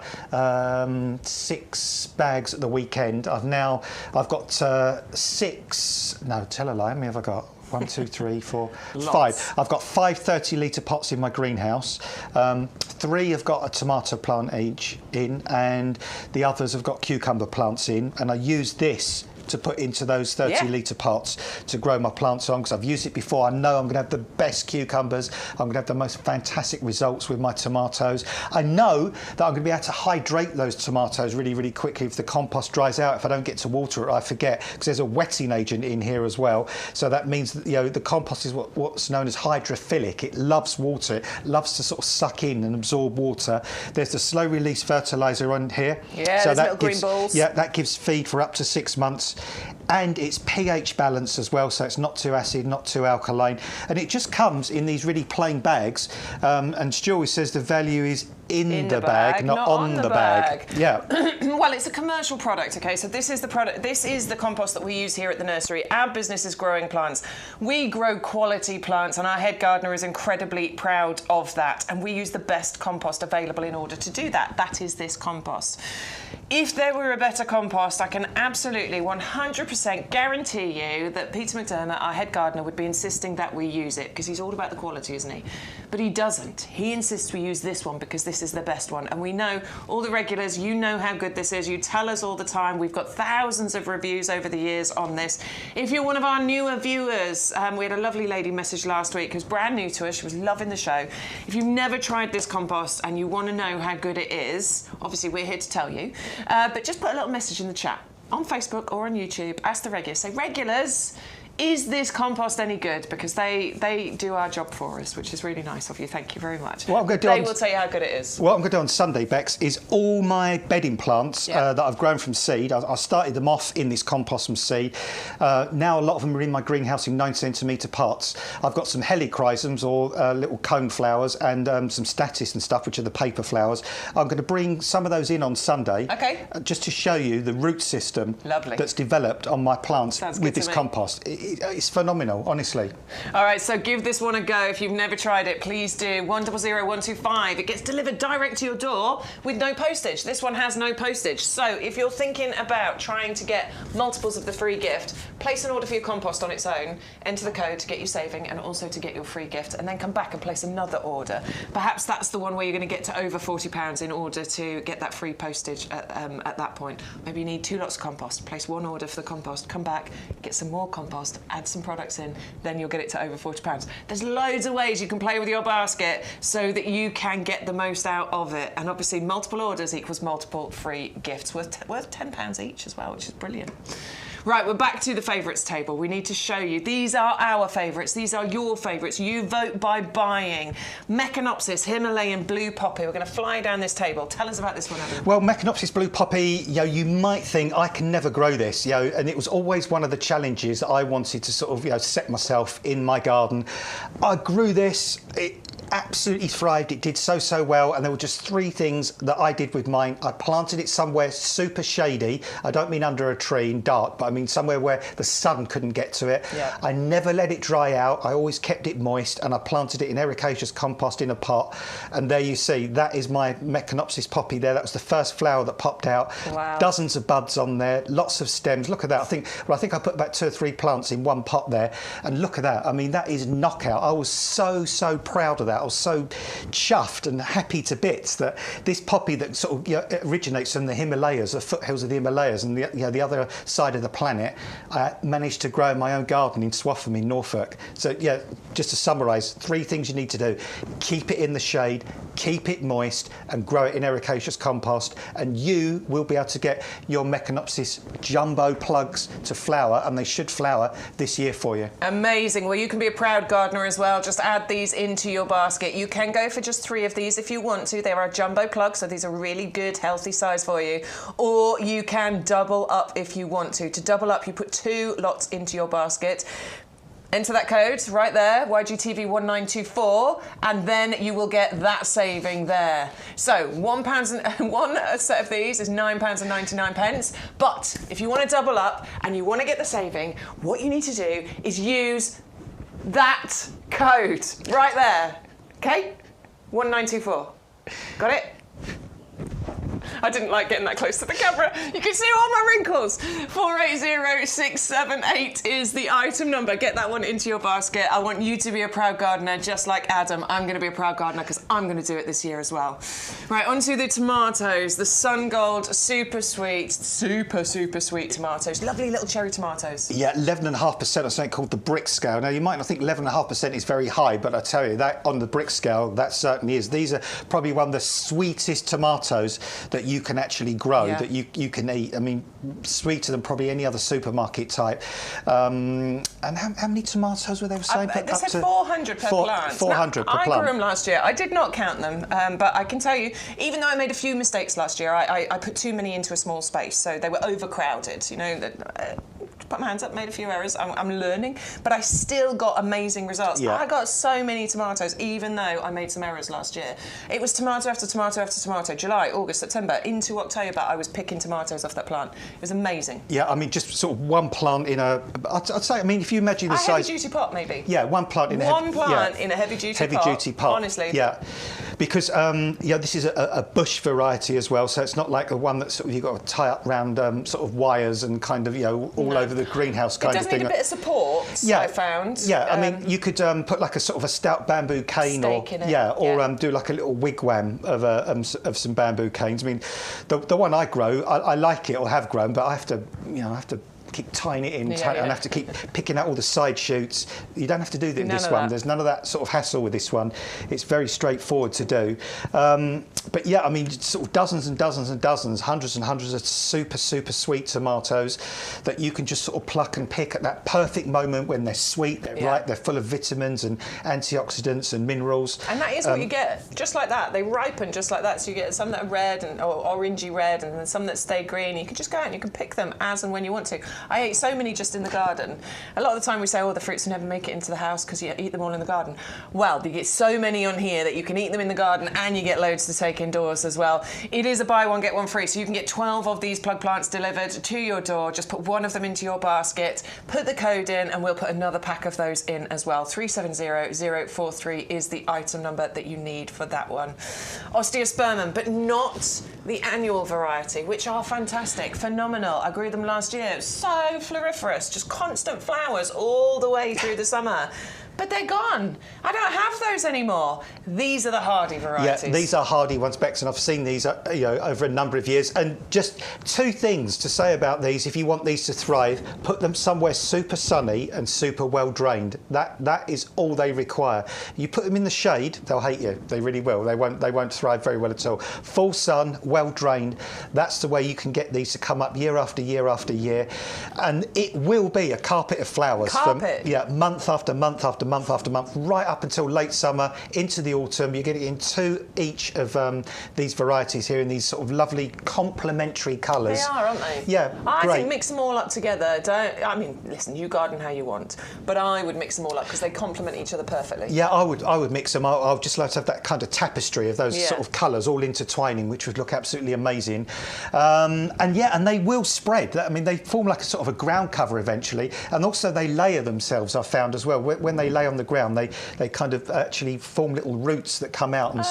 6 bags at the weekend. I've got 6. No, tell a lie. How many have I got? 1, 2, 3, 4, 5. I've got 5 30-litre pots in my greenhouse. 3 have got a tomato plant each in, and the others have got cucumber plants in. And I use this to put into those 30-litre pots to grow my plants on, because I've used it before. I know I'm going to have the best cucumbers. I'm going to have the most fantastic results with my tomatoes. I know that I'm going to be able to hydrate those tomatoes really, really quickly if the compost dries out. If I don't get to water it, I forget, because there's a wetting agent in here as well. So that means that, you know, the compost is what's known as hydrophilic. It loves water. It loves to sort of suck in and absorb water. There's the slow-release fertiliser on here. Yeah, so there's that little green balls. Yeah, that gives feed for up to 6 months. and it's pH balanced as well, so it's not too acid, not too alkaline, and it just comes in these really plain bags. And Stu always says the value is in the bag, not on the bag. Yeah. Well, it's a commercial product, okay? So this is the product. This is the compost that we use here at the nursery. Our business is growing plants. We grow quality plants, and our head gardener is incredibly proud of that. And we use the best compost available in order to do that. That is this compost. If there were a better compost, I can absolutely 100% guarantee you that Peter McDermott, our head gardener, would be insisting that we use it, because he's all about the quality, isn't he? But he doesn't. He insists we use this one because this is the best one. And we know, all the regulars, you know how good this is. You tell us all the time. We've got thousands of reviews over the years on this. If you're one of our newer viewers, we had a lovely lady message last week who's brand new to us. She was loving the show. If you've never tried this compost and you want to know how good it is, obviously we're here to tell you. But just put a little message in the chat on Facebook or on YouTube. Ask the regulars. Say, regulars, is this compost any good? Because they do our job for us, which is really nice of you. Thank you very much. What I'm going to do they will tell you how good it is. What I'm going to do on Sunday, Bex, is all my bedding plants that I've grown from seed. I started them off in this compost from seed. Now a lot of them are in my greenhouse in 9cm pots. I've got some helichrysums, or little cone flowers, and some statice and stuff, which are the paper flowers. I'm going to bring some of those in on Sunday. Okay. Just to show you the root system that's developed on my plants with this compost. It's phenomenal, honestly. All right, so give this one a go. If you've never tried it, please do. 100125. It gets delivered direct to your door with no postage. This one has no postage. So if you're thinking about trying to get multiples of the free gift, place an order for your compost on its own, enter the code to get you saving and also to get your free gift, and then come back and place another order. Perhaps that's the one where you're going to get to over £40 in order to get that free postage at that point. Maybe you need 2 lots of compost. Place one order for the compost, come back, get some more compost, add some products in, then you'll get it to over £40. There's loads of ways you can play with your basket so that you can get the most out of it. And obviously multiple orders equals multiple free gifts worth £10 each as well, which is brilliant. Right, we're back to the favourites table. We need to show you. These are our favourites. These are your favourites. You vote by buying. Meconopsis, Himalayan blue poppy. We're going to fly down this table. Tell us about this one, Adam. Well, Meconopsis blue poppy, you might think I can never grow this, and it was always one of the challenges that I wanted to sort of, set myself in my garden. I grew this. It absolutely thrived. It did so well, and there were just 3 things that I did with mine. I planted it somewhere super shady. I don't mean under a tree in dark, but I mean somewhere where the sun couldn't get to it. Yeah. I never let it dry out. I always kept it moist, and I planted it in ericaceous compost in a pot. And there you see, that is my Meconopsis poppy there. That was the first flower that popped out. Wow. Dozens of buds on there, lots of stems. Look at that. I think I put about 2 or 3 plants in one pot there, and look at that. I mean, that is knockout. I was so proud of that. I was so chuffed and happy to bits that this poppy that sort of originates from the Himalayas, the foothills of the Himalayas, and the other side of the planet, I managed to grow in my own garden in Swaffham in Norfolk. So just to summarise, 3 things you need to do: keep it in the shade, keep it moist, and grow it in ericaceous compost, and you will be able to get your Meconopsis jumbo plugs to flower, and they should flower this year for you. Amazing. Well, you can be a proud gardener as well. Just add these into your basket. You can go for just 3 of these if you want to. They are jumbo plugs, so these are really good, healthy size for you. Or you can double up if you want to. To double up, you put 2 lots into your basket. Enter that code right there, YGTV1924, and then you will get that saving there. So £1 and one set of these is £9.99. But if you want to double up and you want to get the saving, what you need to do is use that code right there. Okay? 1924. Got it? I didn't like getting that close to the camera. You can see all my wrinkles. 480678 is the item number. Get that one into your basket. I want you to be a proud gardener, just like Adam. I'm going to be a proud gardener because I'm going to do it this year as well. Right, onto the tomatoes. The Sun Gold, super sweet tomatoes. Lovely little cherry tomatoes. Yeah, 11.5% on something called the brick scale. Now, you might not think 11.5% is very high, but I tell you, that on the brick scale, that certainly is. These are probably one of the sweetest tomatoes that you can actually grow, that you can eat. I mean, sweeter than probably any other supermarket type. And how many tomatoes were they saying? They said 400 per plant. 400 per plant. I grew them last year. I did not count them, but I can tell you, even though I made a few mistakes last year, I put too many into a small space, so they were overcrowded. put my hands up, made a few errors. I'm learning, but I still got amazing results. Yeah. I got so many tomatoes, even though I made some errors last year. It was tomato after tomato after tomato. July, August, September, into October, I was picking tomatoes off that plant. It was amazing. Yeah, I mean, just sort of one plant in a... I'd say, I mean, if you imagine the size... heavy-duty pot, maybe. Yeah, one plant in a in a heavy-duty pot. Honestly. Yeah, because this is a bush variety as well, so it's not like the one that sort of you've got to tie up round sort of wires and kind of all over the greenhouse kind of thing. It does need a bit of support. Yeah, I found. Yeah, I mean, you could put like a sort of a stout bamboo cane, or do like a little wigwam of some bamboo canes. I mean, the one I grow, I like it or have grown, but I have to keep tying it in, and have to keep picking out all the side shoots. You don't have to do that in this one. There's none of that sort of hassle with this one. It's very straightforward to do. But yeah, I mean, sort of dozens and dozens and dozens, hundreds and hundreds of super, super sweet tomatoes that you can just sort of pluck and pick at that perfect moment when they're sweet, they're ripe, they're full of vitamins and antioxidants and minerals. And that is what you get, just like that. They ripen just like that. So you get some that are red or orangey red, and then some that stay green. You can just go out and you can pick them as and when you want to. I ate so many just in the garden. A lot of the time we say, oh, the fruits never make it into the house because you eat them all in the garden. Well, you get so many on here that you can eat them in the garden and you get loads to take indoors as well. It is a buy one, get one free, so you can get 12 of these plug plants delivered to your door. Just put one of them into your basket, put the code in, and we'll put another pack of those in as well. 370043 is the item number that you need for that one. Osteospermum, but not the annual variety, which are fantastic, phenomenal. I grew them last year. So floriferous, just constant flowers all the way through the summer. But they're gone. I don't have those anymore. These are the hardy varieties. Yeah, these are hardy ones, Bex, and I've seen these over a number of years. And just two things to say about these: if you want these to thrive, put them somewhere super sunny and super well drained. That is all they require. You put them in the shade, they'll hate you. They really will. They won't thrive very well at all. Full sun, well drained. That's the way you can get these to come up year after year after year, and it will be a carpet of flowers. Month after month after month after month, right up until late summer, into the autumn. You're getting in two each of these varieties here in these sort of lovely complementary colours. They are, aren't they? Yeah, I great. think mix them all up together. Listen, you garden how you want, but I would mix them all up because they complement each other perfectly. Yeah, I would mix them. I'd just like to have that kind of tapestry of those sort of colours all intertwining, which would look absolutely amazing. And they will spread. I mean, they form like a sort of a ground cover eventually, and also they layer themselves, I've found as well. When they lay on the ground, they kind of actually form little roots that come out and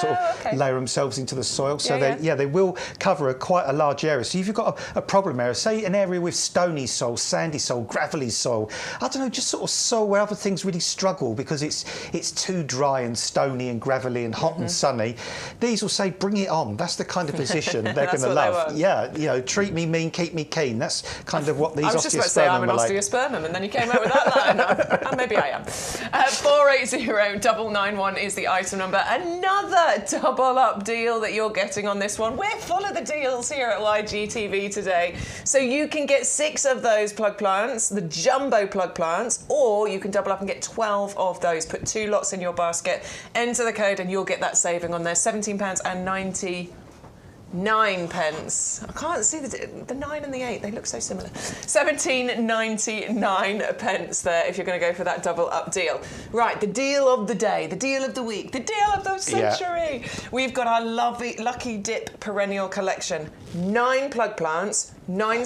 layer themselves into the soil. So they will cover quite a large area. So if you've got a problem area, say an area with stony soil, sandy soil, gravelly soil, I don't know, just sort of soil where other things really struggle because it's too dry and stony and gravelly and hot and sunny, these will say, bring it on. That's the kind of position they're going to love. Yeah, treat me mean, keep me keen. That's kind of what these osteospermum are like. I was just about to say I'm an osteospermum, and then you came out with that line. Maybe I am. 480991 is the item number. Another double up deal that you're getting on this one. We're full of the deals here at YGTV today. So you can get 6 of those plug plants, the jumbo plug plants, or you can double up and get 12 of those. Put 2 lots in your basket, enter the code, and you'll get that saving on there. £17.99. I can't see the 9 and the 8. They look so similar. 17.99 pence there if you're going to go for that double up deal. Right, the deal of the day, the deal of the week, the deal of the century. We've got our lovely Lucky Dip perennial collection. 9 plug plants, 9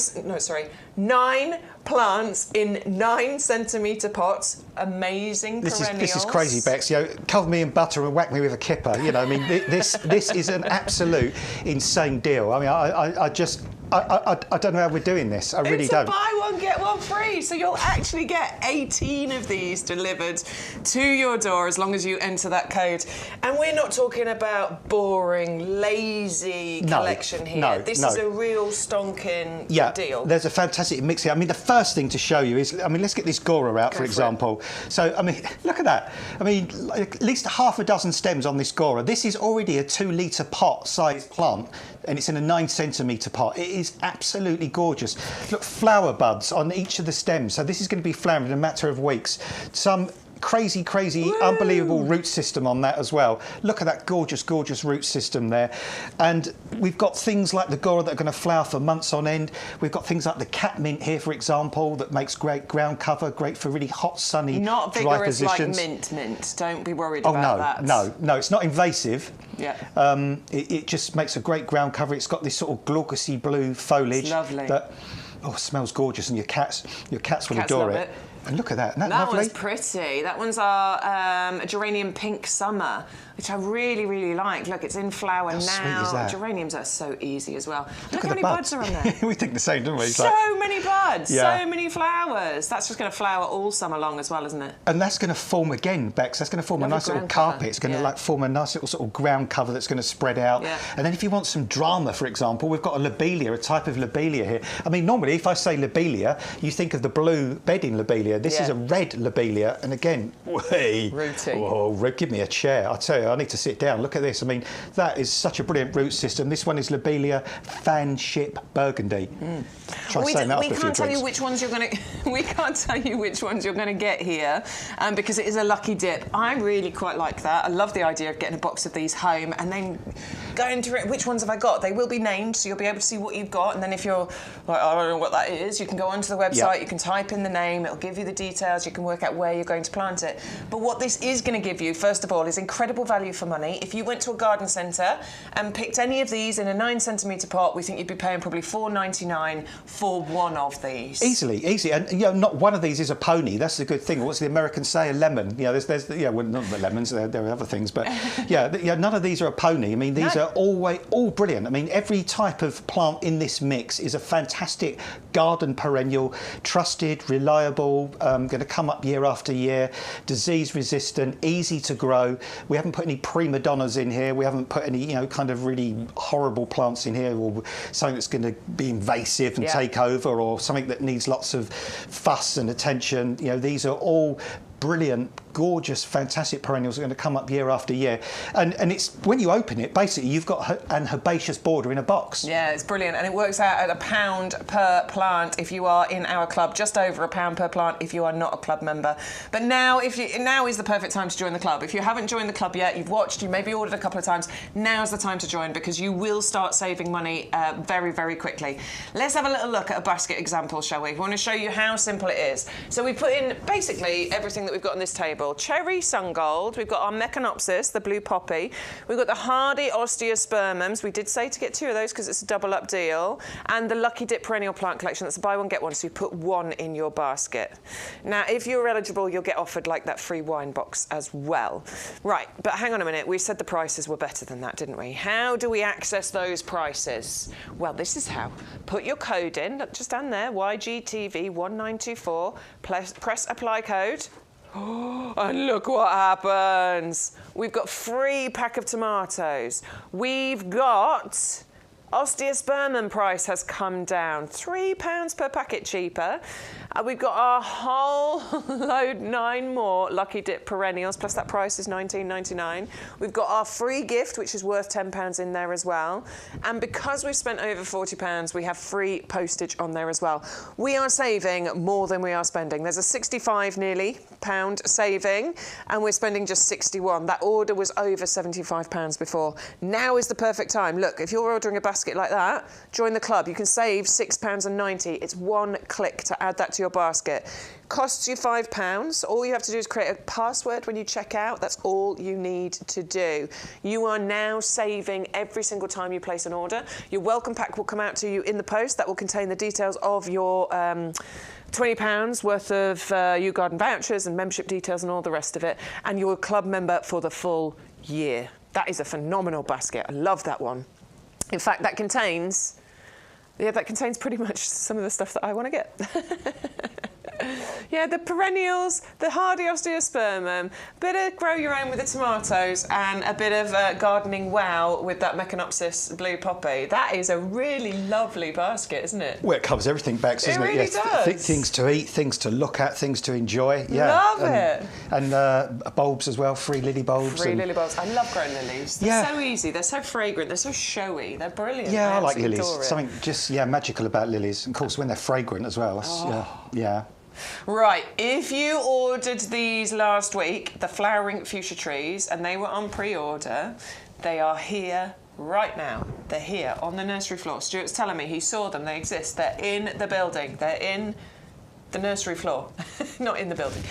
plants in 9 centimetre pots. Amazing perennials. This is crazy, Bex. Cover me in butter and whack me with a kipper. I mean, this is an absolute insane deal. I mean, I don't know how we're doing this. I really don't. It's a buy one, get one free. So you'll actually get 18 of these delivered to your door as long as you enter that code. And we're not talking about boring, lazy collection here. No, this is a real stonking deal. There's a fantastic mix here. I mean, the first thing to show you is, let's get this Gora out, for example. So, I mean, look at that. I mean, like, at least half a dozen stems on this Gora. This is already a 2-litre pot-sized plant, and it's in a 9 centimetre pot. It is absolutely gorgeous. Look, flower buds on each of the stems. So this is going to be flowering in a matter of weeks. Some crazy, unbelievable root system on that as well. Look at that gorgeous, gorgeous root system there. And we've got things like the Gora that are going to flower for months on end. We've got things like the catmint here, for example, that makes great ground cover, great for really hot, sunny, not dry vigorous positions. Like mint. Don't be worried about that. No, it's not invasive. Yeah. It just makes a great ground cover. It's got this sort of glaucous blue foliage. It's lovely. That smells gorgeous, and your cats will adore it. And look at that. Isn't that lovely? That one's pretty. That one's our Geranium Pink Summer, which I really, really like. Look, it's in flower now. Sweet is that? Geraniums are so easy as well. Look at how the many buds are on there. We think the same, don't we? It's So many buds, Yeah. so many flowers. That's just going to flower all summer long as well, isn't it? And that's going to form again, Bex. That's going to form a Lovely nice little ground carpet. cover. It's going to Yeah. like form a nice little sort of ground cover that's going to spread out. Yeah. And then if you want some drama, for example, we've got a lobelia, a type of lobelia here. I mean, normally if I say lobelia, you think of the blue bedding lobelia. This is a red lobelia. And again, Rooty. Oh, give me a chair. I tell you, I need to sit down. Look at this. I mean, that is such a brilliant root system. This one is lobelia fanship burgundy. Try saying that we after a few can't tell you drinks. which ones you're going to. We can't tell you which ones you're going to get here, because it is a lucky dip. I really quite like that. I love the idea of getting a box of these home and then going to it. Which ones have I got? They will be named, so you'll be able to see what you've got. And then if you're like, I don't know what that is, you can go onto the website. You can type in the name. It'll give you the details. You can work out where you're going to plant it. But what this is going to give you, first of all, is incredible value for money. If you went to a garden centre and picked any of these in a 9cm pot, we think you'd be paying probably $4.99 for one of these. Easily. And not one of these is a pony. That's the good thing. What's the Americans say? A lemon. There's well, not the lemons. There are other things, but none of these are a pony. I mean, these are all brilliant. I mean, every type of plant in this mix is a fantastic garden perennial, trusted, reliable, going to come up year after year, disease resistant, easy to grow. We haven't put any prima donnas in here. We haven't put any, kind of really horrible plants in here, or something that's going to be invasive and take over, or something that needs lots of fuss and attention. These are all brilliant, gorgeous, fantastic perennials are going to come up year after year. And it's when you open it, basically you've got an herbaceous border in a box. Yeah, it's brilliant, and it works out at £1 per plant if you are in our club, just over £1 per plant if you are not a club member. But now is the perfect time to join the club. If you haven't joined the club yet, you've watched, you maybe ordered a couple of times, now's the time to join, because you will start saving money very, very quickly. Let's have a little look at a basket example, shall we? We want to show you how simple it is. So we put in basically everything that we've got on this table. Cherry sun gold, we've got our Meconopsis, the blue poppy, we've got the hardy osteospermums, we did say to get 2 of those because it's a double up deal, and the lucky dip perennial plant collection. That's a buy one get one, so you put 1 in your basket. Now if you're eligible, you'll get offered like that free wine box as well. Right, but hang on a minute, we said the prices were better than that, didn't we? How do we access those prices? Well, this is how. Put your code in, just down there, YGTV1924, press apply code. Oh, and look what happens. We've got free pack of tomatoes. We've got osteospermum price has come down, £3 per packet cheaper. We've got our whole load, 9 more lucky dip perennials, plus that price is $19.99. We've got our free gift, which is worth £10 in there as well. And because we've spent over £40, we have free postage on there as well. We are saving more than we are spending. There's a 65 nearly pound saving, and we're spending just 61. That order was over £75 before. Now is the perfect time. Look, if you're ordering a basket like that, join the club. You can save £6.90. It's 1 click to add that to your basket. Costs you £5. All you have to do is create a password when you check out. That's all you need to do. You are now saving every single time you place an order. Your welcome pack will come out to you in the post. That will contain the details of your £20 worth of YouGarden vouchers and membership details and all the rest of it, and you're a club member for the full year. That is a phenomenal basket. I love that one. In fact, that contains pretty much some of the stuff that I want to get. Yeah, the perennials, the hardy osteospermum, bit of grow your own with the tomatoes, and a bit of gardening wow with that Meconopsis blue poppy. That is a really lovely basket, isn't it? Well, it covers everything, Bex, doesn't it? Really does. Things to eat, things to look at, things to enjoy. Yeah. Love it. And bulbs as well, free lily bulbs. Lily bulbs. I love growing lilies. They're so easy. They're so fragrant. They're so showy. They're brilliant. Yeah, I like lilies. Adore it. Something just magical about lilies. Of course, when they're fragrant as well. Yeah. Right, if you ordered these last week, the flowering fuchsia trees, and they were on pre-order, they are here right now. They're here on the nursery floor. Stuart's telling me he saw them, they exist. They're in the building. They're in the nursery floor, not in the building.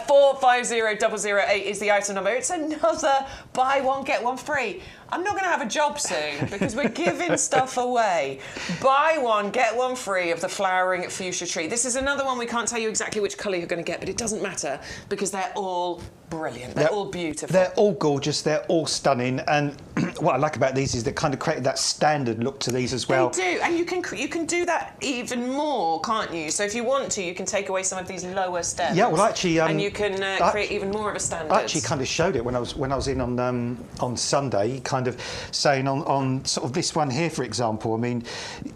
450008 is the item number. It's another buy one, get one free. I'm not going to have a job soon because we're giving stuff away. Buy one, get one free of the flowering fuchsia tree. This is another one we can't tell you exactly which colour you're going to get, but it doesn't matter because they're all brilliant. They're all beautiful. They're all gorgeous. They're all stunning. And what I like about these is they kind of created that standard look to these as well. They do, and you can do that even more, can't you? So if you want to, you can take away some of these lower stems. Yeah, well, actually, and you can create even more of a standard. I actually kind of showed it when I was in on Sunday, kind of saying on sort of this one here, for example. I mean,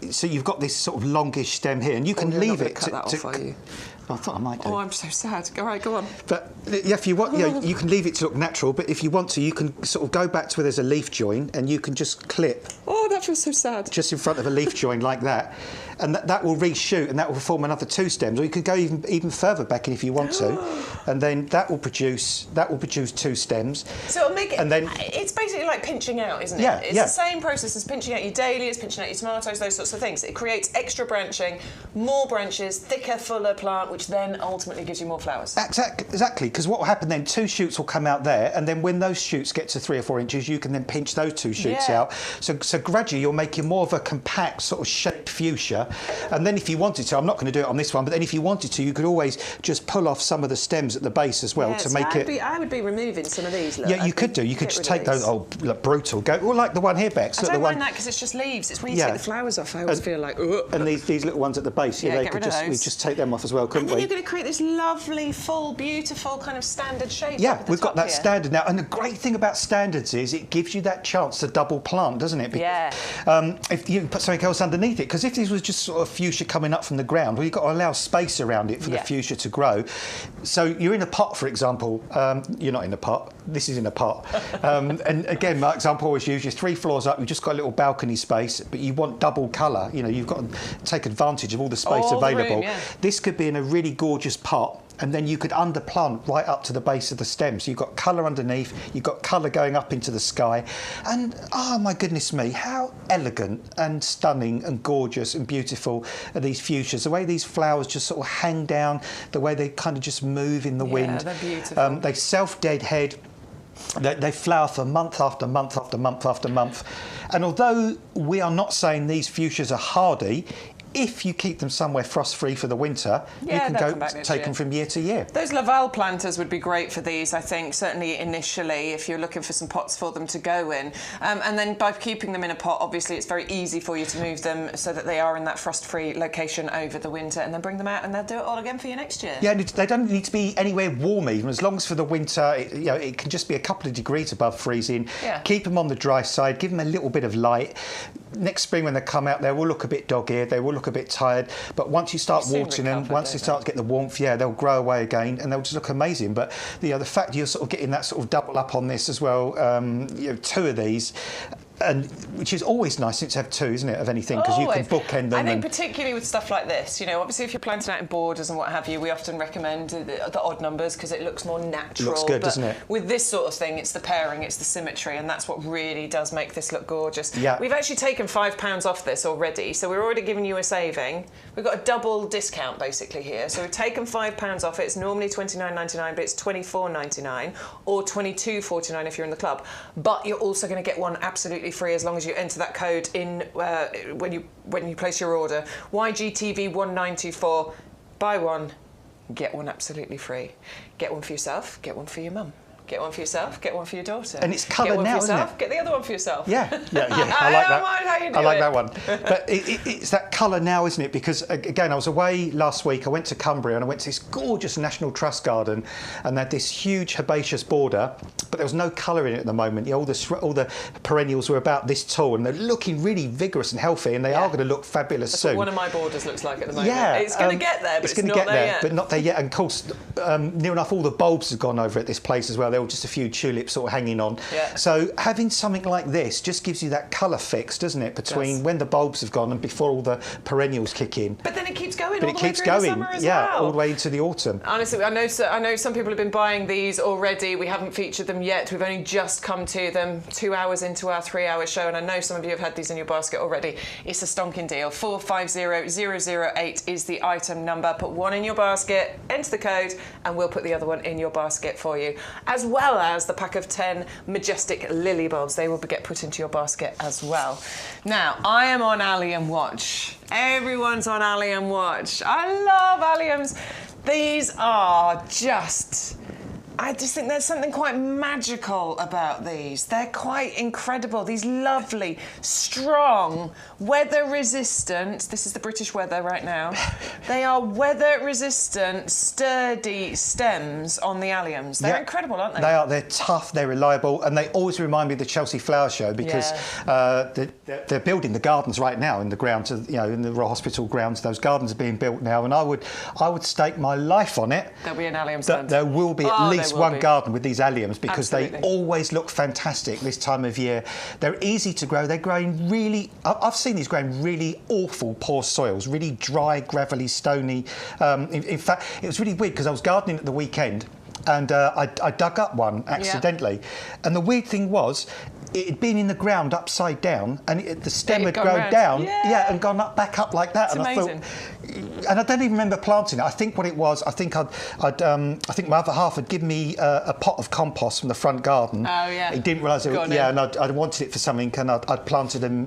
so you've got this sort of longish stem here, and you can leave it cut that off, are you? I thought I might do. Oh, I'm so sad. All right, go on. But yeah, if you want, you can leave it to look natural. But if you want to, you can sort of go back to where there's a leaf join, and you can just clip. Oh, that feels so sad. Just in front of a leaf join like that, and that will reshoot, and that will form another 2 stems. Or you could go even further back if you want to, and then that will produce 2 stems. So it'll make it. And then it's basically like pinching out, isn't it? Yeah, It's the same process as pinching out your dahlias, pinching out your tomatoes, those sorts of things. It creates extra branching, more branches, thicker, fuller plant, which then ultimately gives you more flowers. Exactly, because what will happen then, 2 shoots will come out there, and then when those shoots get to 3 or 4 inches, you can then pinch those 2 shoots out. So gradually you're making more of a compact sort of shaped fuchsia, and then if you wanted to, I'm not going to do it on this one, but then if you wanted to, you could always just pull off some of the stems at the base as well to make it. I would be removing some of these. Look, yeah, you could do. You could just take those. Oh, look, brutal. Go. Well, like the one here, Bex. I don't mind that because it's just leaves. It's when you take the flowers off. I always feel like. Ugh. And these little ones at the base, we just take them off as well, couldn't we? And then you're going to create this lovely, full, beautiful kind of standard shape. Yeah, we've got that standard now. And the great thing about standards is it gives you that chance to double plant, doesn't it? Yeah. If you put something else underneath it, because if this was just sort of fuchsia coming up from the ground, well, you've got to allow space around it for the fuchsia to grow. So you're in a pot, for example. You're not in a pot. This is in a pot. And again, my example I always use, you're 3 floors up, you've just got a little balcony space, but you want double colour. You know, you've got to take advantage of all the space available. The room, This could be in a really gorgeous pot, and then you could underplant right up to the base of the stem. So you've got colour underneath, you've got colour going up into the sky, and oh my goodness me, how elegant and stunning and gorgeous and beautiful are these fuchsias. The way these flowers just sort of hang down, the way they kind of just move in the wind. They're beautiful. They self-deadhead. They flower for month after month after month after month. And although we are not saying these fuchsias are hardy, if you keep them somewhere frost-free for the winter, you can go take them from year to year. Those Laval planters would be great for these, I think, certainly initially, if you're looking for some pots for them to go in. And then by keeping them in a pot, obviously, it's very easy for you to move them so that they are in that frost-free location over the winter, and then bring them out and they'll do it all again for you next year. Yeah, they don't need to be anywhere warm even, as long as for the winter, it can just be a couple of degrees above freezing. Yeah. Keep them on the dry side, give them a little bit of light. Next spring when they come out, they will look a bit dog-eared, they will look a bit tired, but once you start watering them, once they start to get the warmth, they'll grow away again and they'll just look amazing. But the fact you're sort of getting that sort of double up on this as well, 2 of these, and which is always nice since you have 2, isn't it, of anything, because you can bookend them. I think particularly with stuff like this, obviously if you're planting out in borders and what have you, we often recommend the odd numbers because it looks more natural. It looks good, doesn't it? With this sort of thing, it's the pairing, it's the symmetry, and that's what really does make this look gorgeous. Yeah. We've actually taken £5 off this already, so we're already giving you a saving. We've got a double discount basically here, so we've taken £5 off it. It's normally $29.99, but it's $24.99 or $22.49 if you're in the club. But you're also going to get one absolutely free as long as you enter that code in when you place your order. YGTV1924. Buy one, get one absolutely free. Get one for yourself, get one for your mum. Get one for yourself, get one for your daughter. And it's colour now, isn't it? Get the other one for yourself. Yeah. I like that. How you do I like that one. But it's that colour now, isn't it? Because, again, I was away last week. I went to Cumbria and I went to this gorgeous National Trust garden and they had this huge herbaceous border, but there was no colour in it at the moment. All the perennials were about this tall and they're looking really vigorous and healthy, and they are going to look fabulous soon. That's what one of my borders looks like at the moment. Yeah. It's going to get there, but it's going to not get there there, yet. but not there yet. And, of course, near enough all the bulbs have gone over at this place as well. There were just a few tulips sort of hanging on. Yeah. So having something like this just gives you that colour fix, doesn't it, between when the bulbs have gone and before all the perennials kick in. But then it keeps going but all it the way keeps through going, the summer as yeah, well. all the way into the autumn. Honestly, I know some people have been buying these already. We haven't featured them yet. We've only just come to them 2 hours into our 3-hour show, and I know some of you have had these in your basket already. It's a stonking deal. 450008 is the item number. Put one in your basket, enter the code, and we'll put the other one in your basket for you, as well as the pack of 10 majestic lily bulbs. They will get put into your basket as well. Now, I am on Allium watch. Everyone's on Allium watch. I love Alliums. These are just... I just think there's something quite magical about these. They're quite incredible. These lovely, strong, weather-resistant... This is the British weather right now. They are weather-resistant, sturdy stems on the Alliums. They're incredible, aren't they? They are. They're tough, they're reliable, and they always remind me of the Chelsea Flower Show because they're building the gardens right now in the grounds, in the Royal Hospital grounds. Those gardens are being built now, and I would stake my life on it. There'll be an Allium stand. There will be at least one garden with these Alliums because Absolutely. they always look fantastic this time of year. They're easy to grow. They're growing really... I've seen these growing really awful, poor soils, really dry, gravelly, stony. In fact, it was really weird because I was gardening at the weekend and I dug up one accidentally. And the weird thing was, it had been in the ground upside down, and the stem had grown down, and gone back up like that. It's amazing. And I don't even remember planting it. I think what it was, I think I think my other half had given me a pot of compost from the front garden. Oh yeah. He didn't realise it. And I wanted it for something, and I'd planted them.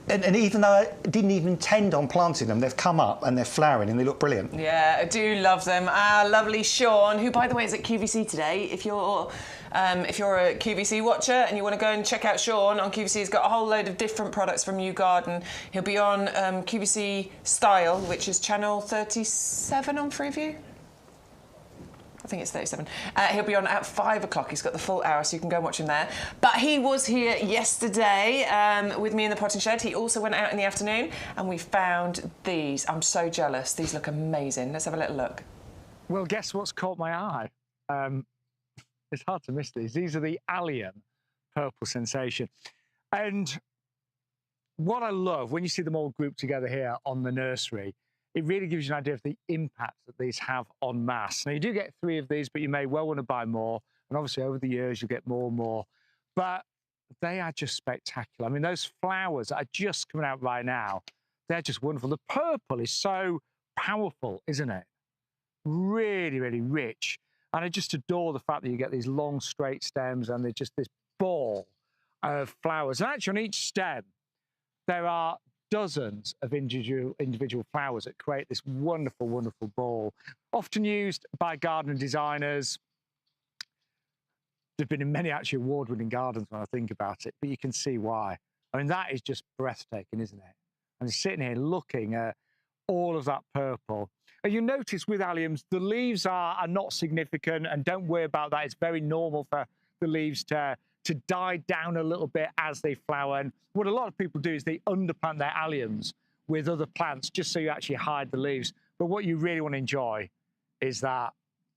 And even though I didn't even intend on planting them, they've come up and they're flowering and they look brilliant. Yeah, I do love them. Our lovely Sean, who by the way is at QVC today. If you're a QVC watcher and you want to go and check out Sean on QVC, he's got a whole load of different products from YouGarden. He'll be on QVC Style, which is channel 37 on Freeview. I think it's 37. He'll be on at 5 o'clock. He's got the full hour, so you can go and watch him there. But he was here yesterday with me in the potting shed. He also went out in the afternoon, and we found these. I'm so jealous. These look amazing. Let's have a little look. Well, guess what's caught my eye? It's hard to miss these. These are the Allium Purple Sensation. And what I love, when you see them all grouped together here on the nursery, it really gives you an idea of the impact that these have en masse. Now, you do get 3 of these, but you may well want to buy more. And obviously, over the years, you'll get more and more. But they are just spectacular. I mean, those flowers that are just coming out right now, they're just wonderful. The purple is so powerful, isn't it? Really, really rich. And I just adore the fact that you get these long, straight stems and they're just this ball of flowers. And actually, on each stem, there are dozens of individual flowers that create this wonderful, wonderful ball. Often used by garden designers. They've been in many actually award-winning gardens when I think about it, but you can see why. I mean, that is just breathtaking, isn't it? And sitting here looking at all of that purple. And you notice with Alliums, the leaves are not significant, and don't worry about that. It's very normal for the leaves to die down a little bit as they flower. And what a lot of people do is they underplant their Alliums with other plants just so you actually hide the leaves. But what you really want to enjoy is that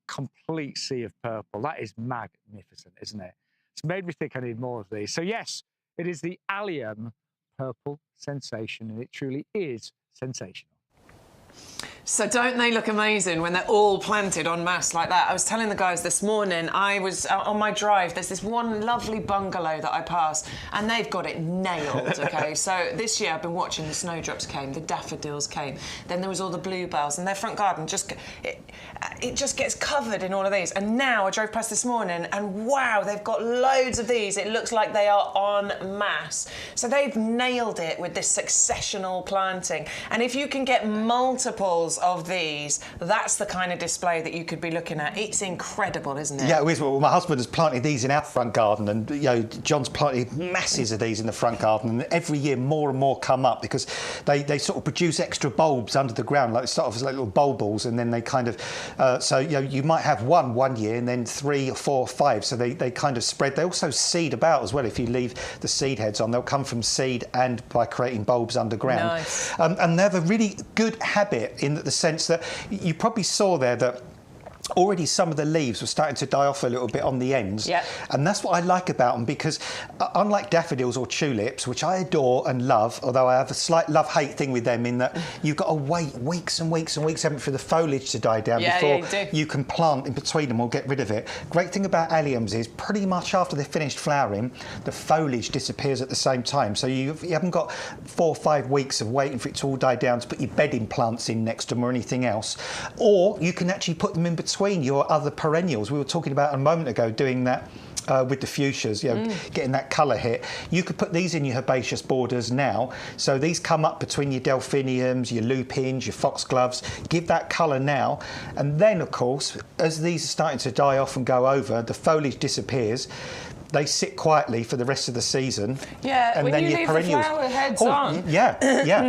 complete sea of purple. That is magnificent, isn't it? It's made me think I need more of these. So yes, it is the Allium Purple Sensation, and it truly is sensational. So don't they look amazing when they're all planted en masse like that? I was telling the guys this morning, I was on my drive, there's this one lovely bungalow that I passed, and they've got it nailed, okay? So this year I've been watching the snowdrops came, the daffodils came, then there was all the bluebells, and their front garden it just gets covered in all of these. And now I drove past this morning, and wow, they've got loads of these. It looks like they are en masse. So they've nailed it with this successional planting. And if you can get multiples of these, that's the kind of display that you could be looking at. It's incredible, isn't it? Yeah, it is. Well, my husband has planted these in our front garden, and John's planted masses of these in the front garden, and every year more and more come up because they sort of produce extra bulbs under the ground, like start off as like little bulbils, and then they kind of so you might have one year and then 3 or 4 or 5, so they kind of spread. They also seed about as well. If you leave the seed heads on, they'll come from seed and by creating bulbs underground. Nice. And they have a really good habit in the sense that you probably saw there that already some of the leaves were starting to die off a little bit on the ends. Yeah. And that's what I like about them, because unlike daffodils or tulips, which I adore and love, although I have a slight love-hate thing with them in that you've got to wait weeks and weeks and weeks for the foliage to die down before you can plant in between them or get rid of it. Great thing about alliums is pretty much after they've finished flowering, the foliage disappears at the same time. So you haven't got 4 or 5 weeks of waiting for it to all die down to put your bedding plants in next to them or anything else. Or you can actually put them in between your other perennials. We were talking about a moment ago doing that with the fuchsias, getting that colour hit. You could put these in your herbaceous borders now. So these come up between your delphiniums, your lupins, your foxgloves. Give that colour now. And then, of course, as these are starting to die off and go over, the foliage disappears. They sit quietly for the rest of the season. Yeah, and when then you your leave perennials, the flower heads on. Yeah.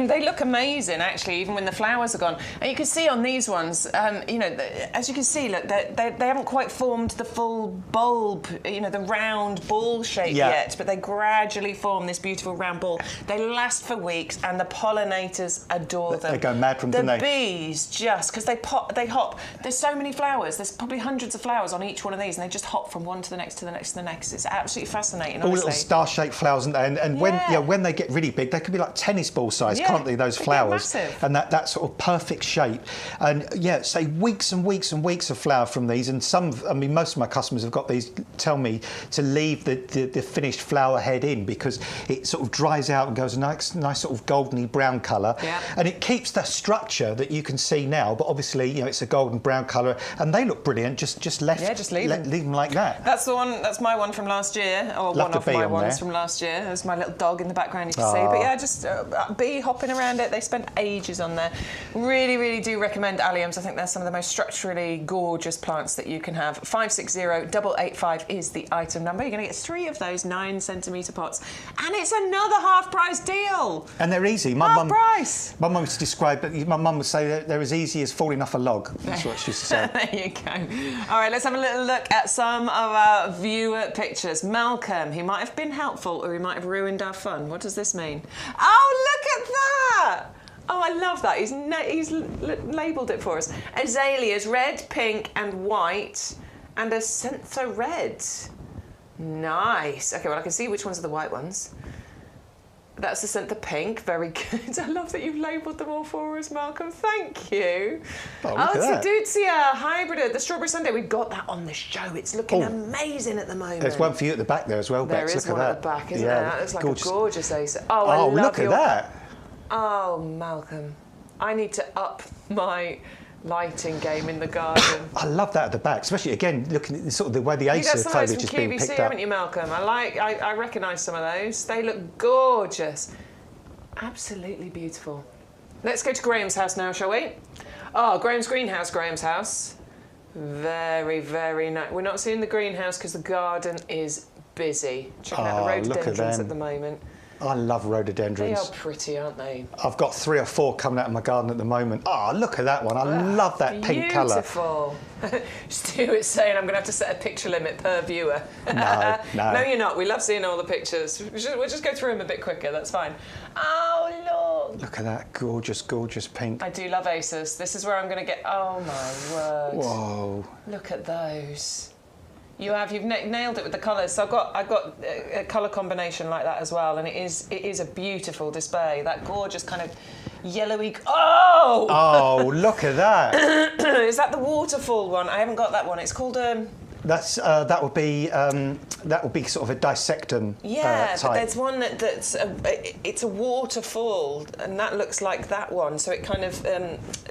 They look amazing, actually, even when the flowers are gone. And you can see on these ones, you know, as you can see, look, they haven't quite formed the full bulb, you know, the round ball shape yet, but they gradually form this beautiful round ball. They last for weeks, and the pollinators adore them. They go mad from them. The bees just, because they hop. There's so many flowers. There's probably hundreds of flowers on each one of these, and they just hop from one to the next to the next to the next. It's absolutely fascinating. All honestly. little star-shaped flowers, and when they get really big, they could be like tennis ball size, can't they? Those flowers, and that sort of perfect shape. And say weeks and weeks and weeks of flower from these. And most of my customers have got these. Tell me to leave the finished flower head in, because it sort of dries out and goes a nice sort of goldeny brown colour, and it keeps the structure that you can see now. But obviously, you know, it's a golden brown colour, and they look brilliant. Just leave them like that. That's the one. That's my one from last year, or one of my ones from last year. There's my little dog in the background, you can see. But yeah, just bee hopping around it. They spent ages on there. Really, really do recommend alliums. I think they're some of the most structurally gorgeous plants that you can have. 560-885 is the item number. You're going to get 3 of those 9cm pots, and it's another half-price deal. And they're easy. Half price. My mum used to describe it. My mum would say that they're as easy as falling off a log. That's what she used to say. There you go. All right, let's have a little look at some of our viewer pictures. Malcolm, he might have been helpful, or he might have ruined our fun. What does this mean? Oh, look at that! Oh, I love that. He's labelled it for us. Azaleas, red, pink and white, and a Acantha red. Nice. OK, well, I can see which ones are the white ones. That's the Acantha pink. Very good. I love that you've labelled them all for us, Malcolm. Thank you. Oh, it's the Deutzia hybrid, the strawberry sundae. We've got that on the show. It's looking amazing at the moment. There's one for you at the back there as well, Bex. There is one at the back, isn't there? That looks like a gorgeous Acer. Oh, I love look at that. Oh, Malcolm. I need to up my lighting game in the garden. I love that at the back, especially again looking at sort of the way the Acer foliage is being picked up. Haven't you, Malcolm? I recognise some of those. They look gorgeous. Absolutely beautiful. Let's go to Graham's house now, shall we? Oh, Graham's greenhouse, Graham's house. Very, very nice. We're not seeing the greenhouse because the garden is busy. Checking out the rhododendrons at the moment. I love rhododendrons. They are pretty, aren't they? I've got 3 or 4 coming out of my garden at the moment. Oh, look at that one. I love that pink colour. Beautiful. Stuart's saying I'm going to have to set a picture limit per viewer. No. No, you're not. We love seeing all the pictures. We'll just go through them a bit quicker. That's fine. Oh, look. Look at that gorgeous, gorgeous pink. I do love Acers. This is where I'm going to get... Oh, my word. Whoa. Look at those. You've nailed it with the colours. So I've got a colour combination like that as well, and it is a beautiful display. That gorgeous kind of yellowy. Oh, look at that. Is that the waterfall one? I haven't got that one. It's called that would be sort of a dissectum. But type. there's one that's it's a waterfall, and that looks like that one. So it kind of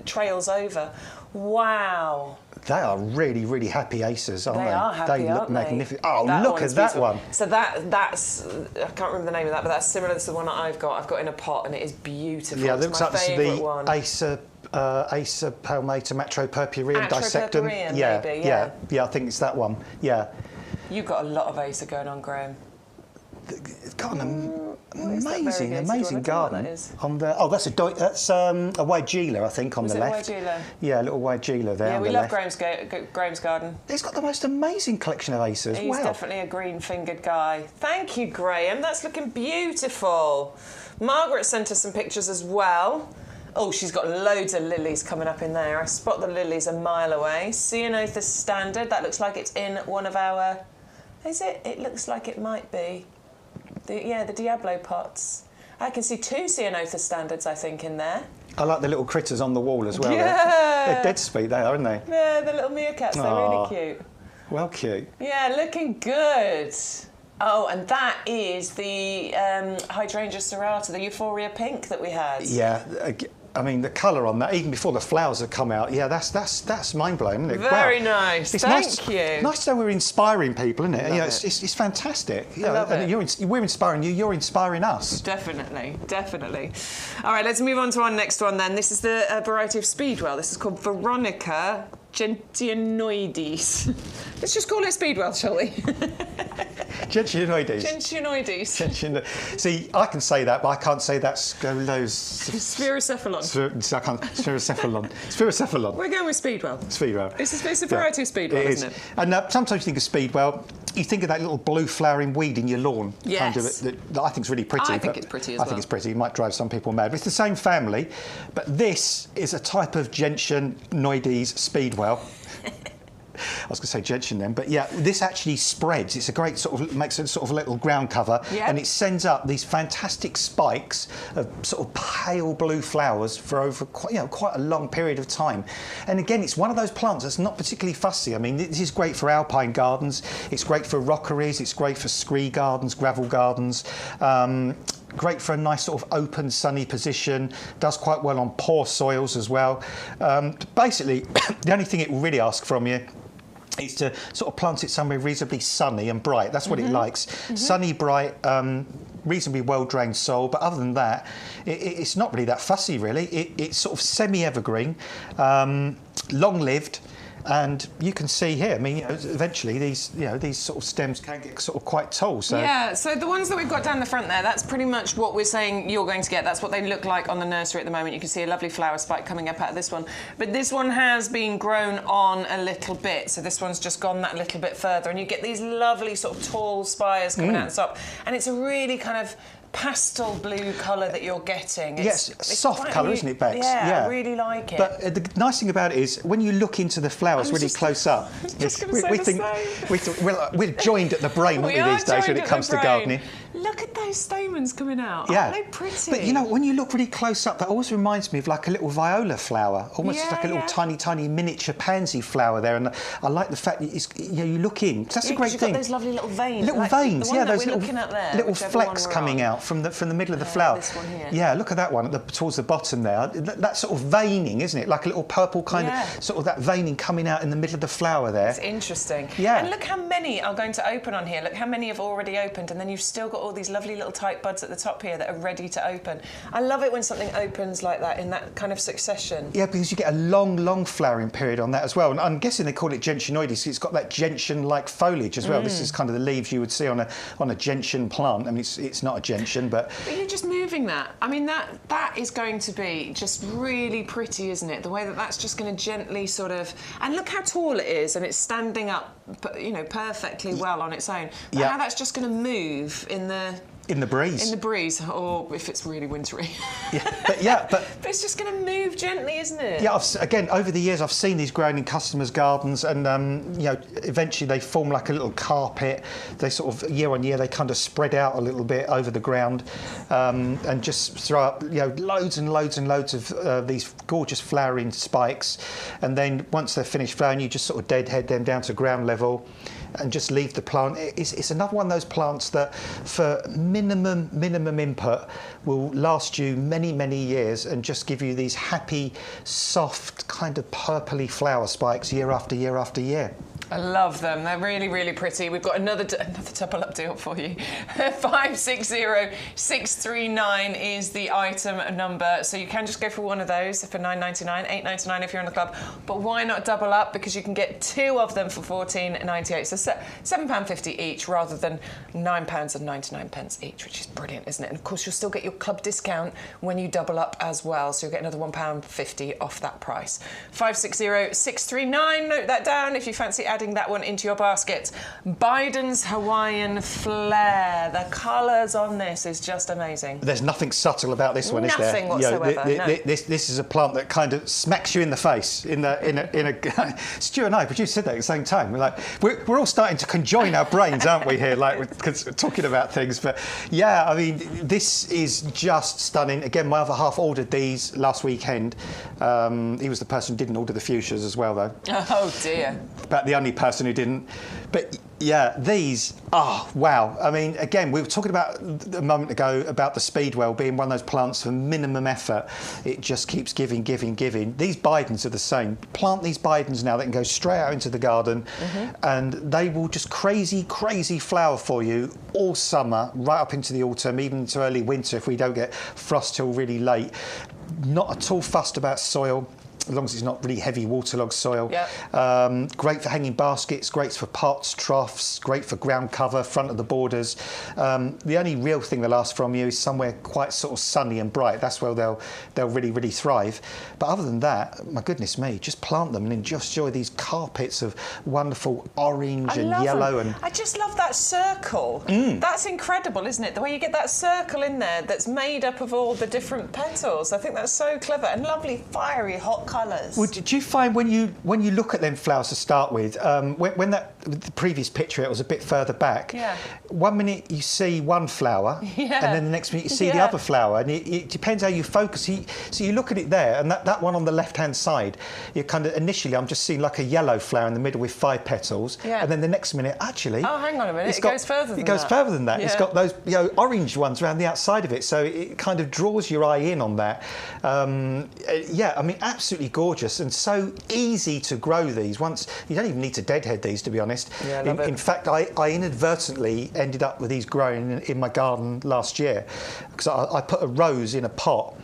trails over. Wow. They are really, really happy Acers, aren't they? They are happy, They look aren't magnificent. they? Oh, look at that one. So that's I can't remember the name of that, but that's similar to the one that I've got in a pot, and it is beautiful. Yeah, it looks like this is the one. Acer Palmatum Atropurpurean dissectum. Maybe, yeah, I think it's that one. Yeah. You've got a lot of Acer going on, Graham. It's got an amazing garden. On the that's a Weigela, I think, on the left. Weigela? Yeah, a little Weigela there. Yeah, on we the love left. Graham's garden. He's got the most amazing collection of Acers. He's definitely a green-fingered guy. Thank you, Graham. That's looking beautiful. Margaret sent us some pictures as well. Oh, she's got loads of lilies coming up in there. I spot the lilies a mile away. Ceanothus standard. That looks like it's in one of our... Is it? It looks like it might be. The Diablo pots. I can see 2 Ceanothus standards, I think, in there. I like the little critters on the wall as well. Yeah. They're dead sweet, they are, aren't they? Yeah, the little meerkats. They're really cute. Well, cute. Yeah, looking good. Oh, and that is the Hydrangea serrata, the Euphoria pink that we had. Yeah, I mean, the colour on that, even before the flowers have come out, yeah, that's mind-blowing, isn't it? Very wow. nice, thank you. Nice to know we're inspiring people, isn't it? Love it. It's fantastic. I love it. We're inspiring you, you're inspiring us. Definitely, definitely. All right, let's move on to our next one then. This is the variety of speedwell. This is called Veronica gentianoides. Let's just call it speedwell, shall we? Gentianoides. Gentianoides. See, I can say that, but I can't say that. Spherocephalon. I can't. Spherocephalon. Spherocephalon. We're going with speedwell. Speedwell. It's a variety of speedwell, isn't it? And sometimes you think of speedwell, you think of that little blue flowering weed in your lawn. Yes. Kind of, that I think is really pretty. I think it's pretty as well. I think it's pretty. It might drive some people mad. But it's the same family. But this is a type of gentianoides speedwell. I was going to say gentian then, but yeah, this actually spreads. It's a great makes a sort of little ground cover, and it sends up these fantastic spikes of sort of pale blue flowers for over quite a long period of time. And again, it's one of those plants that's not particularly fussy. I mean, this is great for alpine gardens. It's great for rockeries. It's great for scree gardens, gravel gardens. Great for a nice sort of open, sunny position. Does quite well on poor soils as well. Basically, the only thing it will really ask from you is to sort of plant it somewhere reasonably sunny and bright. That's what it likes. Sunny, bright, reasonably well-drained soil. But other than that, it's not really that fussy, really. It's sort of semi-evergreen, long-lived. And you can see here, I mean, eventually these sort of stems can get sort of quite tall. So yeah, so the ones that we've got down the front there, that's pretty much what we're saying you're going to get. That's what they look like on the nursery at the moment. You can see a lovely flower spike coming up out of this one. But this one has been grown on a little bit. So this one's just gone that little bit further. And you get these lovely sort of tall spires coming out the top. And it's a really kind of pastel blue colour that you're getting. It's soft colour, isn't it, Bex? Yeah, I really like it. But the nice thing about it is when you look into the flowers really close up, we're joined at the brain, aren't we, these days when it comes to gardening. Look at those stamens coming out. Yeah. Aren't they pretty? But you know, when you look really close up, that always reminds me of like a little viola flower, almost like a little tiny miniature pansy flower there. And I like the fact that you look in. That's a great thing. You've got those lovely little veins. Little veins, those little flecks coming out from the middle of the flower. This one here. Yeah, look at that one towards the bottom there. That sort of veining, isn't it? Like a little purple kind of sort of that veining coming out in the middle of the flower there. It's interesting. Yeah. And look how many are going to open on here. Look how many have already opened, and then you've still got all these lovely little tight buds at the top here that are ready to open. I love it when something opens like that in that kind of succession. Yeah, because you get a long flowering period on that as well. And I'm guessing they call it gentianoides. It's got that gentian-like foliage as well. This is kind of the leaves you would see on a gentian plant. I mean, it's not a gentian, but you're just moving that. I mean, that is going to be just really pretty, isn't it? The way that that's just going to gently sort of... And look how tall it is, and it's standing up, perfectly well on its own. But how that's just going to move in the breeze. In the breeze, or if it's really wintry. But it's just going to move gently, isn't it? Yeah, again, over the years, I've seen these grown in customers' gardens, and eventually they form like a little carpet. They sort of year on year they kind of spread out a little bit over the ground, and just throw up loads and loads and loads of these gorgeous flowering spikes. And then once they're finished flowering, you just sort of deadhead them down to ground level and just leave the plant. It's another one of those plants that for minimum input will last you many years and just give you these happy, soft, kind of purpley flower spikes year after year after year. I love them. They're really pretty. We've got another double up deal for you. 560639 is the item number. So you can just go for one of those for £9.99, £8.99 if you're in the club. But why not double up? Because you can get 2 of them for £14.98. So £7.50 each rather than £9.99 each, which is brilliant, isn't it? And of course, you'll still get your club discount when you double up as well. So you'll get another £1.50 off that price. 560639. Note that down if you fancy adding adding that one into your basket. Biden's Hawaiian Flair. The colours on this is just amazing. There's nothing subtle about this one, is there? Nothing whatsoever. No. This is a plant that kind of smacks you in the face. In a Stu and I, producer, said that at the same time. We're all starting to conjoin our brains, aren't we? Here, talking about things. But yeah, I mean, this is just stunning. Again, my other half ordered these last weekend. He was the person who didn't order the fuchsias as well, though. Oh dear. About the only person who didn't. But yeah, these, oh wow. I mean, again, we were talking about a moment ago about the speedwell being one of those plants for minimum effort. It just keeps giving. These Bidens are the same. Plant these Bidens now, they can go straight out into the garden, and they will just crazy flower for you all summer, right up into the autumn, even into early winter if we don't get frost till really late. Not at all fussed about soil, as long as it's not really heavy waterlogged soil. Yep. Great for hanging baskets, great for pots, troughs, great for ground cover, front of the borders. The only real thing they'll ask from you is somewhere quite sort of sunny and bright. That's where they'll really thrive. But other than that, my goodness me, just plant them and just enjoy these carpets of wonderful orange and yellow. And I just love that circle. That's incredible, isn't it? The way you get that circle in there that's made up of all the different petals. I think that's so clever and lovely, fiery, hot colours. Well, did you find when you look at them flowers to start with, when the previous picture it was a bit further back, 1 minute you see one flower, and then the next minute you see the other flower, and it depends how you focus. So you look at it there, and that one on the left-hand side, you kind of initially I'm just seeing like a yellow flower in the middle with 5 petals, and then the next minute actually, oh hang on a minute, it goes further than that. It goes further than that. It's got those orange ones around the outside of it, so it kind of draws your eye in on that. Yeah, I mean, absolutely gorgeous and so easy to grow these. Once you don't even need to deadhead these, to be honest. Yeah, in fact, I inadvertently ended up with these growing in my garden last year because I put a rose in a pot.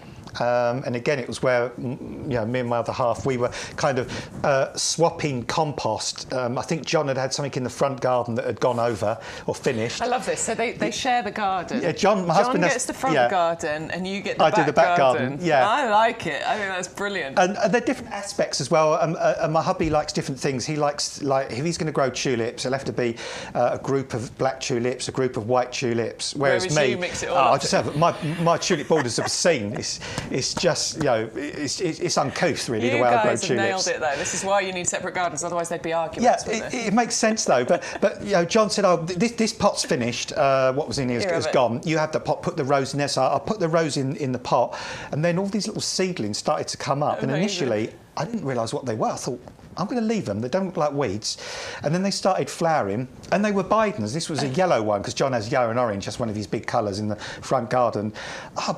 And again, it was where me and my other half, we were kind of swapping compost. I think John had something in the front garden that had gone over or finished. I love this. So they share the garden. Yeah, John, my husband gets the front garden, and you get the back garden. I do the back garden. Yeah, I like it. I think that's brilliant. And they're different aspects as well. And my hubby likes different things. He likes, like, if he's going to grow tulips, it'll have to be a group of black tulips, a group of white tulips. Whereas me, you mix it all up. I just have my tulip borders obscene. It's just, it's uncouth, really, the way I grow tulips. You guys have nailed it, though. This is why you need separate gardens, otherwise there'd be arguments. Yeah, it makes sense, though. But John said, oh, this pot's finished. What was in here is gone. You have the pot, put the rose in there. So I put the rose in the pot, and then all these little seedlings started to come up. Amazing. And initially, I didn't realise what they were. I thought, I'm going to leave them. They don't look like weeds. And then they started flowering, and they were Bidens. This was a yellow one, because John has yellow and orange. That's one of his big colours in the front garden.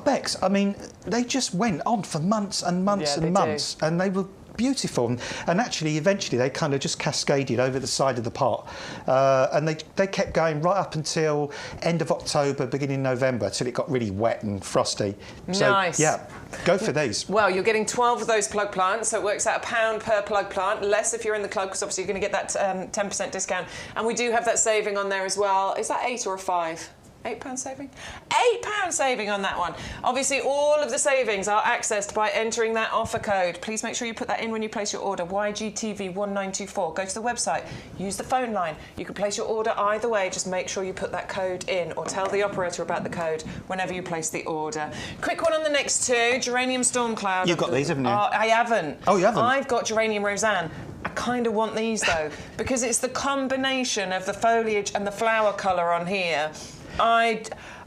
Bex, I mean, they just went on for months and months and months, and they were beautiful. And actually, eventually, they kind of just cascaded over the side of the pot. And they kept going right up until end of October, beginning of November, till it got really wet and frosty. So, nice. Yeah, go for these. Well, you're getting 12 of those plug plants, so it works out £1 per plug plant, less if you're in the club, because obviously you're going to get that 10% discount. And we do have that saving on there as well. Is that 8 or a 5? £8 saving? £8 saving on that one. Obviously, all of the savings are accessed by entering that offer code. Please make sure you put that in when you place your order, YGTV1924. Go to the website, use the phone line. You can place your order either way. Just make sure you put that code in, or tell the operator about the code whenever you place the order. Quick one on the next two, Geranium Stormcloud. You've got these, haven't you? I haven't. Oh, you haven't? I've got Geranium Roseanne. I kind of want these, though, because it's the combination of the foliage and the flower colour on here.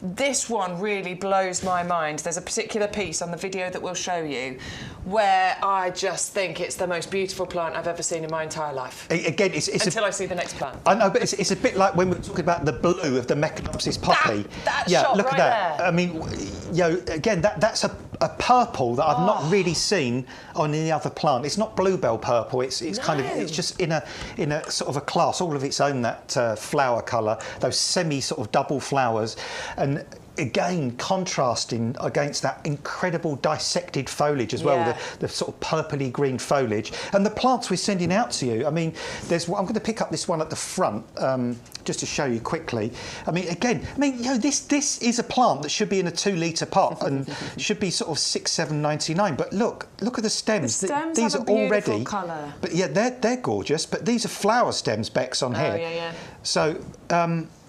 This one really blows my mind. There's a particular piece on the video that we'll show you where I just think it's the most beautiful plant I've ever seen in my entire life. Again, until I see the next plant. I know, but it's a bit like when we were talking about the blue of the Meconopsis poppy. That shot look right at that. there. I mean, again, that's a purple that I've not really seen on any other plant. It's not bluebell purple. It's kind of, it's just in a sort of a class all of its own, that flower colour, those semi sort of double flowers. And again, contrasting against that incredible dissected foliage as well, the sort of purpley green foliage. And the plants we're sending out to you, I mean, I'm going to pick up this one at the front just to show you quickly. I mean, again, this is a plant that should be in a 2-litre pot and should be sort of £6-7.99. But look at the stems. The stems these have are a beautiful already colour. But yeah, they're gorgeous. But these are flower stems, Bex, on here. Yeah. So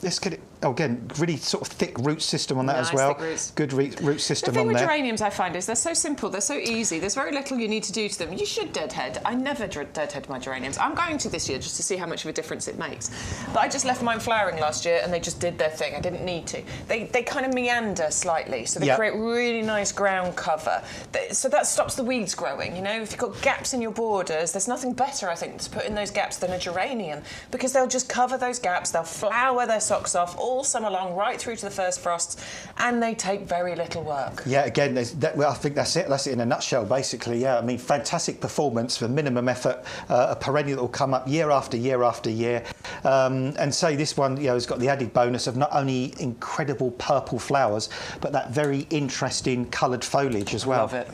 let's get it. Oh, again, really sort of thick root system on that as well. Thick roots. Good root system on there. The thing with geraniums, I find, is they're so simple, they're so easy. There's very little you need to do to them. You should deadhead. I never deadhead my geraniums. I'm going to this year just to see how much of a difference it makes. But I just left mine flowering last year and they just did their thing. I didn't need to. They kind of meander slightly, so they create really nice ground cover. So that stops the weeds growing, you know. If you've got gaps in your borders, there's nothing better, I think, to put in those gaps than a geranium, because they'll just cover those gaps, they'll flower their socks off all summer long, right through to the first frosts, and they take very little work. Yeah, again, I think that's it. That's it in a nutshell, basically. Yeah, I mean, fantastic performance for minimum effort. A perennial that will come up year after year after year. And say this one, has got the added bonus of not only incredible purple flowers, but that very interesting coloured foliage as well. Love it.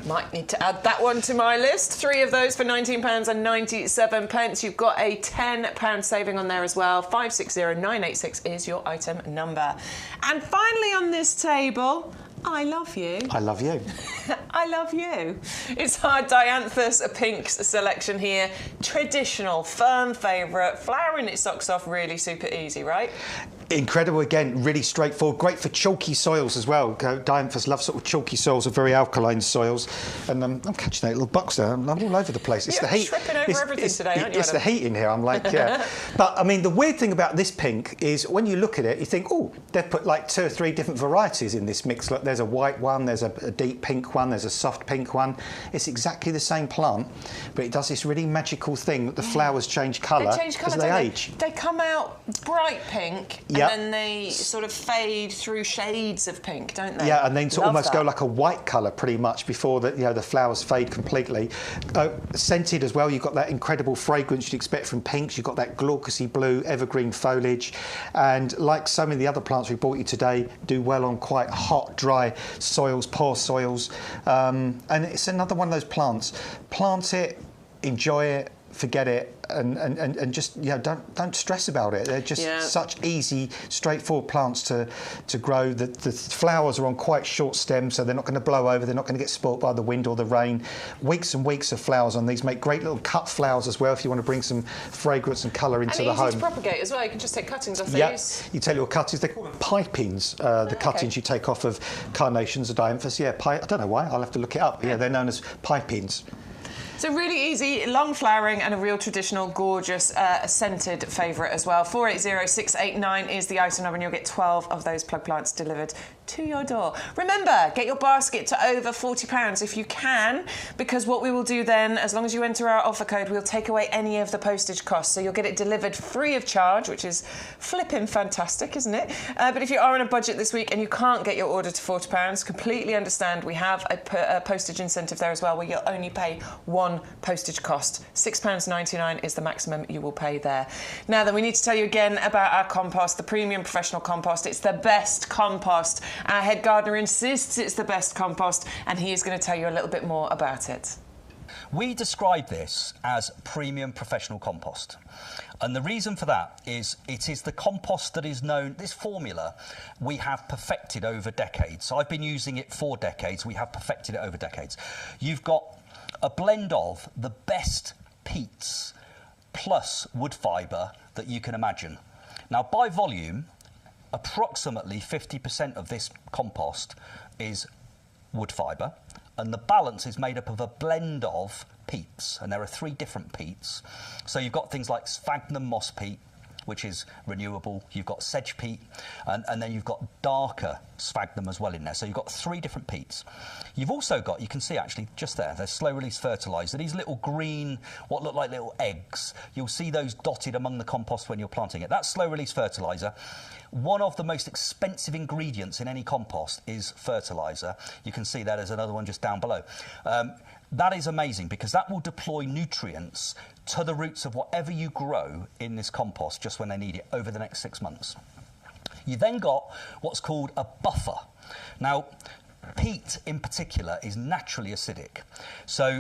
Might need to add that one to my list. 3 of those for £19.97. You've got a £10 saving on there as well. 560986 is your item number. And finally on this table, I love you. I love you. I love you. It's our Dianthus Pinks selection here. Traditional, firm favourite, flowering its socks off, really super easy, right? Incredible, again, really straightforward. Great for chalky soils as well. Dianthus loves sort of chalky soils, or very alkaline soils. And I'm catching that little box there. I'm all over the place. It's You're the heat. tripping over everything today, aren't you, It's the heat in here. I'm like, yeah. But, I mean, the weird thing about this pink is when you look at it, you think, oh, they've put like 2 or 3 different varieties in this mix. Look, there's a white one, there's a deep pink one, there's a soft pink one. It's exactly the same plant, but it does this really magical thing that the flowers change colour as they age. They come out bright pink, and then they sort of fade through shades of pink, don't they? Yeah, and then to almost go like a white colour pretty much before the flowers fade completely. Scented as well, you've got that incredible fragrance you'd expect from pinks. You've got that glaucous blue evergreen foliage, and like so many of the other plants we brought you today, do well on quite hot, dry soils, poor soils. And it's another one of those plants. Plant it, enjoy it, forget it, and just don't stress about it. They're just such easy, straightforward plants to grow. The flowers are on quite short stems, so they're not going to blow over. They're not going to get spoilt by the wind or the rain. Weeks and weeks of flowers on these. Make great little cut flowers as well if you want to bring some fragrance and colour into the home. And easy to propagate as well. You can just take cuttings off these. Yeah, you take little cuttings. They call them pipings. The cuttings you take off of carnations or dianthus. Yeah, I don't know why. I'll have to look it up. Yeah, they're known as pipings. So really easy, long flowering, and a real traditional, gorgeous, scented favourite as well. 480689 is the item number, and you'll get 12 of those plug plants delivered to your door. Remember, get your basket to over £40 if you can, because what we will do then, as long as you enter our offer code, we'll take away any of the postage costs. So you'll get it delivered free of charge, which is flipping fantastic, isn't it? But if you are on a budget this week and you can't get your order to £40, completely understand. We have a postage incentive there as well, where you'll only pay 1 postage cost. £6.99 is the maximum you will pay there. Now then, we need to tell you again about our compost, the premium professional compost. It's the best compost. Our head gardener insists it's the best compost, and he is going to tell you a little bit more about it. We describe this as premium professional compost. And the reason for that is it is the compost that is known, this formula we have perfected over decades. So I've been using it for decades. We have perfected it over decades. You've got a blend of the best peats plus wood fibre that you can imagine. Now, by volume, approximately 50% of this compost is wood fibre, and the balance is made up of a blend of peats, and there are 3 different peats. So you've got things like sphagnum moss peat, which is renewable. You've got sedge peat, and then you've got darker sphagnum as well in there. So you've got 3 different peats. You've also got, you can see actually just there, they're slow release fertiliser. These little green, what look like little eggs, you'll see those dotted among the compost when you're planting it. That's slow release fertiliser. One of the most expensive ingredients in any compost is fertiliser. You can see that there's another one just down below. That is amazing because that will deploy nutrients to the roots of whatever you grow in this compost just when they need it over the next 6 months. You then got what's called a buffer. Now, peat in particular is naturally acidic,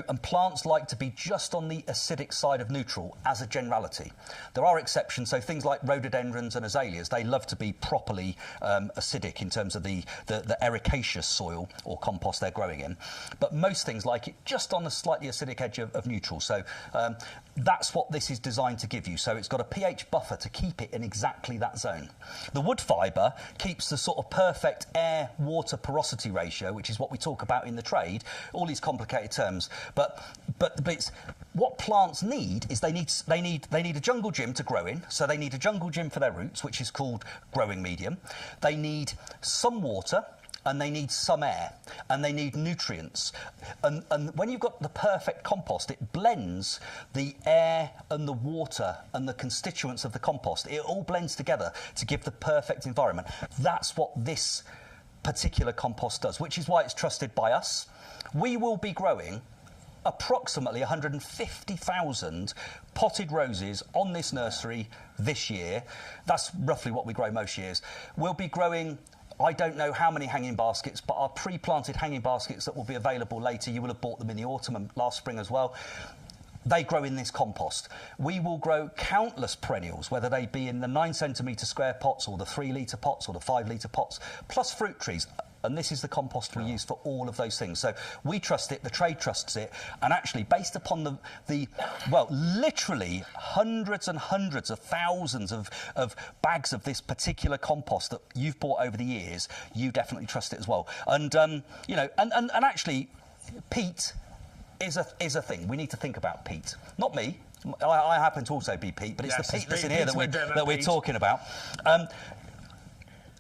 and plants like to be just on the acidic side of neutral as a generality. There are exceptions, so things like rhododendrons and azaleas, they love to be properly acidic in terms of the ericaceous soil or compost they're growing in, but most things like it just on the slightly acidic edge of neutral. So that's what this is designed to give you. So it's got a pH buffer to keep it in exactly that zone. The wood fibre keeps the sort of perfect air-water porosity ratio, which is what we talk about in the trade, all these complicated terms. But it's, what plants need is they need a jungle gym to grow in. So they need a jungle gym for their roots, which is called growing medium. They need some water, and they need some air, and they need nutrients. And when you've got the perfect compost, it blends the air and the water and the constituents of the compost. It all blends together to give the perfect environment. That's what this particular compost does, which is why it's trusted by us. We will be growing approximately 150,000 potted roses on this nursery this year. That's roughly what we grow most years. We'll be growing, I don't know how many hanging baskets, but our pre-planted hanging baskets that will be available later, you will have bought them in the autumn and last spring as well. They grow in this compost. We will grow countless perennials, whether they be in the 9 centimetre square pots or the 3 litre pots or the 5 litre pots, plus fruit trees. And this is the compost we use for all of those things. So we trust it, the trade trusts it, and actually based upon the well, literally hundreds and hundreds of thousands of bags of this particular compost that you've bought over the years, you definitely trust it as well. And, you know, and actually, peat is a thing. We need to think about peat. Not me. I happen to also be peat, but it's the peat that's in here that we're talking about.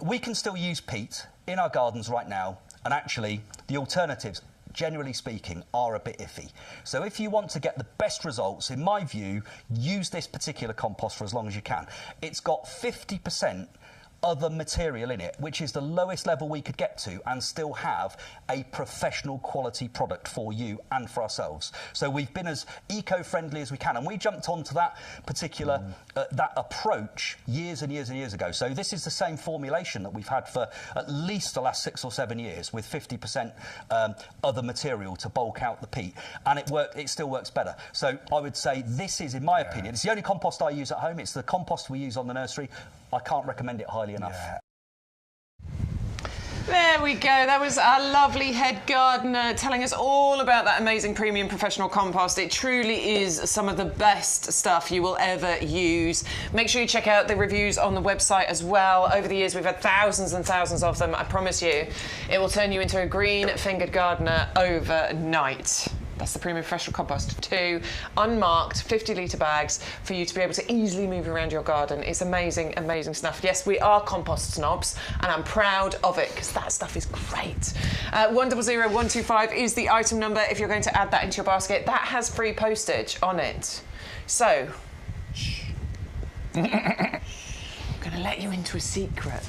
We can still use peat in our gardens right now, and actually the alternatives, generally speaking, are a bit iffy. So if you want to get the best results, in my view, use this particular compost for as long as you can. It's got 50% other material in it, which is the lowest level we could get to and still have a professional quality product for you and for ourselves. So we've been as eco-friendly as we can, and we jumped onto that particular that approach years and years and years ago. So this is the same formulation that we've had for at least the last 6 or 7 years, with 50% other material to bulk out the peat, and it still works better. So I would say this is, in my opinion, it's the only compost I use at home. It's the compost we use on the nursery. I can't recommend it highly enough. Yeah. There we go. That was our lovely head gardener telling us all about that amazing premium professional compost. It truly is some of the best stuff you will ever use. Make sure you check out the reviews on the website as well. Over the years, we've had thousands and thousands of them. I promise you, it will turn you into a green-fingered gardener overnight. That's the premium professional compost. 2 unmarked 50-litre bags for you to be able to easily move around your garden. It's amazing, amazing stuff. Yes, we are compost snobs, and I'm proud of it because that stuff is great. 100125 is the item number if you're going to add that into your basket. That has free postage on it. So, I'm going to let you into a secret.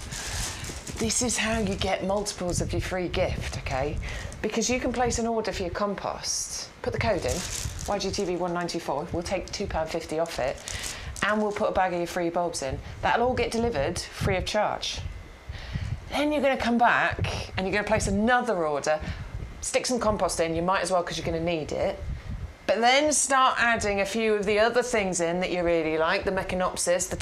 This is how you get multiples of your free gift, okay? Because you can place an order for your compost, put the code in, YGTV194, we'll take £2.50 off it, and we'll put a bag of your free bulbs in. That'll all get delivered free of charge. Then you're going to come back and you're going to place another order, stick some compost in, you might as well because you're going to need it, but then start adding a few of the other things in that you really like, the Meconopsis, the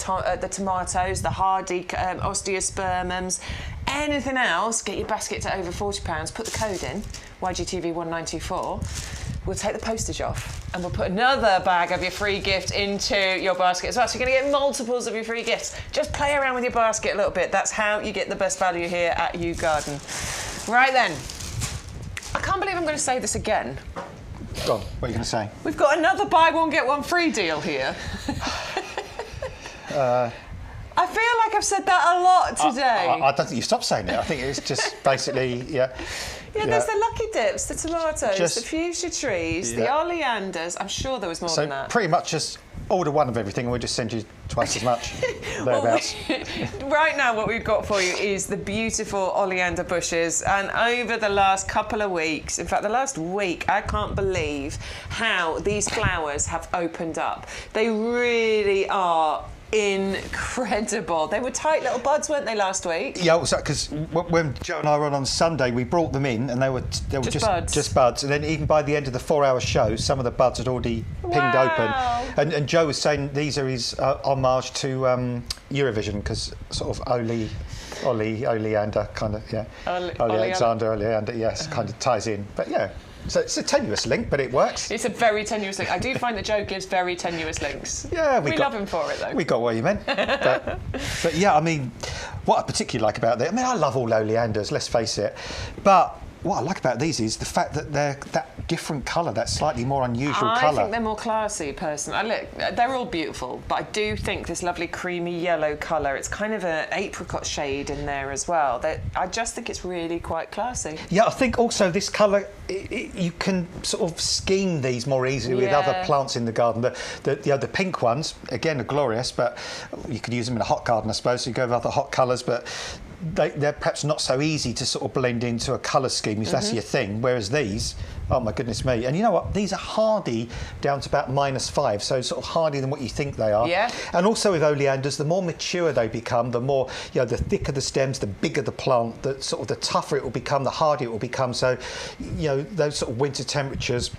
tomatoes, the hardy osteospermums, anything else, get your basket to over £40, put the code in, YGTV1924, we'll take the postage off and we'll put another bag of your free gift into your basket as well. So you're going to get multiples of your free gifts. Just play around with your basket a little bit. That's how you get the best value here at YouGarden. Right then, I can't believe I'm going to say this again. Go on, what are you going to say? We've got another buy one get one free deal here. I feel like I've said that a lot today. I don't think you stopped saying it. I think it's just basically, Yeah, there's the Lucky Dips, the tomatoes, the fuchsia trees, the Oleanders. I'm sure there was more than that. So pretty much just order one of everything and we'll just send you twice as much. Thereabouts. Right now what we've got for you is the beautiful oleander bushes, and over the last couple of weeks, in fact the last week, I can't believe how these flowers have opened up. They really are incredible. They were tight little buds, weren't they, last week? Yeah, because when Joe and I were on Sunday, we brought them in, and they were just buds. And then even by the end of the 4-hour show, some of the buds had already pinged open. And Joe was saying these are his homage to Eurovision, because sort of Oleander kind of, yeah. Oleander, yes, kind of ties in. But yeah. So it's a tenuous link, but it works. It's a very tenuous link. I do find that Joe gives very tenuous links. Yeah, we love him for it, though. We got what you meant. But yeah, I mean, what I particularly like about them, I mean, I love all Oleanders, let's face it. But what I like about these is the fact that they're that different colour, that slightly more unusual colour. I think they're more classy, personally. Look, they're all beautiful, but I do think this lovely creamy yellow colour, it's kind of an apricot shade in there as well. I just think it's really quite classy. Yeah, I think also this colour, you can sort of scheme these more easily with other plants in the garden. The pink ones, again, are glorious, but you could use them in a hot garden, I suppose, so you go with other hot colours, but they're perhaps not so easy to sort of blend into a colour scheme if that's your thing, whereas these, oh my goodness me. And you know what, these are hardy down to about -5, so sort of hardier than what you think they are. Yeah. And also with oleanders, the more mature they become, the more, the thicker the stems, the bigger the plant, the sort of the tougher it will become, the harder it will become. So, those sort of winter temperatures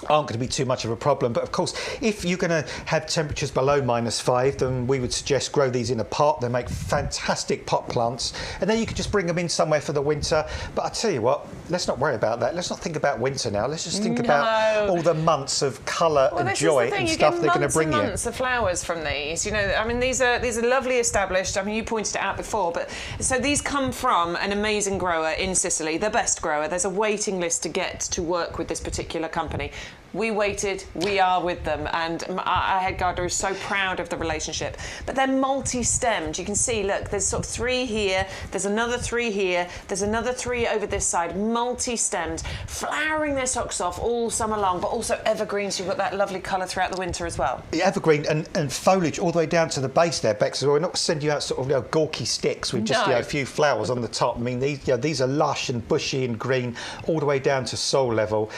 aren't going to be too much of a problem. But of course, if you're going to have temperatures below -5, then we would suggest grow these in a pot. They make fantastic pot plants, and then you could just bring them in somewhere for the winter. But I tell you what, let's not worry about that. Let's not think about winter now. Let's just think about all the months of colour and joy and stuff they're going to bring you. Months of flowers from these. I mean, these are lovely established. I mean, you pointed it out before, but so these come from an amazing grower in Sicily, the best grower. There's a waiting list to get to work with this particular company. We waited, we are with them, and our head gardener is so proud of the relationship. But they're multi-stemmed. You can see, look, there's sort of 3 here, there's another 3 here, there's another 3 over this side, multi-stemmed, flowering their socks off all summer long, but also evergreen, so you've got that lovely colour throughout the winter as well. The evergreen and foliage all the way down to the base there, Bex, so we're not sending you out sort of gawky sticks with just a few flowers on the top. I mean, these are lush and bushy and green all the way down to soil level.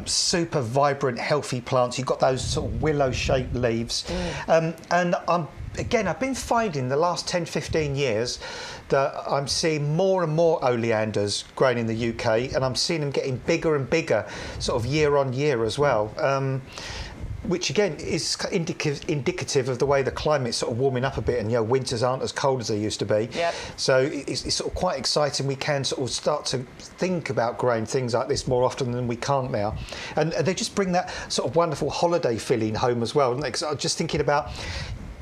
Super vibrant, healthy plants. You've got those sort of willow-shaped leaves. And I've been finding the last 10-15 years that I'm seeing more and more oleanders growing in the UK, and I'm seeing them getting bigger and bigger sort of year on year as well. Which again is indicative of the way the climate's sort of warming up a bit, and winters aren't as cold as they used to be. Yep. So it's sort of quite exciting. We can sort of start to think about growing things like this more often than we can't now, and they just bring that sort of wonderful holiday feeling home as well. Because I was just thinking about.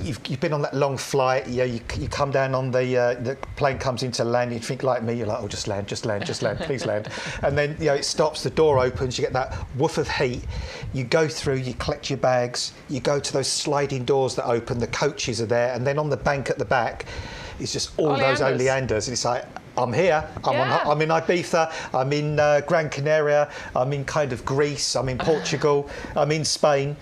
You've been on that long flight. You come down on the plane comes into land. You think like me. You're like, oh, just land, please land. And then it stops. The door opens. You get that woof of heat. You go through. You collect your bags. You go to those sliding doors that open. The coaches are there, and then on the bank at the back, it's just all those oleanders. And it's like, I'm here. I'm in Ibiza. I'm in Gran Canaria. I'm in kind of Greece. I'm in Portugal. I'm in Spain.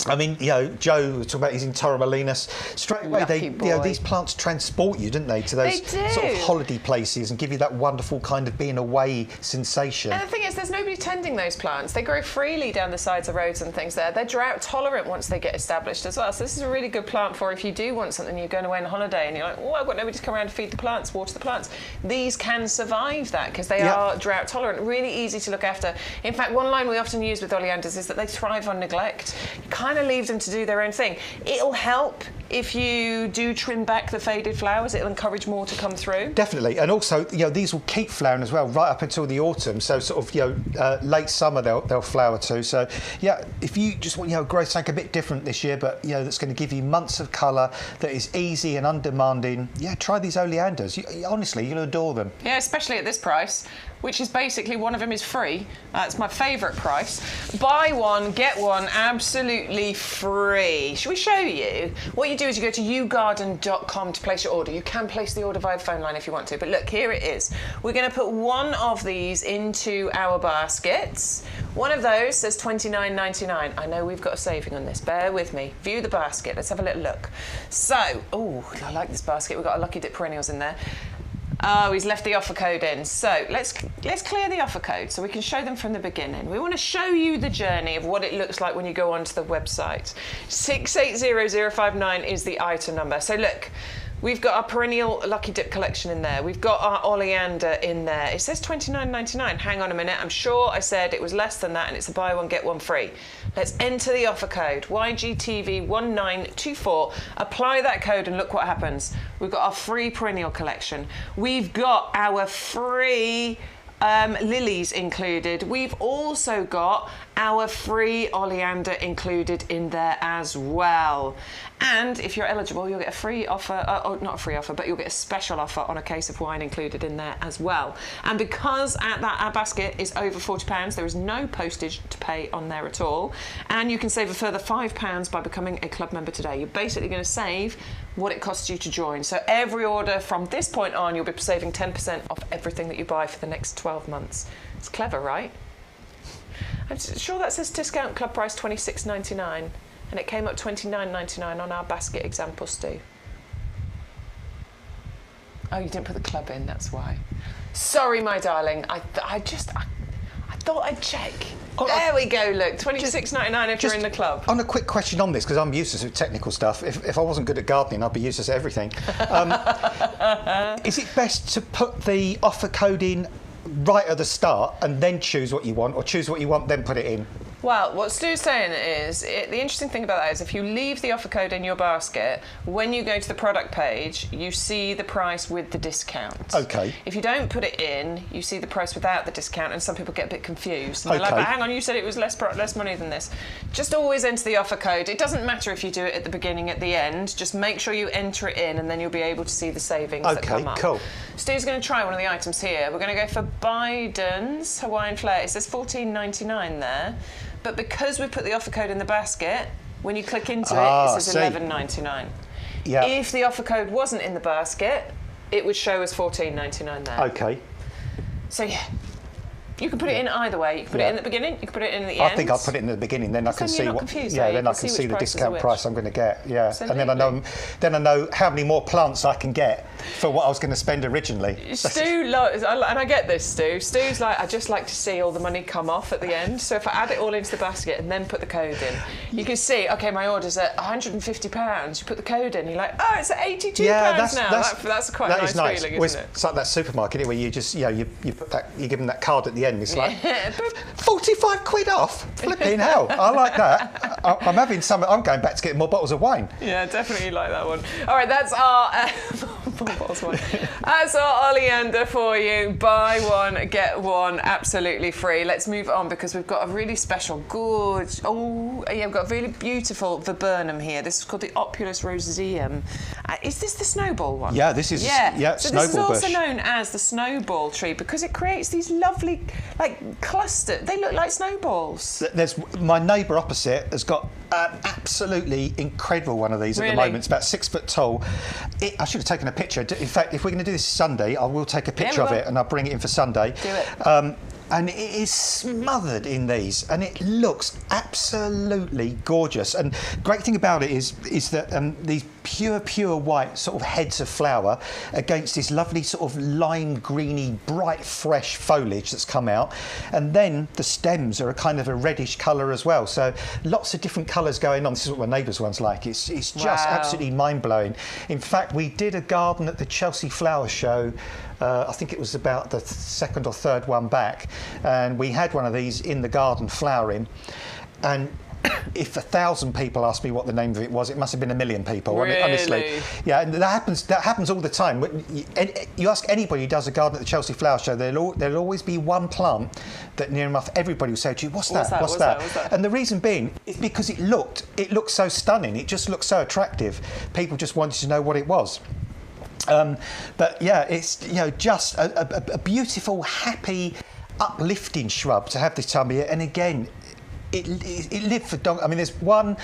I mean, Joe was talking about he's in Torremolinos. Straight away, these plants transport you, don't they, to those sort of holiday places and give you that wonderful kind of being away sensation. And the thing is, there's nobody tending those plants. They grow freely down the sides of roads and things there. They're drought tolerant once they get established as well. So this is a really good plant for if you do want something, you're going away on holiday and you're like, oh, I've got nobody to come around to feed the plants, water the plants. These can survive that because they are drought tolerant, really easy to look after. In fact, one line we often use with oleanders is that they thrive on neglect. You kind of leave them to do their own thing. It'll help if you do trim back the faded flowers. It'll encourage more to come through. Definitely. And also, these will keep flowering as well right up until the autumn. So sort of, late summer they'll flower too. So if you just want, grow something a bit different this year, but that's going to give you months of colour, that is easy and undemanding, try these oleanders. Honestly, you'll adore them. Yeah, especially at this price, which is basically one of them is free. It's my favourite price. Buy one, get one, absolutely free. Shall we show you? What you do is you go to YouGarden.com to place your order. You can place the order via the phone line if you want to, but look, here it is. We're going to put one of these into our baskets. One of those says $29.99. I know we've got a saving on this. Bear with me. View the basket. Let's have a little look. So, I like this basket. We've got a Lucky Dip perennials in there. Oh, he's left the offer code in. So let's clear the offer code so we can show them from the beginning. We want to show you the journey of what it looks like when you go onto the website. 680059 is the item number. So look, we've got our perennial Lucky Dip collection in there. We've got our Oleander in there. It says $29.99. Hang on a minute. I'm sure I said it was less than that and it's a buy one, get one free. Let's enter the offer code, YGTV1924. Apply that code and look what happens. We've got our free perennial collection. We've got our free lilies included. We've also got our free Oleander included in there as well. And if you're eligible, you'll get a free offer, not a free offer, but you'll get a special offer on a case of wine included in there as well. And because our basket is over £40, there is no postage to pay on there at all. And you can save a further £5 by becoming a club member today. You're basically going to save what it costs you to join. So every order from this point on, you'll be saving 10% off everything that you buy for the next 12 months. It's clever, right? I'm sure that says discount club price $26.99. And it came up $29.99 on our basket example, Stu. Oh, you didn't put the club in, that's why. Sorry, my darling. I thought I'd check. There we go, look, $26.99 if you're in the club. On a quick question on this, because I'm useless at technical stuff. If I wasn't good at gardening, I'd be useless at everything. Is it best to put the offer code in right at the start and then choose what you want, or choose what you want, then put it in? Well, what Stu's saying is, the interesting thing about that is if you leave the offer code in your basket, when you go to the product page, you see the price with the discount. Okay. If you don't put it in, you see the price without the discount, and some people get a bit confused. And they're like, but hang on, you said it was less money than this. Just always enter the offer code. It doesn't matter if you do it at the beginning, at the end. Just make sure you enter it in, and then you'll be able to see the savings that come up. Cool. Stu's going to try one of the items here. We're going to go for Biden's Hawaiian Flair. It says $14.99 there. But because we put the offer code in the basket, when you click into it says $11.99. Yeah. If the offer code wasn't in the basket, it would show as $14.99 there. Okay. So yeah, you can put it in either way. You can put it in at the beginning, you can put it in at the end. I think I'll put it in the beginning, then I can see what. Then I can see the discount price I'm going to get. Yeah, and then I know how many more plants I can get for what I was going to spend originally. Stu, and I get this, Stu. Stu's like, I just like to see all the money come off at the end. So if I add it all into the basket and then put the code in, you can see, okay, my order's at £150. You put the code in, you're like, oh, it's at £82 now. That's quite a nice feeling, isn't it? It's like that supermarket where you just, you put that, you give them that card at the end. It's like 45 quid off. Flipping hell, I like that. I'm having some. I'm going back to get more bottles of wine. Yeah, definitely like that one. All right, that's our that's our Oleander for you. Buy one, get one, absolutely free. Let's move on because we've got a really special, we've got a really beautiful viburnum here. This is called the Opulus roseum. Is this the snowball one? Yeah, this is snowball so this is also bush. known as the snowball tree because it creates these lovely cluster. They look like snowballs. There's my neighbour opposite has got an absolutely incredible one of these at the moment. It's about 6 foot tall. I should have taken a picture. In fact, if we're going to do this Sunday, I will take a picture of it and I'll bring it in for Sunday. Do it. And it is smothered in these, and it looks absolutely gorgeous. And great thing about it is that these pure white sort of heads of flower against this lovely sort of lime greeny, bright, fresh foliage that's come out. And then the stems are a kind of a reddish colour as well. So lots of different colours going on. This is what my neighbour's one's like. It's just absolutely mind-blowing. In fact, we did a garden at the Chelsea Flower Show. I think it was about the second or third one back, and we had one of these in the garden flowering, and if 1,000 people asked me what the name of it was, it must have been 1,000,000 people. Really? Honestly, yeah, and that happens all the time. You ask anybody who does a garden at the Chelsea Flower Show, there'll always be one plant that near enough everybody will say to you, "What's that? What's that?" And the reason being is because it looked so stunning. It just looked so attractive. People just wanted to know what it was. But yeah, it's just a beautiful, happy, uplifting shrub to have this time of year. And again, it lived for I mean, there's one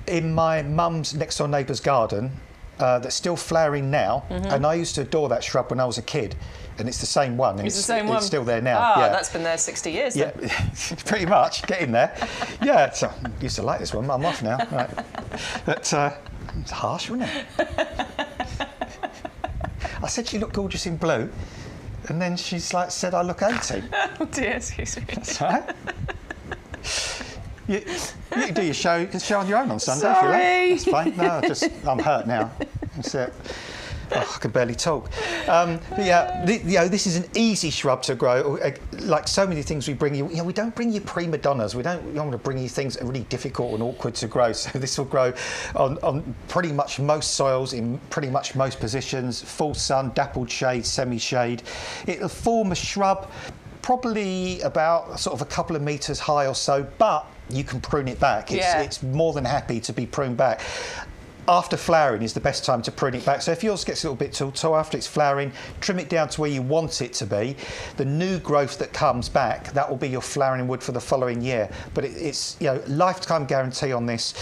in my mum's next door neighbour's garden that's still flowering now, and I used to adore that shrub when I was a kid. And it's the same one. And it's the same one. It's still there now. Ah, that's been there 60 years. Yeah, pretty much. Getting there. Yeah, so I used to like this one. I'm off now. Right. But it's harsh, wasn't it? I said you look gorgeous in blue, and then she's like said I look 18. Oh dear, excuse me. That's all right. You can do your show on your own on Sunday Sorry. if you like. That's fine. No, I'm hurt now. That's it. Oh, I can barely talk. But yeah, this is an easy shrub to grow. Like so many things we bring you, we don't bring you prima donnas. We don't want to bring you things that are really difficult and awkward to grow. So this will grow on pretty much most soils, in pretty much most positions, full sun, dappled shade, semi-shade. It'll form a shrub probably about sort of a couple of metres high or so, but you can prune it back. It's more than happy to be pruned back. After flowering is the best time to prune it back. So if yours gets a little bit too tall after it's flowering, trim it down to where you want it to be. The new growth that comes back, that will be your flowering wood for the following year. But it's lifetime guarantee on this.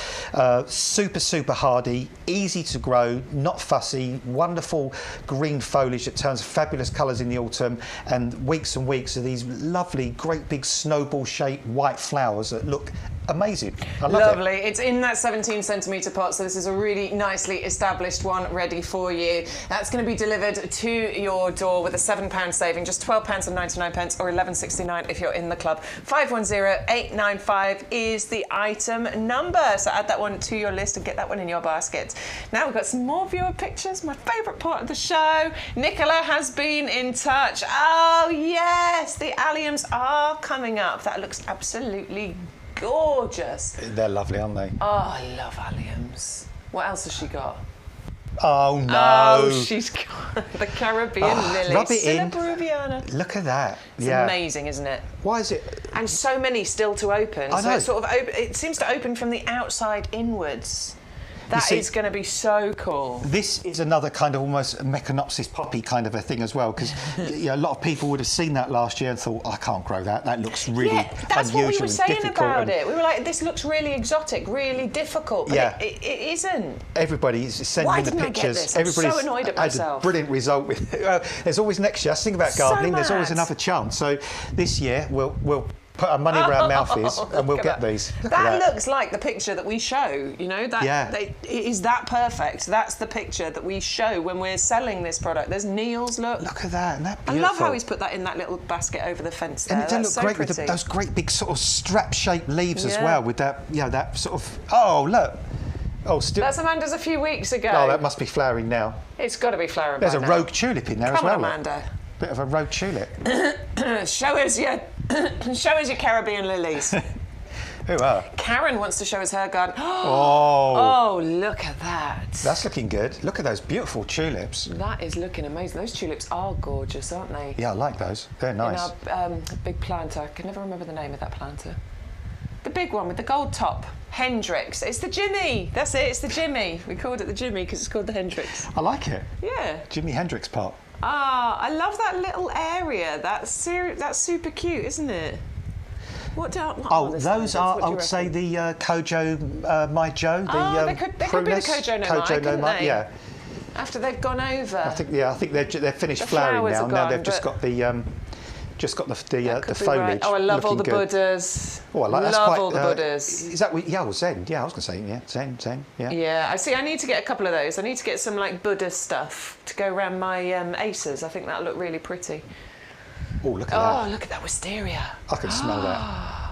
Super hardy, easy to grow, not fussy, wonderful green foliage that turns fabulous colours in the autumn, and weeks of these lovely, great big snowball-shaped white flowers that look amazing. I love Lovely. It's in that 17 centimetre pot, so this is a really nicely established one ready for you. That's going to be delivered to your door with a £7 saving, just £12.99 or £11.69 if you're in the club. 510895 is the item number, so add that one to your list and get that one in your basket. Now we've got some more viewer pictures, my favourite part of the show. Nicola has been in touch. Oh yes, the alliums are coming up. That looks absolutely gorgeous. They're lovely, aren't they? Oh, I love alliums. What else has she got? Oh no! Oh, she's got the Caribbean lily. Rub it in. Peruviana. Look at that. It's amazing, isn't it? Why is it? And so many still to open. I know. So it sort of it seems to open from the outside inwards. That is going to be so cool. This is another kind of almost Meconopsis poppy kind of a thing as well, because a lot of people would have seen that last year and thought, I can't grow that. That looks really that's unusual what we were saying and difficult. about it. We were like, this looks really exotic, really difficult, but it isn't. Everybody is sending the pictures. Everybody's so annoyed at myself. A brilliant result with it. There's always next year. I think about gardening. There's always another chance. So this year we'll put our money where our mouth is, and we'll get these. That looks like the picture that we show, it is that perfect. That's the picture that we show when we're selling this product. There's Neil's, look. Look at that, and that beautiful. I love how he's put that in that little basket over the fence there. And it does look great pretty. with those great big sort of strap-shaped leaves as well, with that, that sort of, oh, look. Oh, still. That's Amanda's a few weeks ago. Oh, that must be flowering now. It's got to be flowering There's by a now. rogue tulip in there as well. Come on, Amanda. Bit of a rogue tulip. Show us your Caribbean lilies. Who are? Karen wants to show us her garden. Oh, look at that. That's looking good. Look at those beautiful tulips. That is looking amazing. Those tulips are gorgeous, aren't they? Yeah, I like those. They're nice. In our big planter. I can never remember the name of that planter. The big one with the gold top. Hendrix. It's the Jimmy. That's it. It's the Jimmy. We called it the Jimmy because it's called the Hendrix. I like it. Yeah. Jimi Hendrix pot. Ah, I love that little area. That's super cute, isn't it? What those are, I would say, the Kojo My Joe. They could be the Kojo No Mai, yeah. After they've gone over. I think they're finished flowering now. Now they've just got the the foliage. Right. Oh, I love all the Buddhas. Oh, I like love that's quite, all the Buddhas. Is that Zen? Yeah, I was going to say Zen. Yeah. Yeah, I see. I need to get a couple of those. I need to get some like Buddha stuff to go around my Acers. I think that'll look really pretty. Oh, look at that. Oh, look at that wisteria. I can smell that.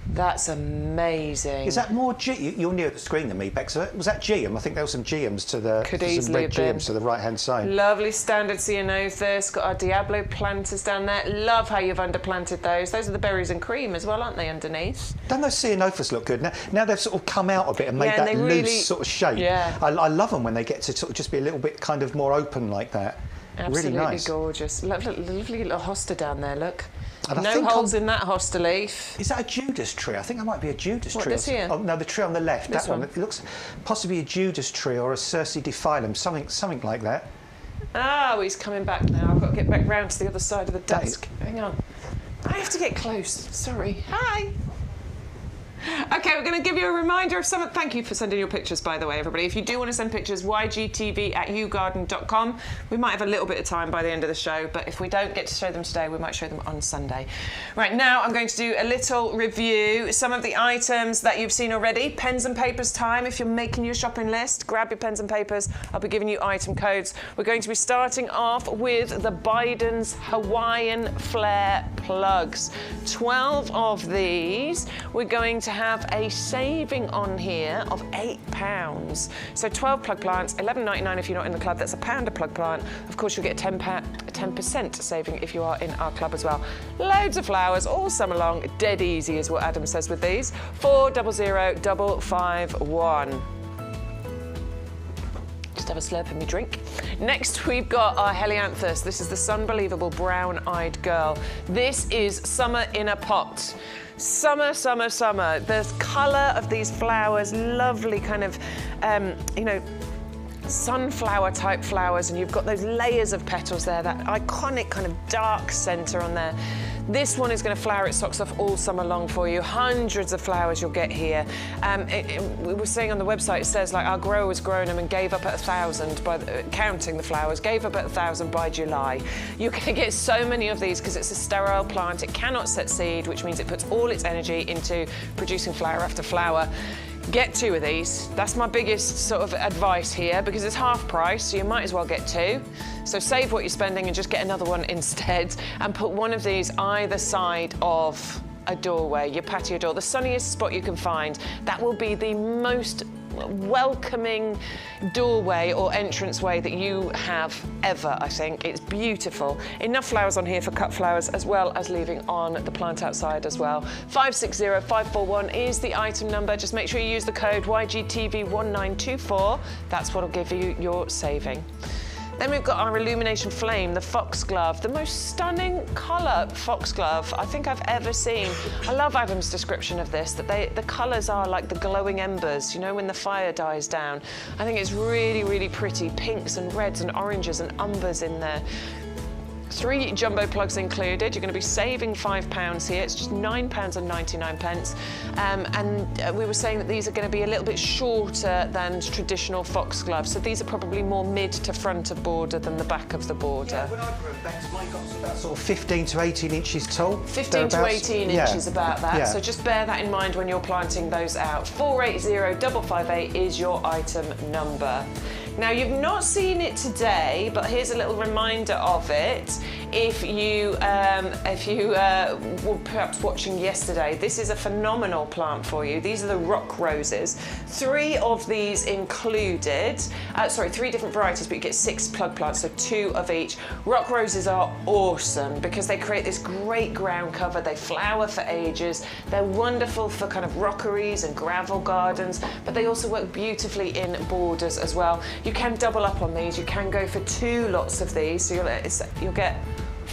That's amazing. Is that more you're nearer the screen than me, Bex? Was that geum? I think there were some geums to the red geums to the right-hand side. Lovely standard ceanothus. Got our Diablo planters down there. Love how you've underplanted those. Those are the berries and cream as well, aren't they, underneath? Don't those ceanothus look good? Now they've sort of come out a bit and made that loose sort of shape. Yeah. I love them when they get to sort of just be a little bit kind of more open like that. Absolutely really nice. Gorgeous. Lovely little hosta down there, look. And no holes in that hosta leaf. Is that a Judas tree? I think that might be a Judas tree. This here? Oh, no, the tree on the left. This that one. It looks possibly a Judas tree or a Circe defilum, something like that. Oh, he's coming back now. I've got to get back round to the other side of the desk. Hang on. I have to get close. Sorry. Hi. Okay, we're going to give you a reminder of some. Thank you for sending your pictures, by the way, everybody. If you do want to send pictures, ygtv@yougarden.com. We might have a little bit of time by the end of the show, but if we don't get to show them today, we might show them on Sunday. Right, now I'm going to do a little review. Some of the items that you've seen already. Pens and papers time. If you're making your shopping list, grab your pens and papers. I'll be giving you item codes. We're going to be starting off with the Biden's Hawaiian Flare plugs. 12 of these. We're going to have a saving on here of £8. So 12 plug plants, $11.99 if you're not in the club. That's £1 a plug plant. Of course, you'll get a 10% saving if you are in our club as well. Loads of flowers all summer long. Dead easy is what Adam says with these. 400551. Just have a slurp of my drink. Next, we've got our Helianthus. This is the Sunbelievable brown-eyed girl. This is summer in a pot. Summer, summer, summer. The colour of these flowers, lovely kind of, sunflower type flowers, and you've got those layers of petals there, that iconic kind of dark centre on there. This one is going to flower its socks off all summer long for you. Hundreds of flowers you'll get here. We were saying on the website, it says like our grower was growing them and gave up at 1,000 by counting the flowers, gave up at 1,000 by July. You're going to get so many of these because it's a sterile plant. It cannot set seed, which means it puts all its energy into producing flower after flower. Get 2 of these. That's my biggest sort of advice here, because it's half price, so you might as well get 2. So save what you're spending and just get another one instead, and put one of these either side of a doorway, your patio door, the sunniest spot you can find. That will be the most welcoming doorway or entranceway that you have ever, I think. It's beautiful. Enough flowers on here for cut flowers, as well as leaving on the plant outside as well. 560541 is the item number. Just make sure you use the code YGTV1924. That's what'll give you your saving. Then we've got our illumination flame, the Foxglove, the most stunning colour Foxglove I think I've ever seen. I love Adam's description of this, that the colours are like the glowing embers, you know, when the fire dies down. I think it's really, really pretty. Pinks and reds and oranges and umbers in there. 3 jumbo plugs included. You're going to be saving £5 here. It's just £9.99. And we were saying that these are going to be a little bit shorter than traditional foxglove. So these are probably more mid to front of border than the back of the border. Yeah, when I grew them, mine got about sort of 15 to 18 inches tall. 15 to 18 inches, about that. Yeah. So just bear that in mind when you're planting those out. 480558 is your item number. Now, you've not seen it today, but here's a little reminder of it. If you were perhaps watching yesterday, this is a phenomenal plant for you. These are the rock roses. 3 of these included, 3 different varieties, but you get 6 plug plants, so 2 of each. Rock roses are awesome because they create this great ground cover. They flower for ages. They're wonderful for kind of rockeries and gravel gardens, but they also work beautifully in borders as well. You can double up on these. You can go for 2 lots of these, so you'll get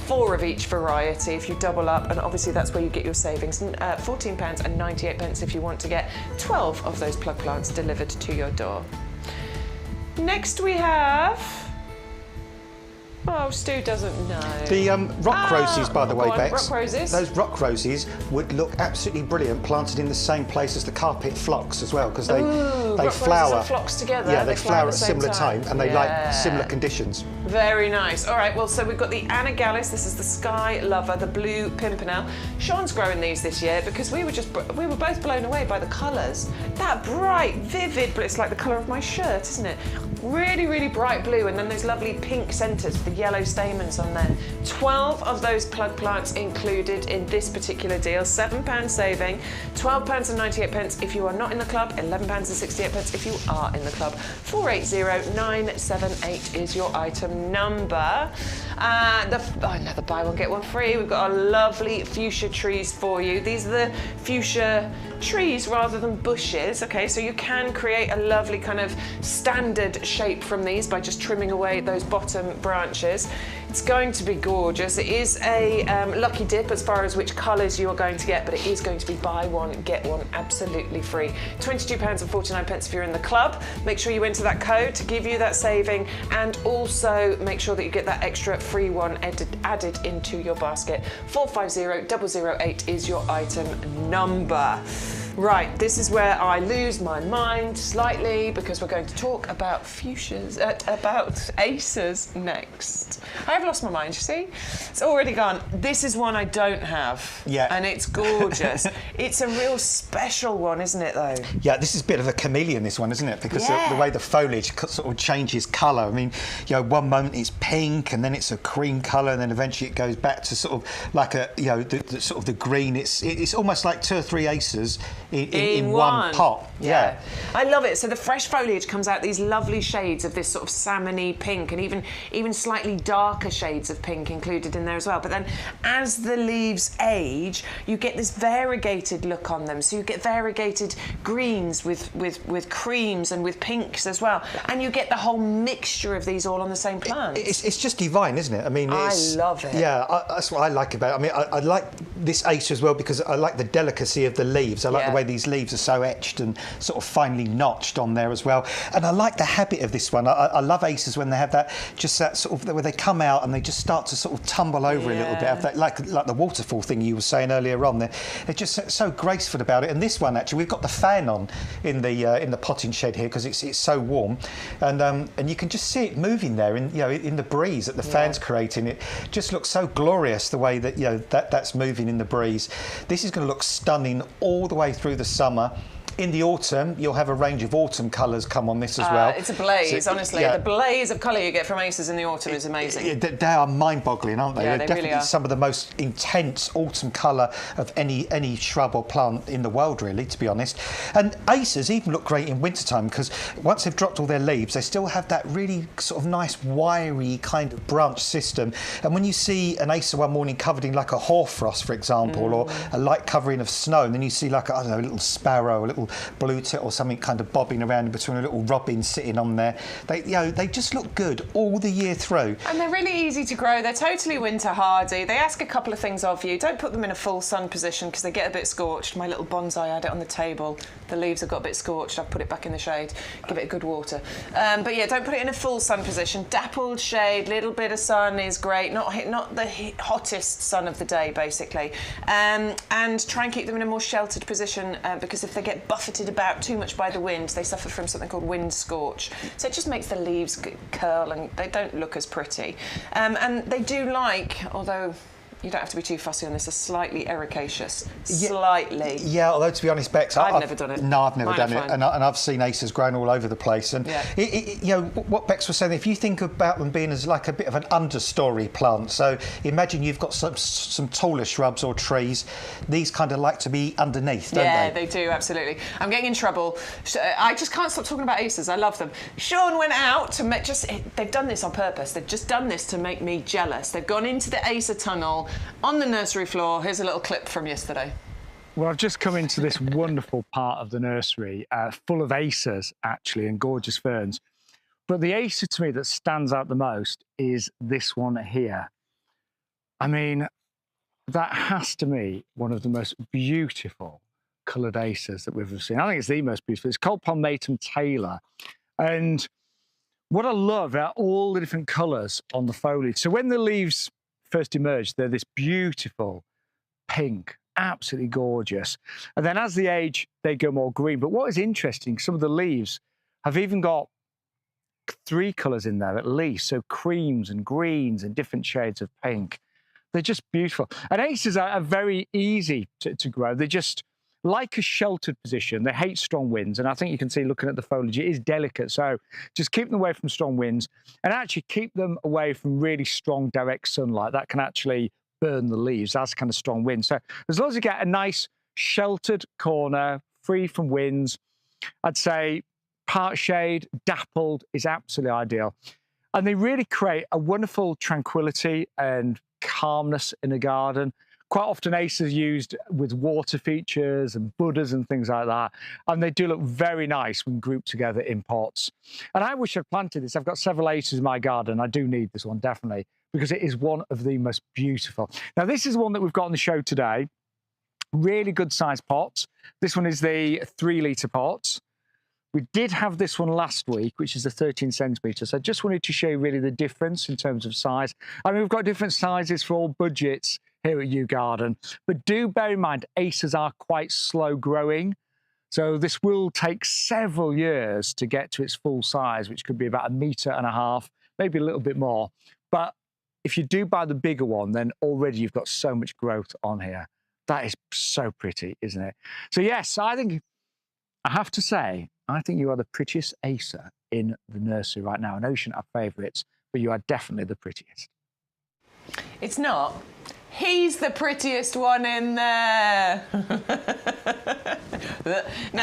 4 of each variety if you double up, and obviously that's where you get your savings. £14.98 if you want to get 12 of those plug plants delivered to your door. Next we have... Oh, Stu doesn't know. The rock roses, by the way, Bex. Rock roses. Those rock roses would look absolutely brilliant planted in the same place as the carpet phlox as well, because they flower. And phlox together. Yeah, they flower at the similar time, and they like similar conditions. Very nice. All right, well, so we've got the Anagallis. This is the Sky Lover, the blue pimpernel. Sean's growing these this year because we were both blown away by the colours. That bright, vivid blue. It's like the colour of my shirt, isn't it? Really, really bright blue, and then those lovely pink centres with the yellow stamens on there. 12 of those plug plants included in this particular deal. £7 saving, £12.98 if you are not in the club, £11.68 if you are in the club. 480978 is your item number. Another buy one get one free. We've got our lovely fuchsia trees for you. These are the fuchsia trees rather than bushes. Okay, so you can create a lovely kind of standard shape from these by just trimming away those bottom branches. It's going to be gorgeous. It is a lucky dip as far as which colours you are going to get, but it is going to be buy one, get one absolutely free. £22.49 if you're in the club. Make sure you enter that code to give you that saving, and also make sure that you get that extra free one added into your basket. 450008 is your item number. Right, this is where I lose my mind slightly because we're going to talk about fuchsias, about acers next. I have lost my mind, you see? It's already gone. This is one I don't have. Yeah. And it's gorgeous. It's a real special one, isn't it, though? Yeah, this is a bit of a chameleon, this one, isn't it? Because the way the foliage sort of changes colour. I mean, you know, one moment it's pink and then it's a cream colour and then eventually it goes back to sort of like a, you know, the sort of the green. It's almost like 2 or 3 acers in one pot. Yeah. I love it. So the fresh foliage comes out these lovely shades of this sort of salmony pink and even slightly darker shades of pink included in there as well. But then as the leaves age, you get this variegated look on them. So you get variegated greens with creams and with pinks as well. And you get the whole mixture of these all on the same plant. It's just divine, isn't it? I mean, I love it. Yeah, that's what I like about it. I mean, I like this Acer as well because I like the delicacy of the leaves. I like the way these leaves are so etched and sort of finely notched on there as well. And I like the habit of this one. I love Acers when they have that, just that sort of, where they come out and they just start to sort of tumble over a little bit. Of that, like the waterfall thing you were saying earlier on. They're just so graceful about it. And this one, actually, we've got the fan on in the potting shed here because it's so warm. And you can just see it moving there in the breeze that the fan's creating. It just looks so glorious the way that that's moving in the breeze. This is going to look stunning all the way through the summer. In the autumn, you'll have a range of autumn colours come on this as well. It's a blaze, so, honestly. The blaze of colour you get from Acers in the autumn is amazing. They are mind-boggling, aren't they? Yeah, They're they definitely really are. some of the most intense autumn colour of any shrub or plant in the world, really, to be honest. And Acers even look great in wintertime because once they've dropped all their leaves, they still have that really sort of nice, wiry kind of branch system. And when you see an Acer one morning covered in like a hoarfrost, for example, or a light covering of snow, and then you see like, I don't know, a little sparrow, a little blue tit or something kind of bobbing around in between, a little robin sitting on there. They just look good all the year through. And they're really easy to grow. They're totally winter hardy. They ask a couple of things of you. Don't put them in a full sun position because they get a bit scorched. My little bonsai, I had it on the table. The leaves have got a bit scorched. I've put it back in the shade. Give it a good water. But yeah, don't put it in a full sun position. Dappled shade, little bit of sun is great. Not the hottest sun of the day, basically. And try and keep them in a more sheltered position because if they get buffeted about too much by the wind, they suffer from something called wind scorch. So it just makes the leaves curl and they don't look as pretty. And they do like, although you don't have to be too fussy on this, are slightly ericaceous. Slightly. Yeah, although to be honest, Bex, I've never done it. No, I've never done it. Fine. And I've seen Acers growing all over the place. And what Bex was saying, if you think about them being as like a bit of an understory plant, so imagine you've got some taller shrubs or trees, these kind of like to be underneath, don't they? Yeah, they do, absolutely. I'm getting in trouble. I just can't stop talking about Acers. I love them. Sean went out to make they've done this on purpose. They've just done this to make me jealous. They've gone into the Acer tunnel on the nursery floor. Here's a little clip from yesterday. Well, I've just come into this wonderful part of the nursery, full of Acers, actually, and gorgeous ferns. But the Acer to me that stands out the most is this one here. I mean, that has to be one of the most beautiful coloured Acers that we've ever seen. I think it's the most beautiful. It's called Palmatum Taylor. And what I love are all the different colours on the foliage. So when the leaves first emerge, they're this beautiful pink, absolutely gorgeous. And then as they age, they go more green. But what is interesting, some of the leaves have even got 3 colours in there at least. So creams and greens and different shades of pink. They're just beautiful. And Acers are very easy to grow. They're just like a sheltered position. They hate strong winds. And I think you can see looking at the foliage, it is delicate. So just keep them away from strong winds and actually keep them away from really strong direct sunlight. That can actually burn the leaves. That's kind of strong wind. So as long as you get a nice sheltered corner, free from winds, I'd say part shade, dappled is absolutely ideal. And they really create a wonderful tranquility and calmness in a garden. Quite often Acers used with water features and Buddhas and things like that. And they do look very nice when grouped together in pots. And I wish I'd planted this. I've got several Acers in my garden. I do need this one, definitely, because it is one of the most beautiful. Now, this is one that we've got on the show today. Really good sized pots. This one is the 3-litre pot. We did have this one last week, which is the 13 centimetres. So I just wanted to show you really the difference in terms of size. I mean, we've got different sizes for all budgets here at YouGarden, but do bear in mind, Acers are quite slow growing. So this will take several years to get to its full size, which could be about 1.5 meters, maybe a little bit more. But if you do buy the bigger one, then already you've got so much growth on here. That is so pretty, isn't it? So yes, I have to say, I think you are the prettiest Acer in the nursery right now. I know you shouldn't have favourites, but you are definitely the prettiest. It's not. He's the prettiest one in there. No,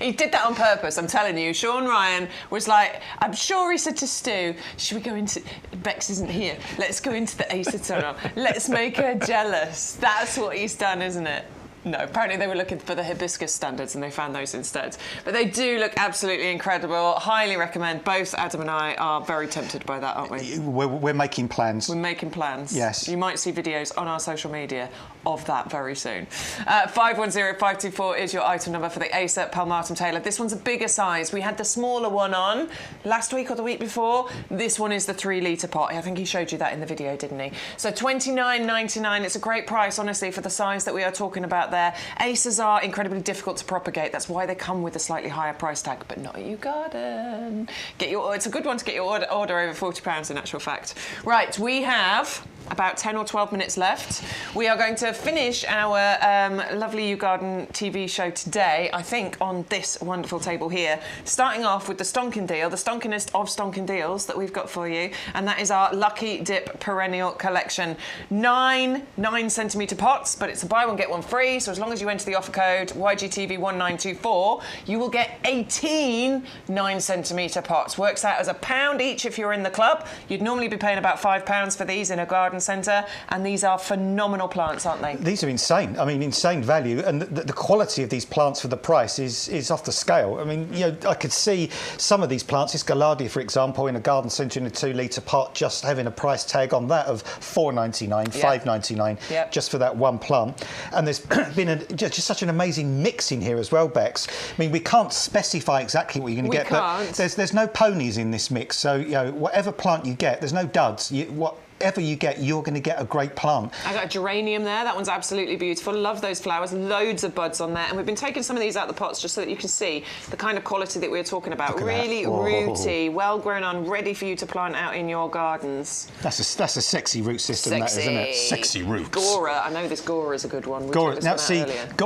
he did that on purpose, I'm telling you. Sean Ryan was like, I'm sure he said to Stu, should we go into, Bex isn't here, let's go into the Acer tunnel. Let's make her jealous. That's what he's done, isn't it? No, apparently they were looking for the hibiscus standards and they found those instead. But they do look absolutely incredible. Highly recommend. Both Adam and I are very tempted by that, aren't we? We're making plans. We're making plans. Yes. You might see videos on our social media of that very soon. 510524 is your item number for the Acer Palmatum Taylor. This one's a bigger size. We had the smaller one on last week or the week before. This one is the 3-litre pot. I think he showed you that in the video, didn't he? So $29.99. It's a great price, honestly, for the size that we are talking about there. Acers are incredibly difficult to propagate. That's why they come with a slightly higher price tag, but not at YouGarden. It's a good one to get your order over £40 in actual fact. Right, we have about 10 or 12 minutes left. We are going to finish our lovely YouGarden TV show today, I think, on this wonderful table here, starting off with the stonking deal, the stonkinest of stonking deals that we've got for you, and that is our Lucky Dip Perennial collection. 9 9-centimetre pots, but it's a buy one get one free, so as long as you enter the offer code YGTV1924, you will get 18 9-centimetre pots. Works out as £1 each if you're in the club. You'd normally be paying about £5 for these in a garden centre, and these are phenomenal plants, aren't they? These are insane. I mean, insane value, and the quality of these plants for the price is off the scale. I mean, you know, I could see some of these plants, this Gaillardia, for example, in a garden centre in a 2-litre pot, just having a price tag on that of $4.99, $5.99, just for that one plant. And there's been just such an amazing mix in here as well, Bex. I mean, we can't specify exactly what you're going to get, but there's no ponies in this mix. So, you know, whatever plant you get, there's no duds. Whatever you get, you're going to get a great plant. I got a geranium there. That one's absolutely beautiful. Love those flowers. Loads of buds on there. And we've been taking some of these out of the pots just so that you can see the kind of quality that we're talking about. Really rooty, well grown on, ready for you to plant out in your gardens. That's a sexy root system, that, isn't it? Sexy roots. Gora. I know this Gora is a good one. Gora. Now see, and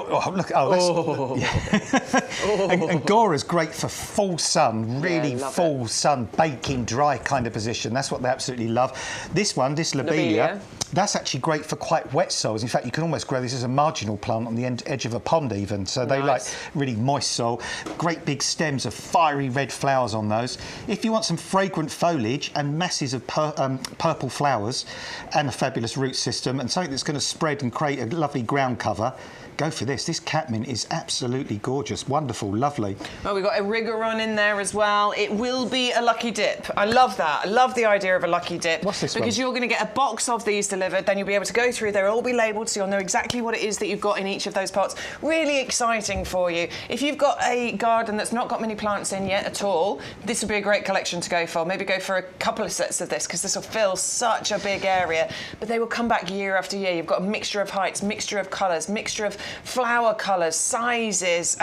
Gora's great for full sun, really full sun, baking dry kind of position. That's what they absolutely love. This one, this lobelia, that's actually great for quite wet soils. In fact, you can almost grow this as a marginal plant on the edge of a pond even. So they like really moist soil. Great big stems of fiery red flowers on those. If you want some fragrant foliage and masses of purple flowers and a fabulous root system and something that's going to spread and create a lovely ground cover, go for this. This catmint is absolutely gorgeous, wonderful, lovely. Well, we've got a Rigoron in there as well. It will be a lucky dip. I love that. I love the idea of a lucky dip. What's this Because you're going to get a box of these delivered, then you'll be able to go through. They'll all be labelled, so you'll know exactly what it is that you've got in each of those pots. Really exciting for you. If you've got a garden that's not got many plants in yet at all, this would be a great collection to go for. Maybe go for a couple of sets of this, because this will fill such a big area. But they will come back year after year. You've got a mixture of heights, mixture of colours, mixture of flower colours, sizes,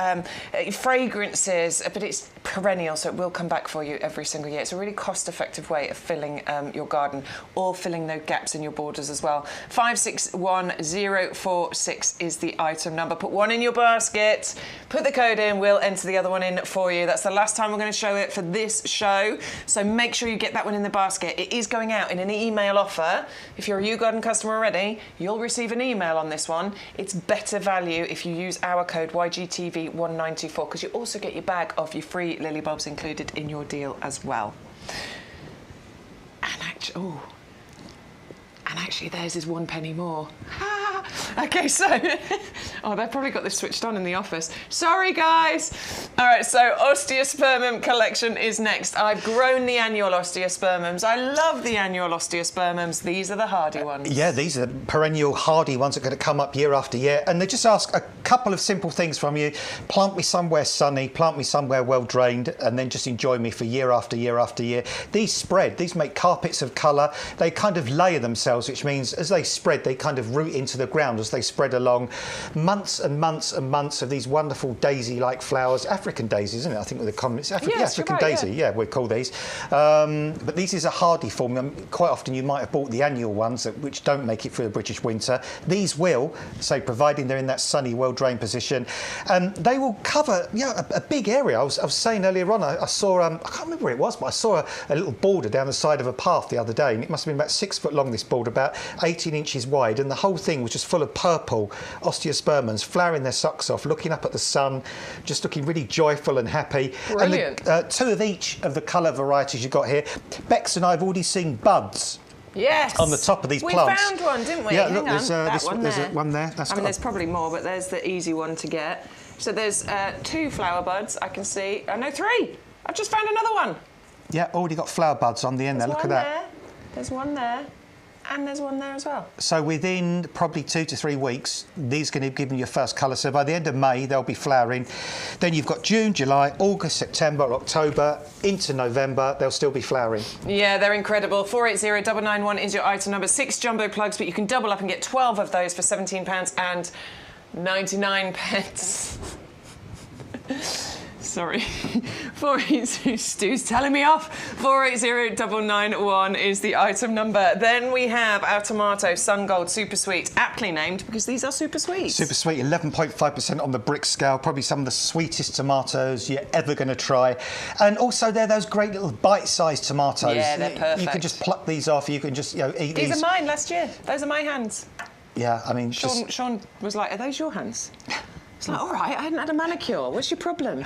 fragrances, but it's perennial, so it will come back for you every single year. It's a really cost-effective way of filling your garden, or filling no gaps in your borders as well. 561046 is the item number. Put one in your basket, put the code in, we'll enter the other one in for you. That's the last time we're going to show it for this show, so make sure you get that one in the basket. It is going out in an email offer. If you're a YouGarden customer already, you'll receive an email on this one. It's better value if you use our code YGTV194, because you also get your bag of your free lily bulbs included in your deal as well. And actually theirs is 1 penny more. Okay, so they've probably got this switched on in the office. Sorry, guys. All right, so osteospermum collection is next. I've grown the annual osteospermums. I love the annual osteospermums. These are the hardy ones. Yeah, these are perennial hardy ones that are going to come up year after year, and they just ask a couple of simple things from you. Plant me somewhere sunny, plant me somewhere well drained, and then just enjoy me for year after year after year. These spread, these make carpets of colour. They kind of layer themselves, which means as they spread, they kind of root into the ground as they spread along. Months and months and months of these wonderful daisy-like flowers. African daisy, isn't it? I think with the common, it's African daisy, yeah, we call these. But this is a hardy form. Quite often you might have bought the annual ones which don't make it through the British winter. These will, so providing they're in that sunny, well-drained position, they will cover a big area. I was saying earlier on, I saw, I can't remember where it was, but I saw a little border down the side of a path the other day, and it must have been about 6 foot long, this border, about 18 inches wide, and the whole thing was just full of purple osteospermums flouring their socks off, looking up at the sun, just looking really joyful and happy. Brilliant. And two of each of the colour varieties you've got here. Bex and I have already seen buds. Yes. On the top of these plants. We found one, didn't we? Yeah, Hang look, on. there's one there. I mean, there's probably more, but there's the easy one to get. So there's 2 flower buds, I can see. Oh, no, 3. I've just found another one. Yeah, already got flower buds on the end there. Look at that. There's one there. And there's one there as well. So within probably 2 to 3 weeks, these are going to be giving you your first colour. So by the end of May, they'll be flowering. Then you've got June, July, August, September, October, into November, they'll still be flowering. Yeah, they're incredible. 480991 is your item number. 6 jumbo plugs, but you can double up and get 12 of those for £17.99. Sorry. 480, Stu's telling me off. 480991 is the item number. Then we have our tomato, Sun Gold Super Sweet, aptly named because these are super sweet. Super sweet, 11.5% on the brick scale, probably some of the sweetest tomatoes you're ever going to try. And also they're those great little bite-sized tomatoes. Yeah, they're perfect. You can just pluck these off, you can just eat these. These are mine last year. Those are my hands. Yeah, I mean... Sean was like, are those your hands? It's like, all right, I hadn't had a manicure. What's your problem?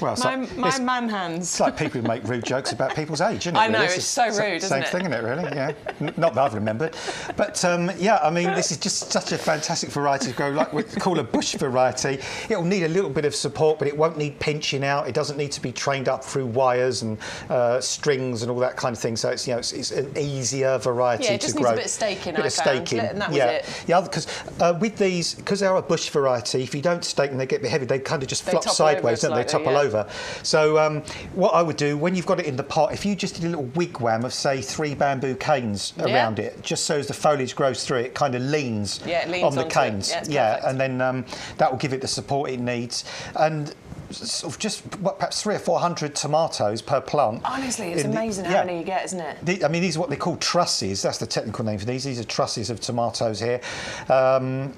Well, my man hands. It's like people who make rude jokes about people's age, isn't it? I know, really? it's so rude, isn't it? Same thing, isn't it, really? Yeah. Not that I've remembered. But, yeah, I mean, this is just such a fantastic variety to grow, like we call a bush variety. It'll need a little bit of support, but it won't need pinching out. It doesn't need to be trained up through wires and strings and all that kind of thing. So, it's, it's an easier variety to grow. Yeah, it just needs a bit of staking, I found. And that was it. Yeah, because with these, because they're a bush variety, if you don't stake them, they get a bit heavy. They kind of just flop sideways, don't they? Topple over. So what I would do, when you've got it in the pot, if you just did a little wigwam of, say, 3 bamboo canes around it, just so as the foliage grows through it, kind of leans, on the canes. And then that will give it the support it needs. And sort of just perhaps 300 or 400 tomatoes per plant. Honestly, it's amazing how many you get, isn't it? I mean, these are what they call trusses. That's the technical name for these. These are trusses of tomatoes here, and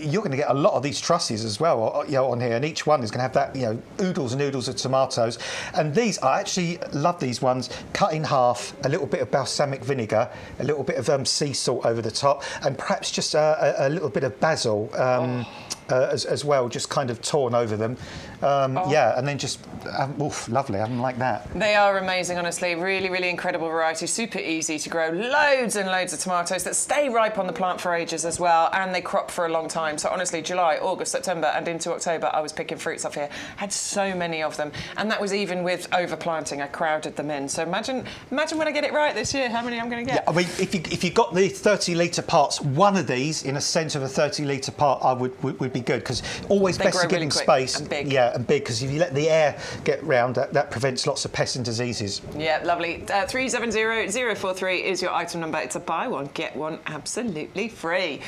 you're going to get a lot of these trusses as well, on here. And each one is going to have that, oodles and oodles of tomatoes. And these, I actually love these ones. Cut in half, a little bit of balsamic vinegar, a little bit of sea salt over the top, and perhaps just a little bit of basil. As well, just kind of torn over them. Yeah, and then just, lovely, I haven't like that. They are amazing, honestly. Really, really incredible variety. Super easy to grow. Loads and loads of tomatoes that stay ripe on the plant for ages as well, and they crop for a long time. So honestly, July, August, September, and into October, I was picking fruits off here. Had so many of them, and that was even with overplanting. I crowded them in. So imagine when I get it right this year, how many I'm going to get. Yeah, I mean, if you got the 30-litre pots, one of these in a centre of a 30-litre pot, I would be good, because always best to give them space. And big. Yeah, and big, because if you let the air get round, that prevents lots of pests and diseases. Yeah, lovely. 370043 is your item number. It's a buy one, get one absolutely free.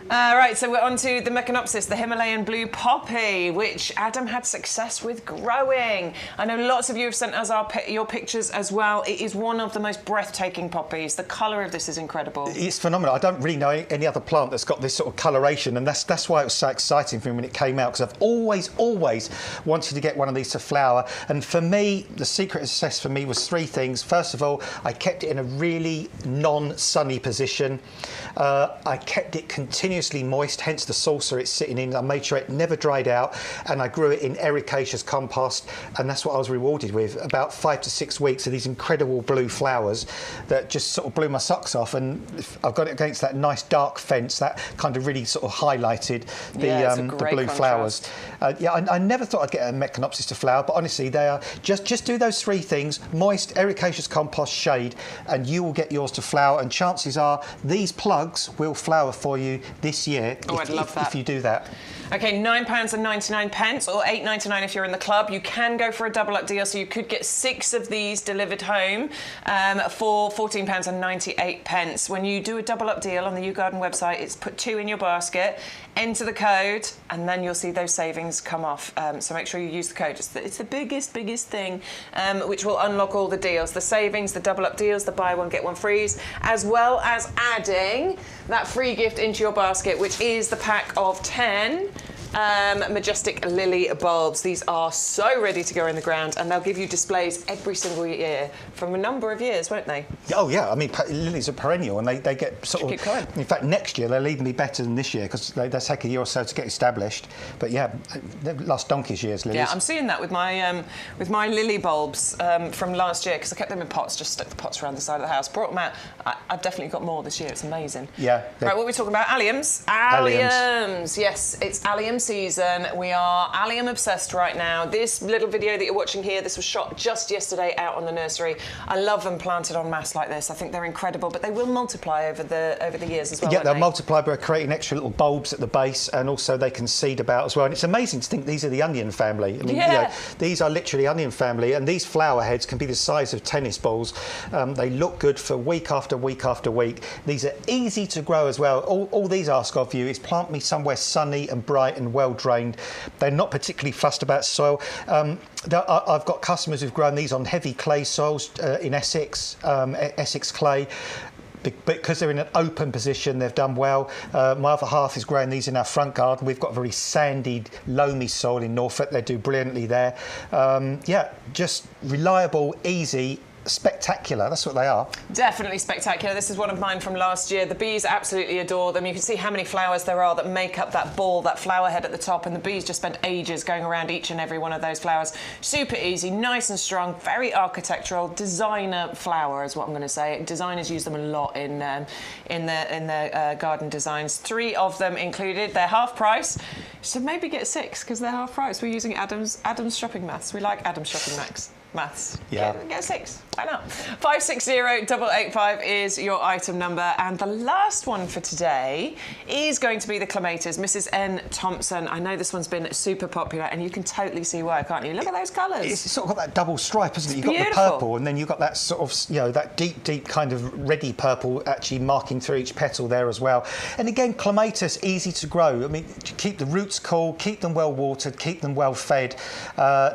Right, so we're on to the Meconopsis, the Himalayan blue poppy, which Adam had success with growing. I know lots of you have sent us your pictures as well. It is one of the most breathtaking poppies. The colour of this is incredible. It's phenomenal. I don't really know any other plant that's got this sort of coloration, and that's why it was so exciting for me when it came out, because I've always wanted to get one of these to flower. And for me, the secret of success for me was 3 things. First of all, I kept it in a really non-sunny position. I kept it continuously moist, hence the saucer it's sitting in. I made sure it never dried out, and I grew it in ericaceous compost, and that's what I was rewarded with. About 5 to 6 weeks of these incredible blue flowers that just sort of blew my socks off, and I've got it against that nice dark fence that kind of really sort of highlighted the blue flowers. I never thought I'd get a Meconopsis to flower, but honestly, they are just do those 3 things: moist, ericaceous compost, shade, and you will get yours to flower. And chances are these plugs will flower for you this year. I'd love that. If you do that. Okay, £9.99 or $8.99 if you're in the club. You can go for a double up deal, so you could get 6 of these delivered home for £14.98. When you do a double up deal on the YouGarden website, it's put 2 in your basket, enter the code, and then you'll see those savings come off. So make sure you use the code. It's the biggest thing, which will unlock all the deals, the savings, the double up deals, the buy one get one frees, as well as adding that free gift into your basket, which is the pack of 10 majestic lily bulbs. These are so ready to go in the ground, and they'll give you displays every single year from a number of years, won't they? Oh yeah, I mean lilies are perennial, and they get sort of. Keep going. In fact, next year they'll even be better than this year because they take a year or so to get established. But yeah, they've lost donkey's years, lilies. Yeah, I'm seeing that with my lily bulbs from last year, because I kept them in pots, just stuck the pots around the side of the house, brought them out. I've definitely got more this year. It's amazing. Yeah. Right, what are we talking about? Alliums. Alliums. Yes, it's allium season. We are allium obsessed right now. This little video that you're watching here, this was shot just yesterday out on the nursery. I love them planted en masse like this. I think they're incredible, but they will multiply over the years as well. Yeah, they'll multiply by creating extra little bulbs at the base, and also they can seed about as well. And it's amazing to think these are the onion family. I mean, yeah. You know, these are literally onion family, and these flower heads can be the size of tennis balls. They look good for week after week after week. These are easy to grow as well. All these ask of you is plant me somewhere sunny and bright and well drained. They're not particularly fussed about soil. I've got customers who've grown these on heavy clay soils in Essex, Essex clay. Because they're in an open position, they've done well. My other half is growing these in our front garden. We've got a very sandy, loamy soil in Norfolk. They do brilliantly there. Yeah, just reliable, easy, spectacular. That's what they are. Definitely spectacular. This is one of mine from last year. The bees absolutely adore them. You can see how many flowers there are that make up that ball, that flower head at the top, and the bees just spent ages going around each and every one of those flowers. Super easy, nice and strong, very architectural, designer flower is what I'm going to say. Designers use them a lot in their garden designs. 3 of them included. They're half price, so maybe get 6 because they're half price. We're using Adam's shopping maths. We like Adam's shopping maths. Yeah. Get 6. Why not? 560885 is your item number, and the last one for today is going to be the Clematis Mrs N Thompson. I know this one's been super popular, and you can totally see why, can't you? Look at those colours. It's sort of got that double stripe, isn't it? You've beautiful. got the purple, and then you've got that sort of, you know, that deep kind of reddy purple actually marking through each petal there as well. And again, Clematis, easy to grow. I mean, keep the roots cool, keep them well watered, keep them well fed.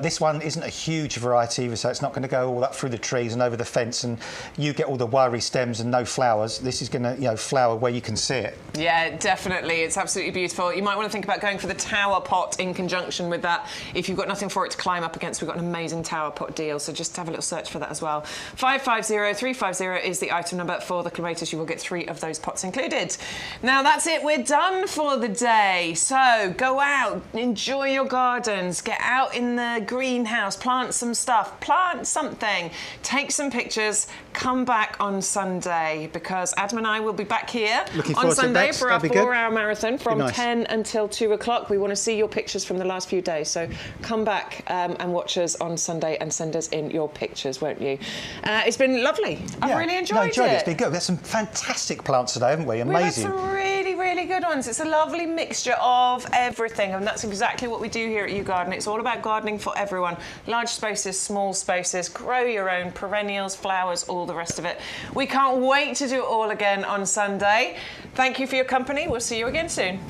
This one isn't a huge variety, so it's not going to go all up through the trees and over the fence, and you get all the wiry stems and no flowers. This is going to, you know, flower where you can see it. Yeah, definitely. It's absolutely beautiful. You might want to think about going for the tower pot in conjunction with that. If you've got nothing for it to climb up against, we've got an amazing tower pot deal, so just have a little search for that as well. 550350 is the item number for the Clematis. You will get 3 of those pots included. Now that's it. We're done for the day. So go out, enjoy your gardens, get out in the greenhouse, plant some stuff, plant something, take some pictures, come back on Sunday, because Adam and I will be back here on Sunday for our 4-hour marathon from 10 until 2 o'clock. We want to see your pictures from the last few days, so come back and watch us on Sunday and send us in your pictures, won't you? It's been lovely. I've really enjoyed it. It's been good. We've had some fantastic plants today, haven't we? Amazing. We've had some really good ones. It's a lovely mixture of everything, and that's exactly what we do here at YouGarden. It's all about gardening for everyone. Large spaces, small spaces, grow your own perennials, flowers, all the rest of it. We can't wait to do it all again on Sunday. Thank you for your company. We'll see you again soon.